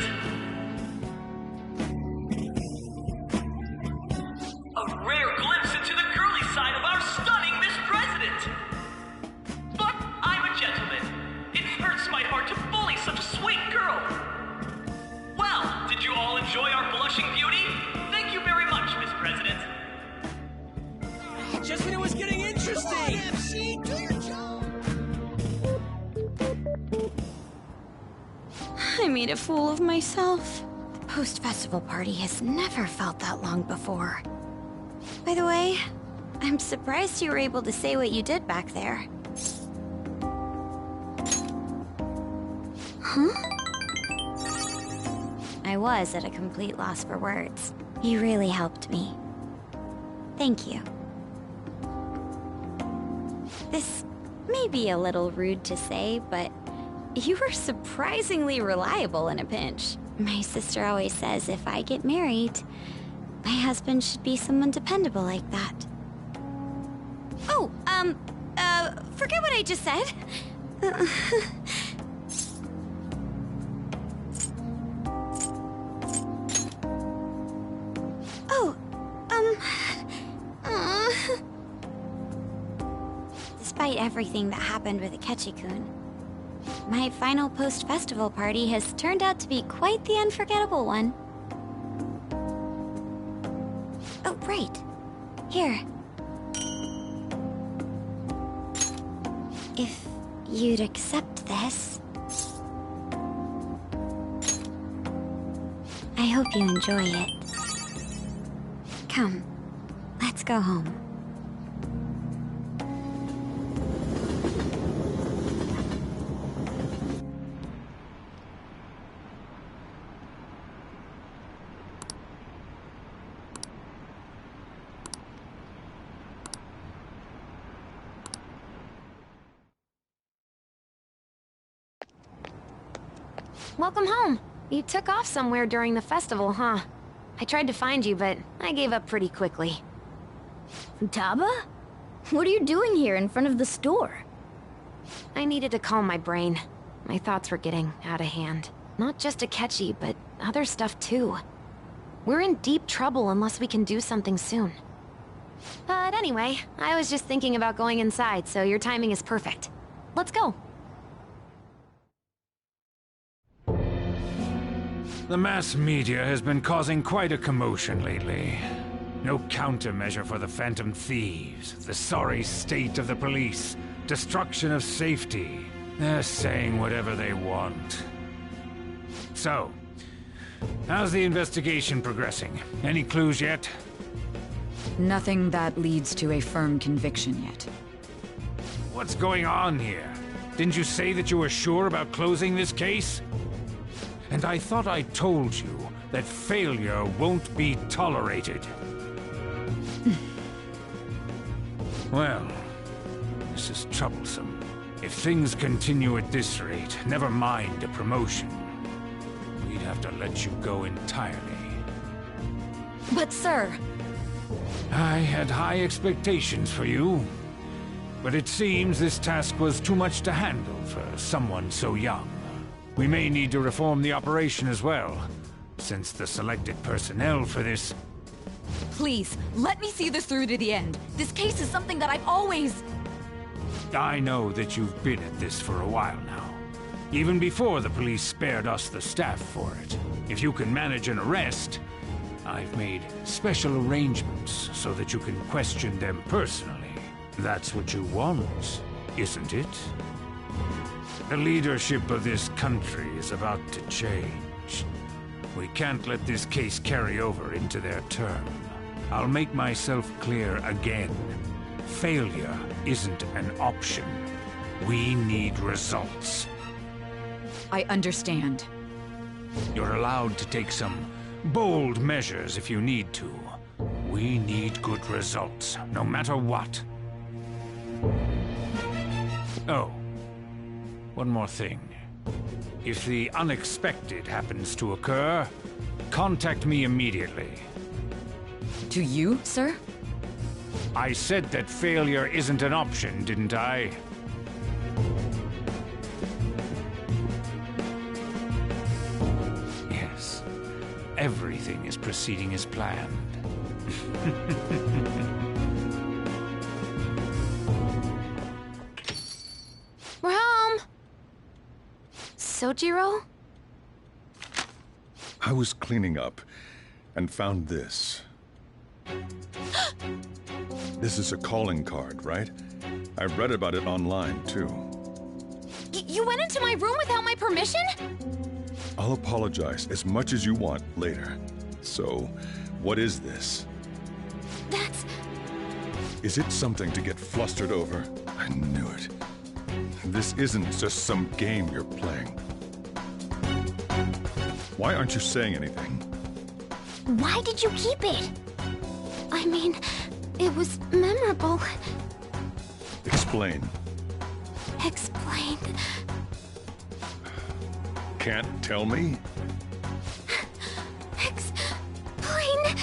A rare glimpse into the girly side of our stunning Miss President! But I'm a gentleman. It hurts my heart to bully such a sweet girl. Well, did you all enjoy our blushing beauty? Thank you very much, Miss President. Just when it was getting interesting! Come on, MC, do your job! I made a fool of myself. The post-festival party has never felt that long before. By the way, I'm surprised you were able to say what you did back there. Huh? I was at a complete loss for words. You really helped me. Thank you. This may be a little rude to say, but you were surprisingly reliable in a pinch. My sister always says if I get married, my husband should be someone dependable like that. Oh, forget what I just said. Despite everything that happened with Akechi-kun, my final post-festival party has turned out to be quite the unforgettable one. Oh, right. Here. If you'd accept this, I hope you enjoy it. Come, let's go home. Welcome home. You took off somewhere during the festival, huh? I tried to find you, but I gave up pretty quickly. Futaba? What are you doing here in front of the store? I needed to calm my brain. My thoughts were getting out of hand. Not just Akechi, but other stuff too. We're in deep trouble unless we can do something soon. But anyway, I was just thinking about going inside, so your timing is perfect. Let's go. The mass media has been causing quite a commotion lately. No countermeasure for the Phantom Thieves, the sorry state of the police, destruction of safety. They're saying whatever they want. So, how's the investigation progressing? Any clues yet? Nothing that leads to a firm conviction yet. What's going on here? Didn't you say that you were sure about closing this case? And I thought I told you that failure won't be tolerated. Well, this is troublesome. If things continue at this rate, never mind a promotion. We'd have to let you go entirely. But sir... I had high expectations for you. But it seems this task was too much to handle for someone so young. We may need to reform the operation as well, since the selected personnel for this... Please, let me see this through to the end. This case is something that I've always... I know that you've been at this for a while now. Even before the police spared us the staff for it. If you can manage an arrest, I've made special arrangements so that you can question them personally. That's what you want, isn't it? The leadership of this country is about to change. We can't let this case carry over into their term. I'll make myself clear again. Failure isn't an option. We need results. I understand. You're allowed to take some bold measures if you need to. We need good results, no matter what. Oh. One more thing. If the unexpected happens to occur, contact me immediately. To you, sir? I said that failure isn't an option, didn't I? Yes. Everything is proceeding as planned. We're home! Sojiro? I was cleaning up and found this. This is a calling card, right? I read about it online, too. You went into my room without my permission? I'll apologize as much as you want later. So, what is this? That's... Is it something to get flustered over? I knew it. This isn't just some game you're playing. Why aren't you saying anything? Why did you keep it? I mean, it was memorable. Explain. Explain. Can't tell me? Explain.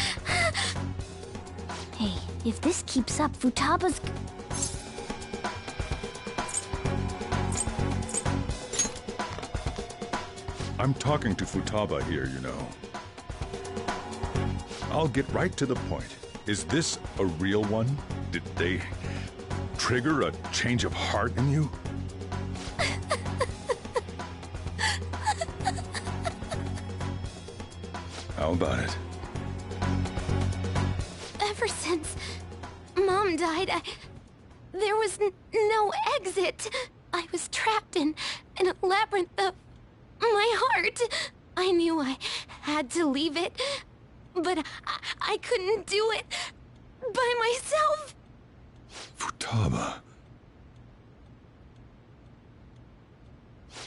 Hey, if this keeps up, Futaba's... I'm talking to Futaba here, you know. I'll get right to the point. Is this a real one? Did they trigger a change of heart in you? How about it? Ever since Mom died, there was no exit. I was trapped in a labyrinth of my heart. I knew I had to leave it, but I couldn't do it by myself. Futaba.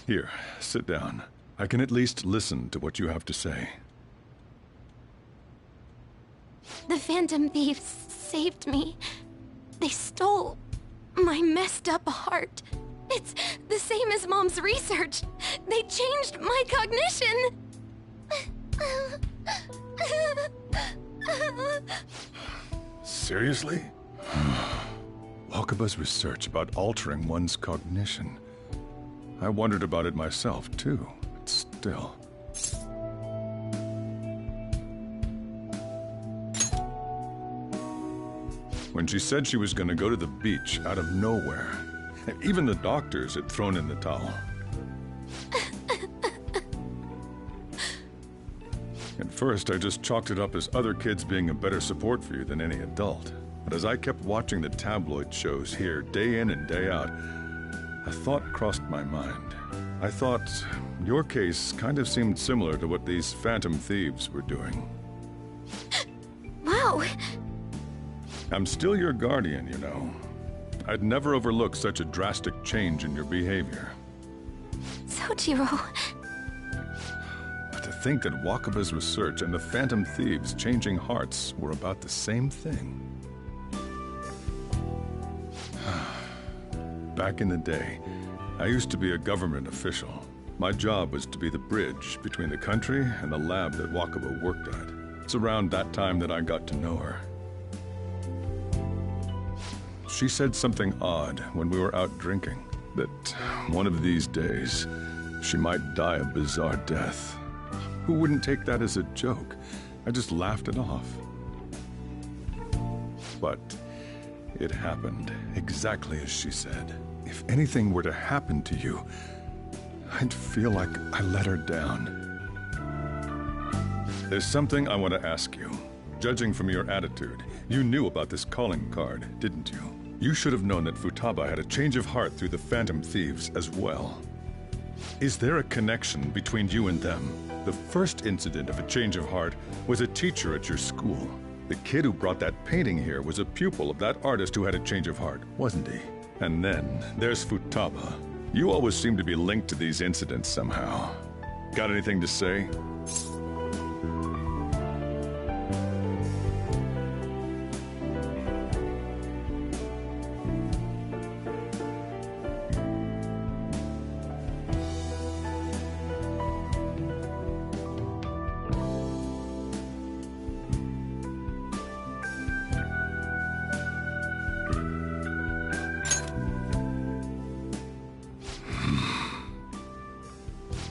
Here, sit down. I can at least listen to what you have to say. The Phantom Thieves saved me. They stole my messed up heart. It's the same as Mom's research. They changed my cognition. Seriously? Wakaba's research about altering one's cognition. I wondered about it myself, too, but still. When she said she was going to go to the beach out of nowhere, even the doctors had thrown in the towel. At first, I just chalked it up as other kids being a better support for you than any adult. But as I kept watching the tabloid shows here, day in and day out, a thought crossed my mind. I thought your case kind of seemed similar to what these Phantom Thieves were doing. Wow. I'm still your guardian, you know. I'd never overlook such a drastic change in your behavior. Sojiro. But to think that Wakaba's research and the Phantom Thieves changing hearts were about the same thing. Back in the day, I used to be a government official. My job was to be the bridge between the country and the lab that Wakaba worked at. It's around that time that I got to know her. She said something odd when we were out drinking, that one of these days, she might die a bizarre death. Who wouldn't take that as a joke? I just laughed it off. But it happened exactly as she said. If anything were to happen to you, I'd feel like I let her down. There's something I want to ask you. Judging from your attitude, you knew about this calling card, didn't you? You should have known that Futaba had a change of heart through the Phantom Thieves as well. Is there a connection between you and them? The first incident of a change of heart was a teacher at your school. The kid who brought that painting here was a pupil of that artist who had a change of heart, wasn't he? And then there's Futaba. You always seem to be linked to these incidents somehow. Got anything to say?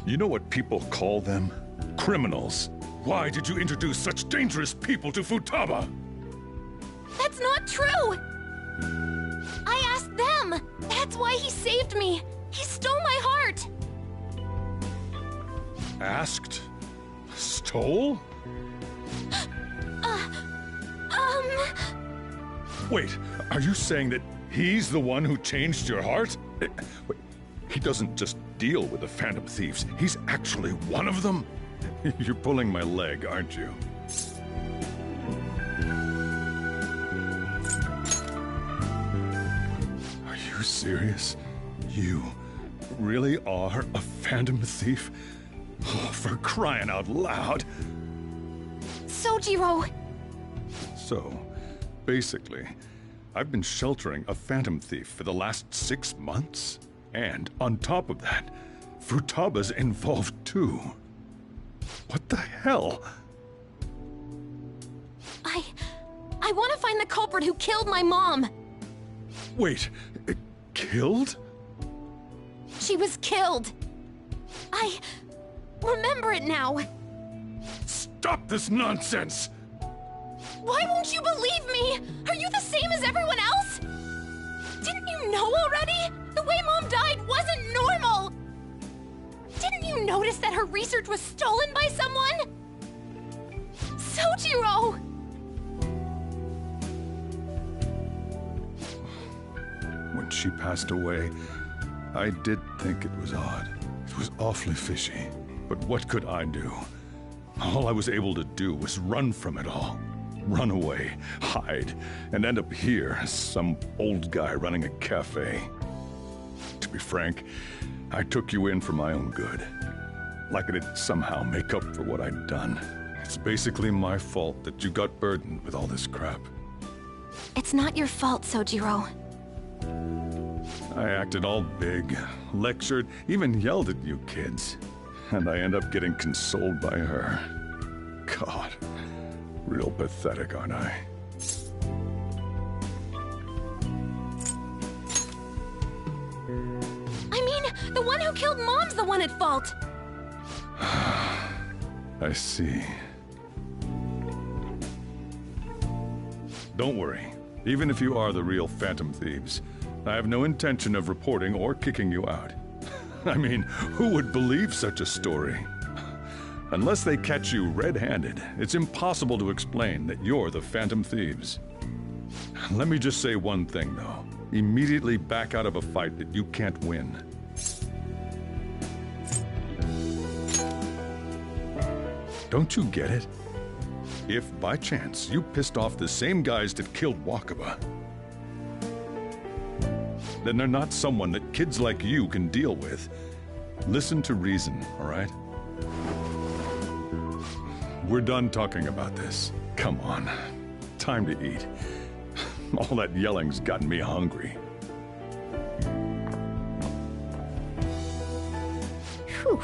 You know what people call them? Criminals. Why did you introduce such dangerous people to Futaba? That's not true! I asked them! That's why he saved me! He stole my heart! Asked? Stole? Wait, are you saying that he's the one who changed your heart? Wait, he doesn't just deal with the Phantom Thieves. He's actually one of them? You're pulling my leg, aren't you? Are you serious? You really are a Phantom Thief? Oh, for crying out loud! Sojiro! So, basically, I've been sheltering a Phantom Thief for the last 6 months. And on top of that, Futaba's involved too. What the hell? I want to find the culprit who killed my mom! Wait, killed? She was killed! I remember it now! Stop this nonsense! Why won't you believe me? Are you the same as everyone else? Didn't you know already? The way Mom died wasn't normal! Didn't you notice that her research was stolen by someone? Sojiro! When she passed away, I did think it was odd. It was awfully fishy. But what could I do? All I was able to do was run from it all. Run away, hide, and end up here as some old guy running a cafe. To be frank, I took you in for my own good. Like it'd somehow make up for what I'd done. It's basically my fault that you got burdened with all this crap. It's not your fault, Sojiro. I acted all big, lectured, even yelled at you kids. And I end up getting consoled by her. God, real pathetic, aren't I? I mean, the one who killed Mom's the one at fault! I see. Don't worry. Even if you are the real Phantom Thieves, I have no intention of reporting or kicking you out. I mean, who would believe such a story? Unless they catch you red-handed, it's impossible to explain that you're the Phantom Thieves. Let me just say one thing, though. Immediately back out of a fight that you can't win. Don't you get it? If, by chance, you pissed off the same guys that killed Wakaba, then they're not someone that kids like you can deal with. Listen to reason, all right? We're done talking about this. Come on. Time to eat. All that yelling's gotten me hungry. Whew.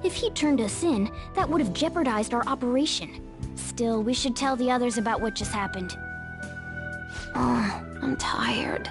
If he turned us in, that would have jeopardized our operation. Still, we should tell the others about what just happened. Oh, I'm tired.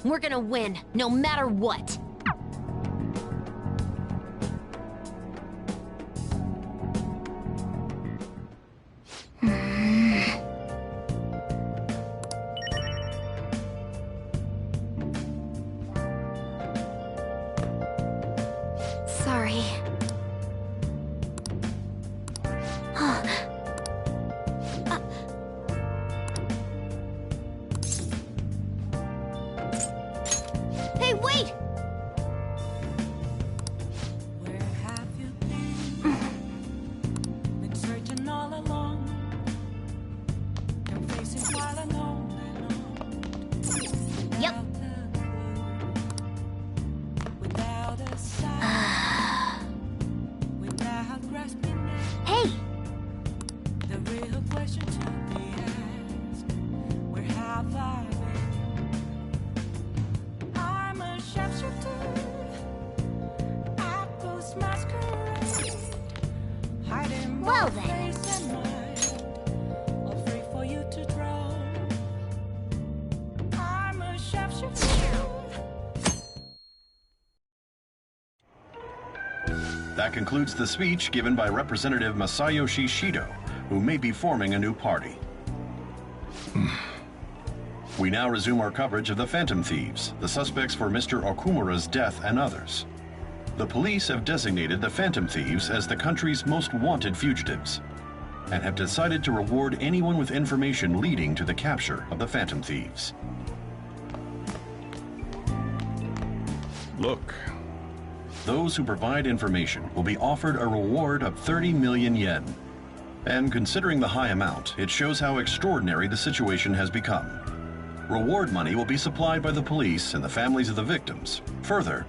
We're gonna win, no matter what. Sorry. Hey, wait! Well then. That concludes the speech given by Representative Masayoshi Shido, who may be forming a new party. We now resume our coverage of the Phantom Thieves, the suspects for Mr. Okumura's death and others. The police have designated the Phantom Thieves as the country's most wanted fugitives, and have decided to reward anyone with information leading to the capture of the Phantom Thieves. Look. Those who provide information will be offered a reward of 30 million yen. And considering the high amount, it shows how extraordinary the situation has become. Reward money will be supplied by the police and the families of the victims. Further,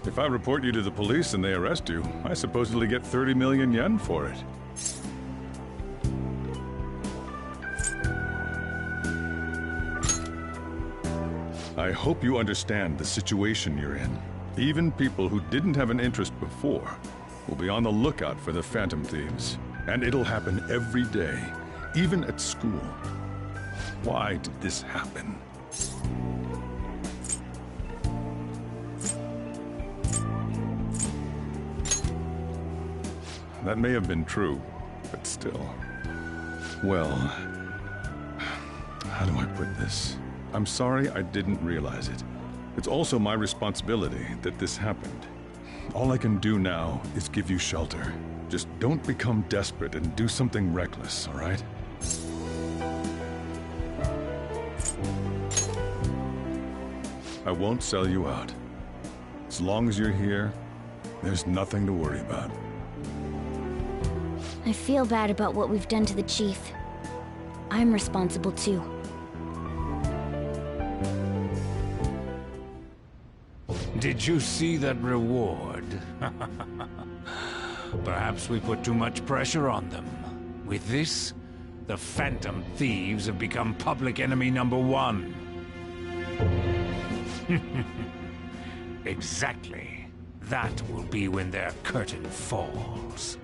if I report you to the police and they arrest you, I supposedly get 30 million yen for it. I hope you understand the situation you're in. Even people who didn't have an interest before will be on the lookout for the Phantom Thieves. And it'll happen every day, even at school. Why did this happen? That may have been true, but still. Well, how do I put this? I'm sorry I didn't realize it. It's also my responsibility that this happened. All I can do now is give you shelter. Just don't become desperate and do something reckless, all right? I won't sell you out. As long as you're here, there's nothing to worry about. I feel bad about what we've done to the chief. I'm responsible too. Did you see that reward? Perhaps we put too much pressure on them. With this, the Phantom Thieves have become public enemy #1. Exactly. That will be when their curtain falls.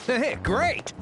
Hey, great!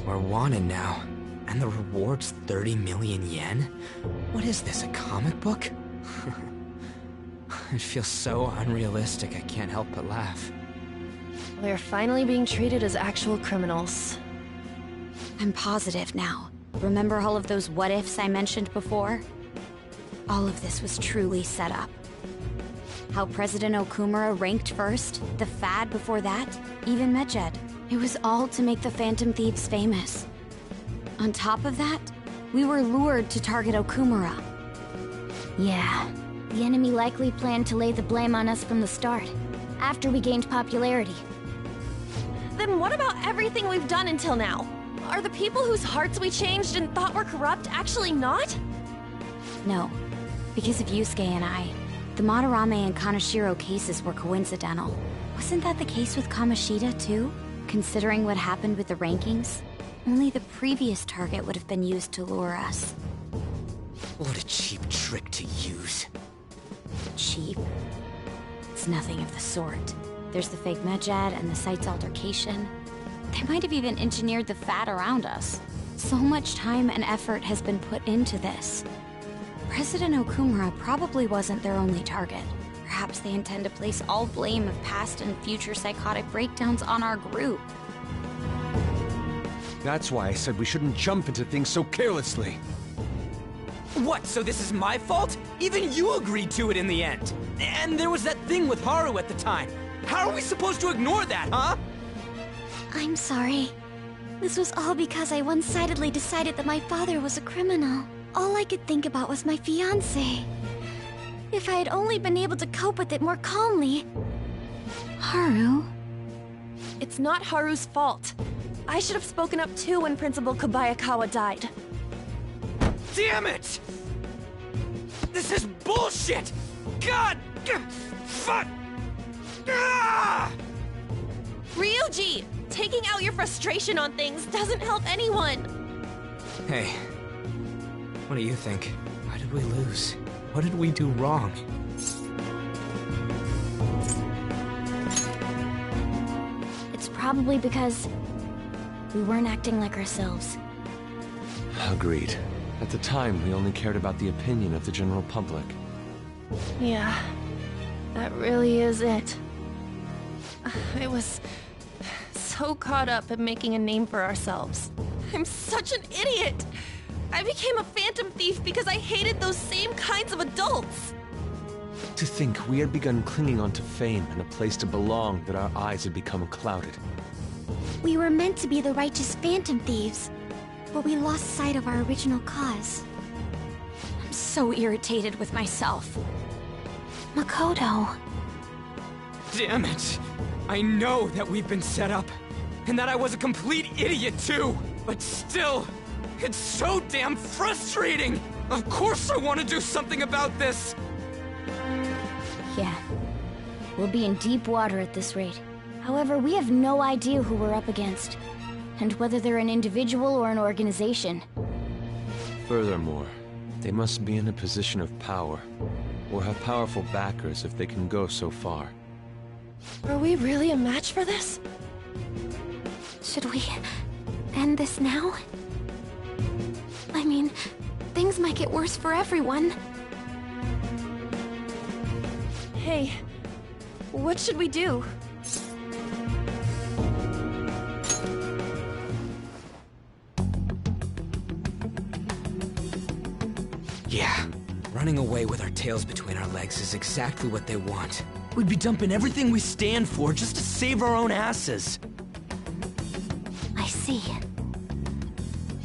We're wanted now, and the reward's 30 million yen? What is this, a comic book? It feels so unrealistic I can't help but laugh. We're finally being treated as actual criminals. I'm positive now. Remember all of those what-ifs I mentioned before? All of this was truly set up. How President Okumura ranked first, the Fad before that, even Medjed. It was all to make the Phantom Thieves famous. On top of that, we were lured to target Okumura. Yeah, the enemy likely planned to lay the blame on us from the start, after we gained popularity. Then what about everything we've done until now? Are the people whose hearts we changed and thought were corrupt actually not? No, because of Yusuke and I. The Madarame and Kaneshiro cases were coincidental. Wasn't that the case with Kamoshida, too? Considering what happened with the rankings, only the previous target would have been used to lure us. What a cheap trick to use. Cheap? It's nothing of the sort. There's the fake Medjed and the site's altercation. They might have even engineered the Fat around us. So much time and effort has been put into this. President Okumura probably wasn't their only target. Perhaps they intend to place all blame of past and future psychotic breakdowns on our group. That's why I said we shouldn't jump into things so carelessly. What, so this is my fault? Even you agreed to it in the end. And there was that thing with Haru at the time. How are we supposed to ignore that, huh? I'm sorry. This was all because I one-sidedly decided that my father was a criminal. All I could think about was my fiancé. If I had only been able to cope with it more calmly... Haru? It's not Haru's fault. I should have spoken up too when Principal Kobayakawa died. Damn it! This is bullshit! God! Fuck! Ah! Ryuji! Taking out your frustration on things doesn't help anyone! Hey, what do you think? Why did we lose? What did we do wrong? It's probably because we weren't acting like ourselves. Agreed. At the time, we only cared about the opinion of the general public. Yeah, that really is it. I was so caught up in making a name for ourselves. I'm such an idiot! I became a phantom thief because I hated those same kinds of adults! To think we had begun clinging onto fame and a place to belong, that our eyes had become clouded. We were meant to be the righteous phantom thieves, but we lost sight of our original cause. I'm so irritated with myself. Makoto. Damn it! I know that we've been set up, and that I was a complete idiot too! But still, it's so damn frustrating! Of course I want to do something about this! Yeah. We'll be in deep water at this rate. However, we have no idea who we're up against, and whether they're an individual or an organization. Furthermore, they must be in a position of power, or have powerful backers if they can go so far. Are we really a match for this? Should we end this now? I mean, things might get worse for everyone. Hey, what should we do? Yeah, running away with our tails between our legs is exactly what they want. We'd be dumping everything we stand for just to save our own asses. I see.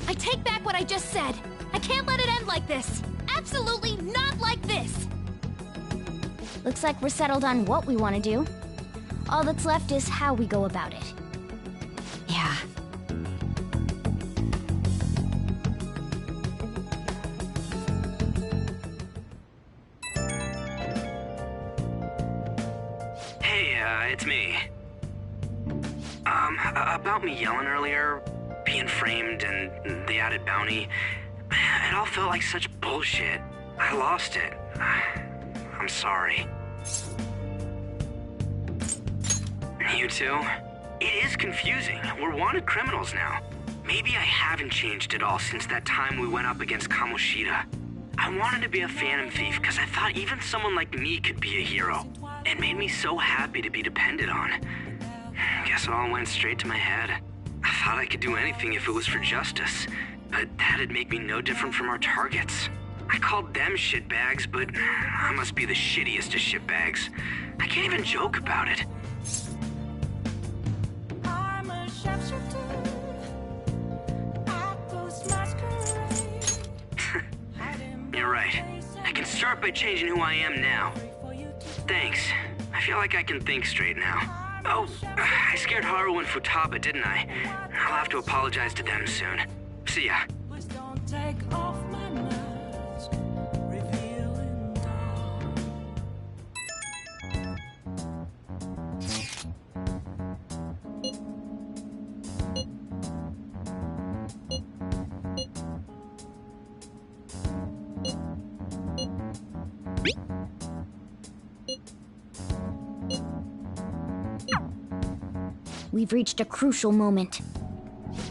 I take back what I just said. I can't let it end like this. Absolutely not like this. Looks like we're settled on what we want to do. All that's left is how we go about it. Yeah. Hey, it's me. About me yelling earlier, being framed, and the added bounty, it all felt like such bullshit. I lost it. I'm sorry. You too? It is confusing. We're wanted criminals now. Maybe I haven't changed at all since that time we went up against Kamoshida. I wanted to be a phantom thief because I thought even someone like me could be a hero. It made me so happy to be depended on. Guess it all went straight to my head. I thought I could do anything if it was for justice, but that'd make me no different from our targets. I called them shitbags, but I must be the shittiest of shitbags. I can't even joke about it. I'm a sharpshooter at those masquerades. You're right. I can start by changing who I am now. Thanks. I feel like I can think straight now. Oh, I scared Haru and Futaba, didn't I? I'll have to apologize to them soon. See ya. Don't take off my mask, revealing dawn. We've reached a crucial moment.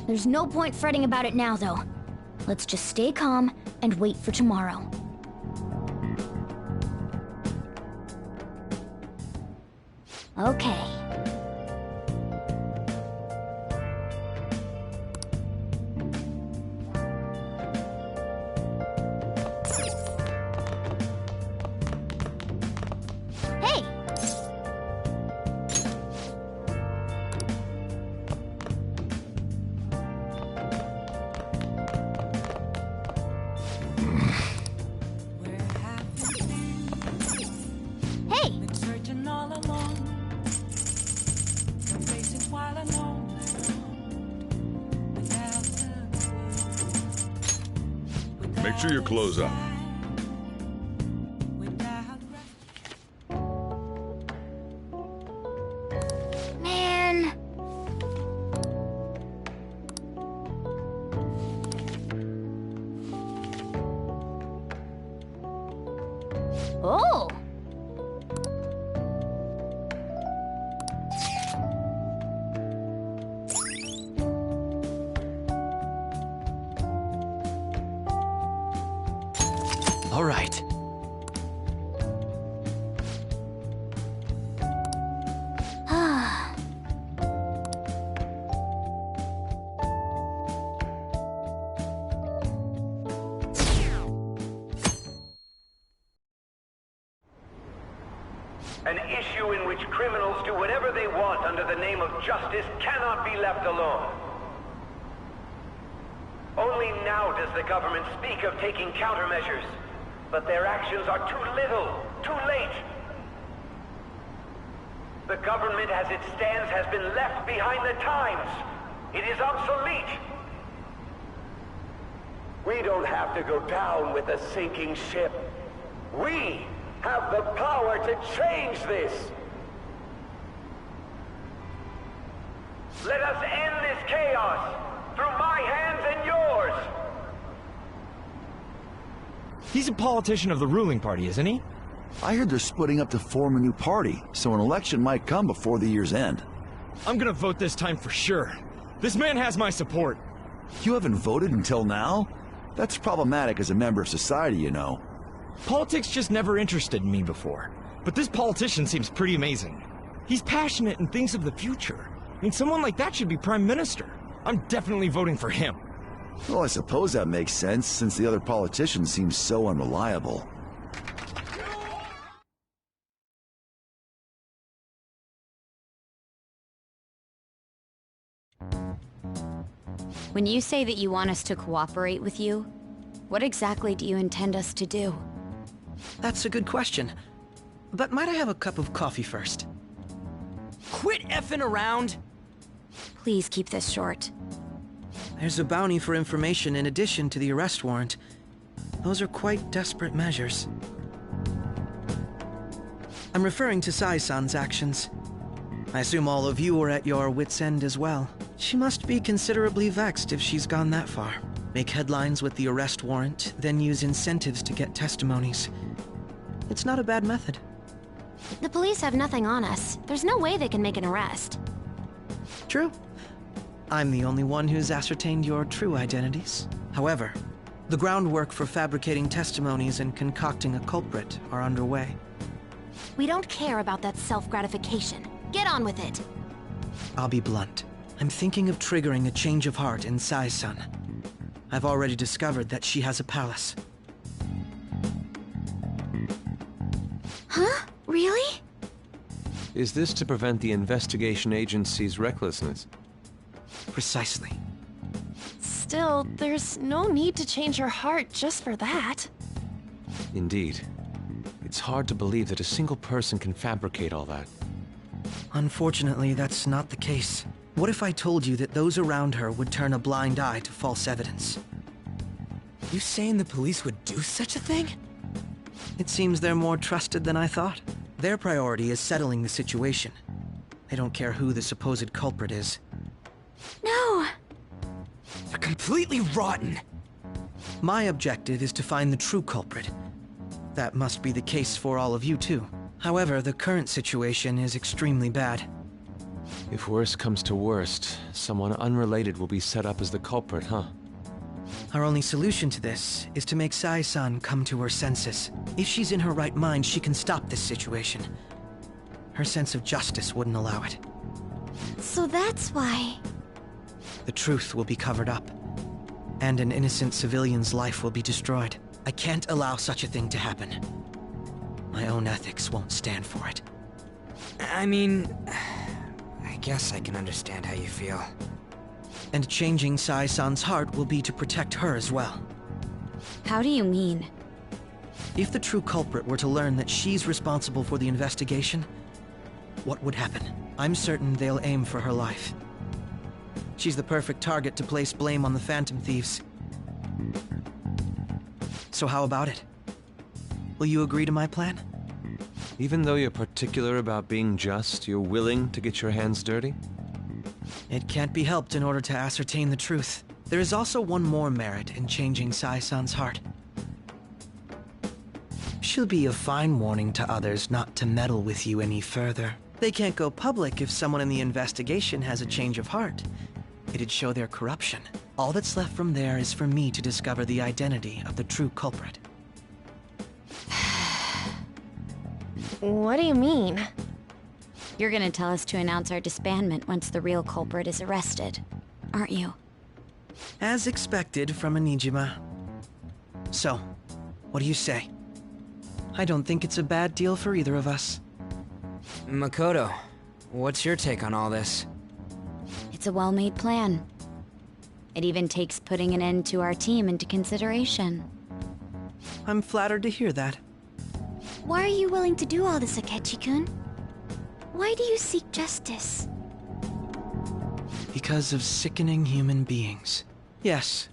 There's no point fretting about it now, though. Let's just stay calm and wait for tomorrow. Okay. Make sure you close up. Man. Oh. All right. An issue in which criminals do whatever they want under the name of justice cannot be left alone. Only now does the government speak of taking countermeasures, but their actions are too little, too late. The government as it stands has been left behind the times. It is obsolete. We don't have to go down with a sinking ship. We have the power to change this. Let us end this chaos through my hands and yours. He's a politician of the ruling party, isn't he? I heard they're splitting up to form a new party, so an election might come before the year's end. I'm gonna vote this time for sure. This man has my support. You haven't voted until now? That's problematic as a member of society, you know. Politics just never interested me before. But this politician seems pretty amazing. He's passionate and thinks of the future. I mean, someone like that should be prime minister. I'm definitely voting for him. Well, I suppose that makes sense, since the other politicians seem so unreliable. When you say that you want us to cooperate with you, what exactly do you intend us to do? That's a good question. But might I have a cup of coffee first? Quit effing around! Please keep this short. There's a bounty for information in addition to the arrest warrant. Those are quite desperate measures. I'm referring to Sai-san's actions. I assume all of you are at your wits' end as well. She must be considerably vexed if she's gone that far. Make headlines with the arrest warrant, then use incentives to get testimonies. It's not a bad method. The police have nothing on us. There's no way they can make an arrest. True. I'm the only one who's ascertained your true identities. However, the groundwork for fabricating testimonies and concocting a culprit are underway. We don't care about that self-gratification. Get on with it. I'll be blunt. I'm thinking of triggering a change of heart in Sai-san. I've already discovered that she has a palace. Huh? Really? Is this to prevent the investigation agency's recklessness? Precisely. Still, there's no need to change her heart just for that. Indeed. It's hard to believe that a single person can fabricate all that. Unfortunately, that's not the case. What if I told you that those around her would turn a blind eye to false evidence? You saying the police would do such a thing? It seems they're more trusted than I thought. Their priority is settling the situation. They don't care who the supposed culprit is. No! They're completely rotten! My objective is to find the true culprit. That must be the case for all of you too. However, the current situation is extremely bad. If worst comes to worst, someone unrelated will be set up as the culprit, huh? Our only solution to this is to make Sai-san come to her senses. If she's in her right mind, she can stop this situation. Her sense of justice wouldn't allow it. So that's why... The truth will be covered up, and an innocent civilian's life will be destroyed. I can't allow such a thing to happen. My own ethics won't stand for it. I mean... I guess I can understand how you feel. And changing Sai-san's heart will be to protect her as well. How do you mean? If the true culprit were to learn that she's responsible for the investigation, what would happen? I'm certain they'll aim for her life. She's the perfect target to place blame on the Phantom Thieves. So how about it? Will you agree to my plan? Even though you're particular about being just, you're willing to get your hands dirty? It can't be helped in order to ascertain the truth. There is also one more merit in changing Sai-san's heart. She'll be a fine warning to others not to meddle with you any further. They can't go public if someone in the investigation has a change of heart. It'd show their corruption. All that's left from there is for me to discover the identity of the true culprit. What do you mean? You're gonna tell us to announce our disbandment once the real culprit is arrested, aren't you? As expected from a Niijima. So, what do you say? I don't think it's a bad deal for either of us. Makoto, what's your take on all this? It's a well-made plan. It even takes putting an end to our team into consideration. I'm flattered to hear that. Why are you willing to do all this, Akechi-kun? Why do you seek justice? Because of sickening human beings. Yes.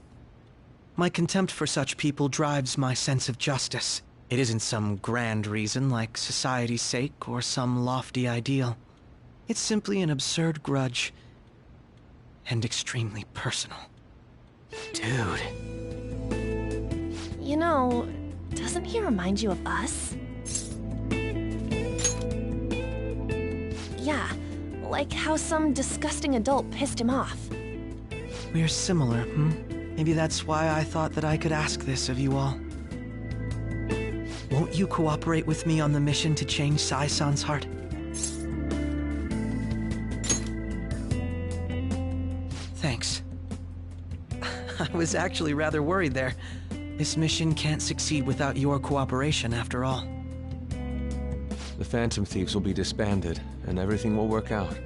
My contempt for such people drives my sense of justice. It isn't some grand reason like society's sake or some lofty ideal. It's simply an absurd grudge. And extremely personal. Dude. You know, doesn't he remind you of us? Yeah, like how some disgusting adult pissed him off. We're similar, hmm? Maybe that's why I thought that I could ask this of you all. Won't you cooperate with me on the mission to change Sai-san's heart? Thanks. I was actually rather worried there. This mission can't succeed without your cooperation, after all. The Phantom Thieves will be disbanded, and everything will work out.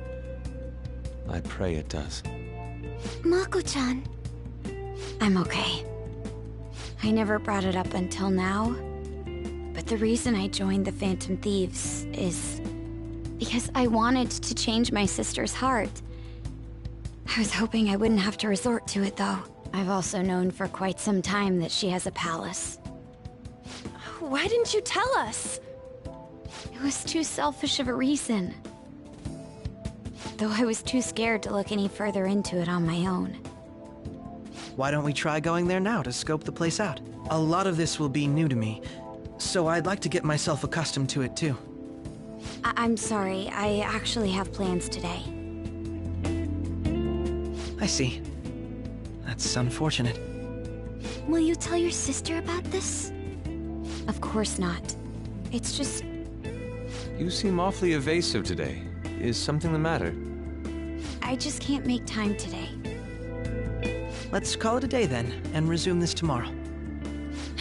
I pray it does. Mako-chan. I'm okay. I never brought it up until now, but the reason I joined the Phantom Thieves is because I wanted to change my sister's heart. I was hoping I wouldn't have to resort to it, though. I've also known for quite some time that she has a palace. Why didn't you tell us? It was too selfish of a reason. Though I was too scared to look any further into it on my own. Why don't we try going there now to scope the place out? A lot of this will be new to me, so I'd like to get myself accustomed to it too. I'm sorry, I actually have plans today. I see. That's unfortunate. Will you tell your sister about this? Of course not. It's just... You seem awfully evasive today. Is something the matter? I just can't make time today. Let's call it a day then, and resume this tomorrow.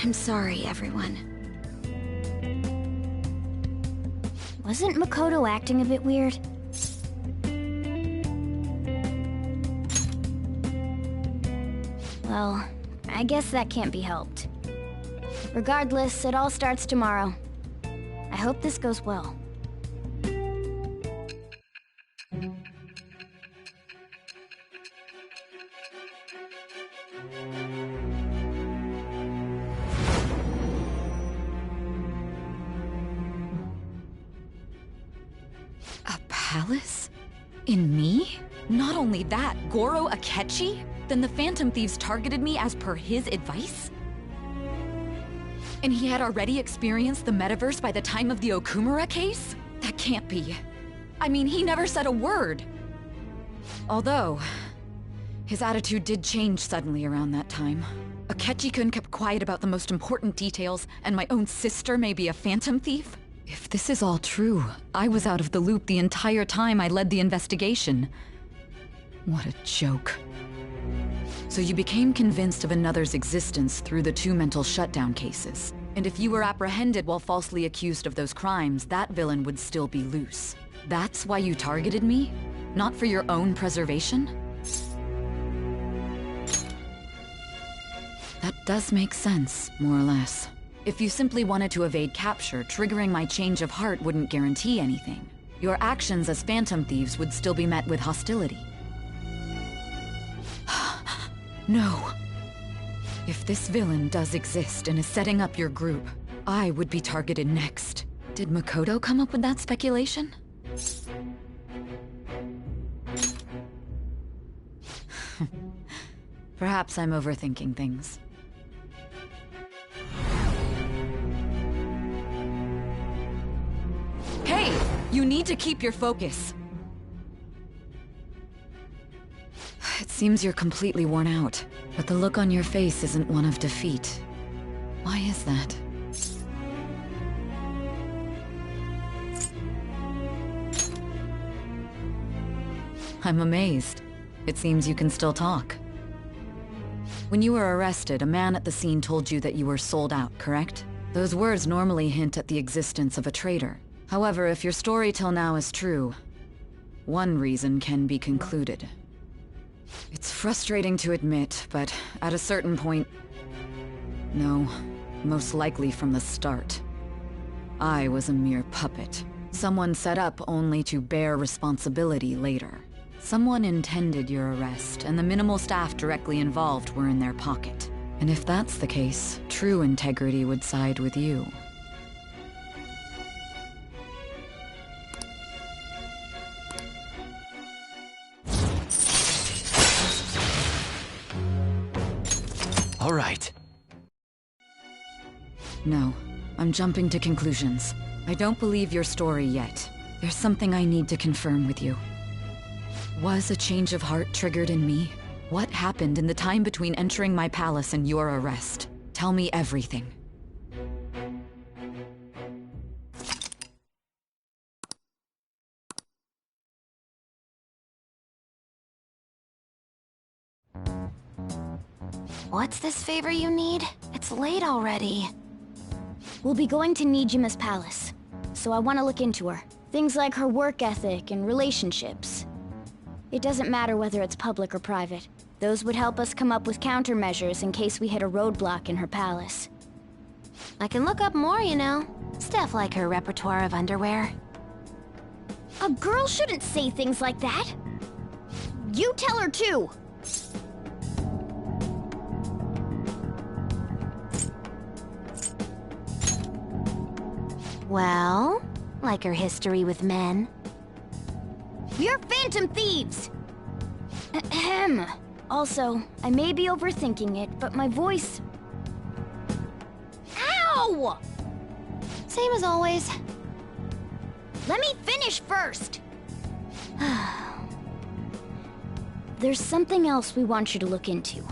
I'm sorry, everyone. Wasn't Makoto acting a bit weird? Well, I guess that can't be helped. Regardless, it all starts tomorrow. I hope this goes well. A palace? In me? Not only that, Goro Akechi? Then the Phantom Thieves targeted me as per his advice? And he had already experienced the metaverse by the time of the Okumura case? That can't be. I mean, he never said a word. Although, his attitude did change suddenly around that time. Akechi-kun kept quiet about the most important details, and my own sister may be a Phantom Thief? If this is all true, I was out of the loop the entire time I led the investigation. What a joke. So you became convinced of another's existence through the 2 mental shutdown cases. And if you were apprehended while falsely accused of those crimes, that villain would still be loose. That's why you targeted me? Not for your own preservation? That does make sense, more or less. If you simply wanted to evade capture, triggering my change of heart wouldn't guarantee anything. Your actions as Phantom Thieves would still be met with hostility. No. If this villain does exist and is setting up your group, I would be targeted next. Did Makoto come up with that speculation? Perhaps I'm overthinking things. Hey! You need to keep your focus. It seems you're completely worn out, but the look on your face isn't one of defeat. Why is that? I'm amazed. It seems you can still talk. When you were arrested, a man at the scene told you that you were sold out, correct? Those words normally hint at the existence of a traitor. However, if your story till now is true, one reason can be concluded. It's frustrating to admit, but at a certain point... No, most likely from the start. I was a mere puppet. Someone set up only to bear responsibility later. Someone intended your arrest, and the minimal staff directly involved were in their pocket. And if that's the case, true integrity would side with you. All right. No, I'm jumping to conclusions. I don't believe your story yet. There's something I need to confirm with you. Was a change of heart triggered in me? What happened in the time between entering my palace and your arrest? Tell me everything. What's this favor you need? It's late already. We'll be going to Niijima's palace, so I want to look into her. Things like her work ethic and relationships. It doesn't matter whether it's public or private. Those would help us come up with countermeasures in case we hit a roadblock in her palace. I can look up more, you know. Stuff like her repertoire of underwear. A girl shouldn't say things like that. You tell her too. Well, like her history with men. We're Phantom Thieves! Ahem. Also, I may be overthinking it, but my voice... Ow! Same as always. Let me finish first! There's something else we want you to look into.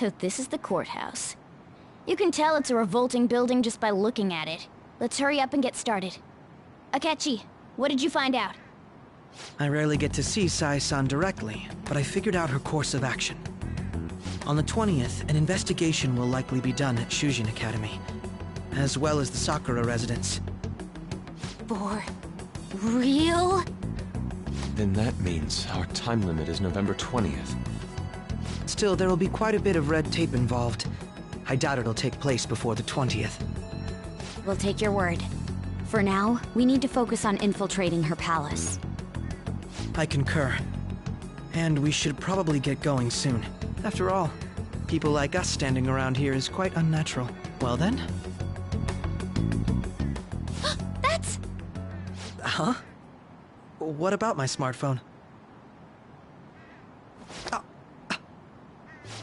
So this is the courthouse. You can tell it's a revolting building just by looking at it. Let's hurry up and get started. Akechi, what did you find out? I rarely get to see Sai-san directly, but I figured out her course of action. On the 20th, an investigation will likely be done at Shujin Academy, as well as the Sakura residence. For real? Then that means our time limit is November 20th. Still, there will be quite a bit of red tape involved. I doubt it'll take place before the 20th. We'll take your word. For now, we need to focus on infiltrating her palace. I concur. And we should probably get going soon. After all, People like us standing around here is quite unnatural. Well then. That's... Huh? What about my smartphone?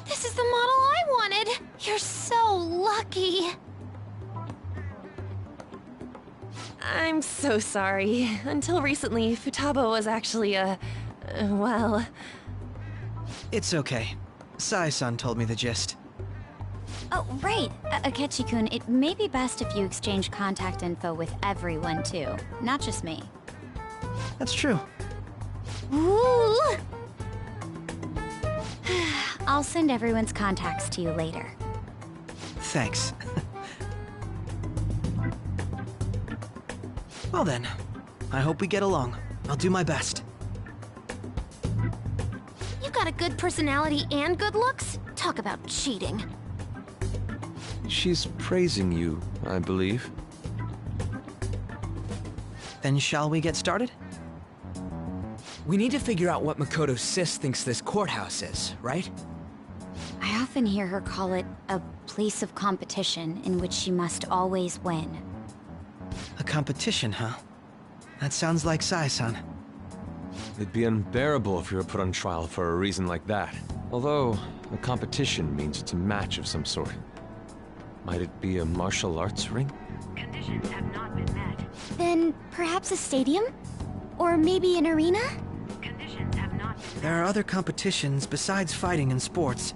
This is the model I wanted! You're so lucky! I'm so sorry. Until recently, Futaba was actually well... It's okay. Sai-san told me the gist. Oh, right. Akechi-kun, it may be best if you exchange contact info with everyone, too. Not just me. That's true. Ooh! I'll send everyone's contacts to you later. Thanks. Well then, I hope we get along. I'll do my best. You got a good personality and good looks? Talk about cheating. She's praising you, I believe. Then shall we get started? We need to figure out what Makoto's sis thinks this courthouse is, right? I often hear her call it a place of competition in which she must always win. A competition, huh? That sounds like Sai-san. It'd be unbearable if you were put on trial for a reason like that. Although, a competition means it's a match of some sort. Might it be a martial arts ring? Conditions have not been met. Then perhaps a stadium? Or maybe an arena? Conditions have not been met. There are other competitions besides fighting and sports.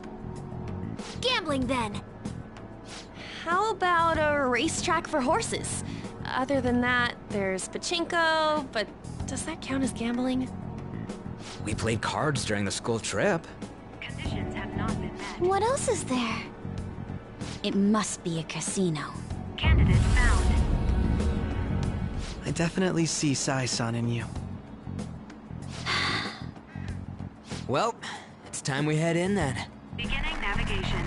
Gambling, then! How about a racetrack for horses? Other than that, there's pachinko, but does that count as gambling? We played cards during the school trip. Conditions have not been met. What else is there? It must be a casino. Candidate found. I definitely see Sai-san in you. Well, it's time we head in then. Beginning navigation.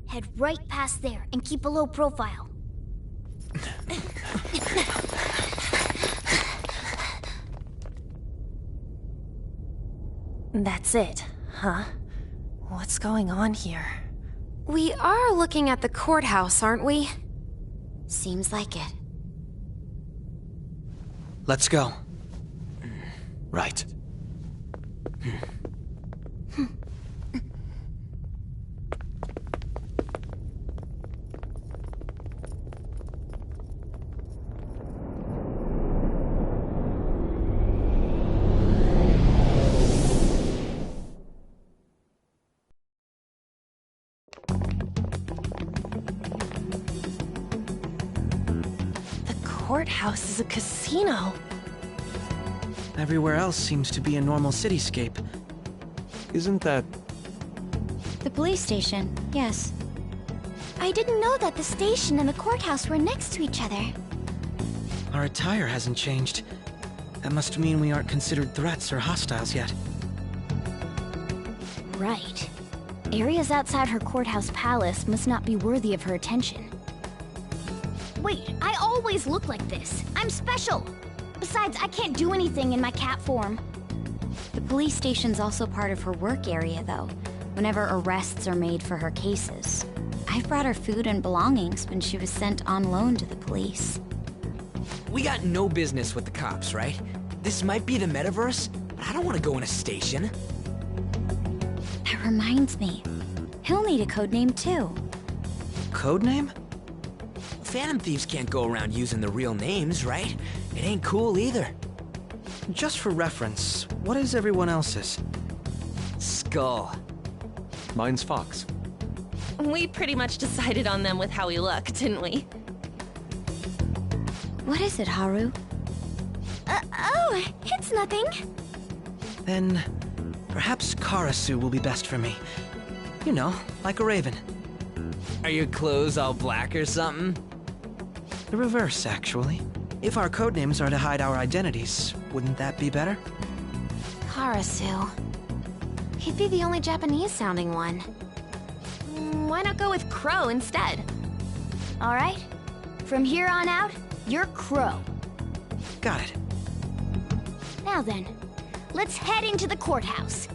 Head right past there and keep a low profile. That's it, huh? What's going on here? We are looking at the courthouse, aren't we? Seems like it. Let's go. Right. Courthouse is a casino. Everywhere else seems to be a normal cityscape. Isn't that... The police station, yes. I didn't know that the station and the courthouse were next to each other. Our attire hasn't changed. That must mean we aren't considered threats or hostiles yet. Right. Areas outside her courthouse palace must not be worthy of her attention. Wait, I always look like this. I'm special. Besides, I can't do anything in my cat form. The police station's also part of her work area, though, whenever arrests are made for her cases. I've brought her food and belongings when she was sent on loan to the police. We got no business with the cops, right? This might be the metaverse, but I don't want to go in a station. That reminds me. He'll need a codename, too. Codename? Phantom thieves can't go around using the real names, right? It ain't cool either. Just for reference, what is everyone else's? Skull. Mine's Fox. We pretty much decided on them with how we look, didn't we? What is it, Haru? Oh, it's nothing. Then, perhaps Karasu will be best for me. You know, like a raven. Are your clothes all black or something? The reverse, actually. If our codenames are to hide our identities, wouldn't that be better? Harasu. He'd be the only Japanese-sounding one. Why not go with Crow instead? All right. From here on out, you're Crow. Got it. Now then, let's head into the courthouse.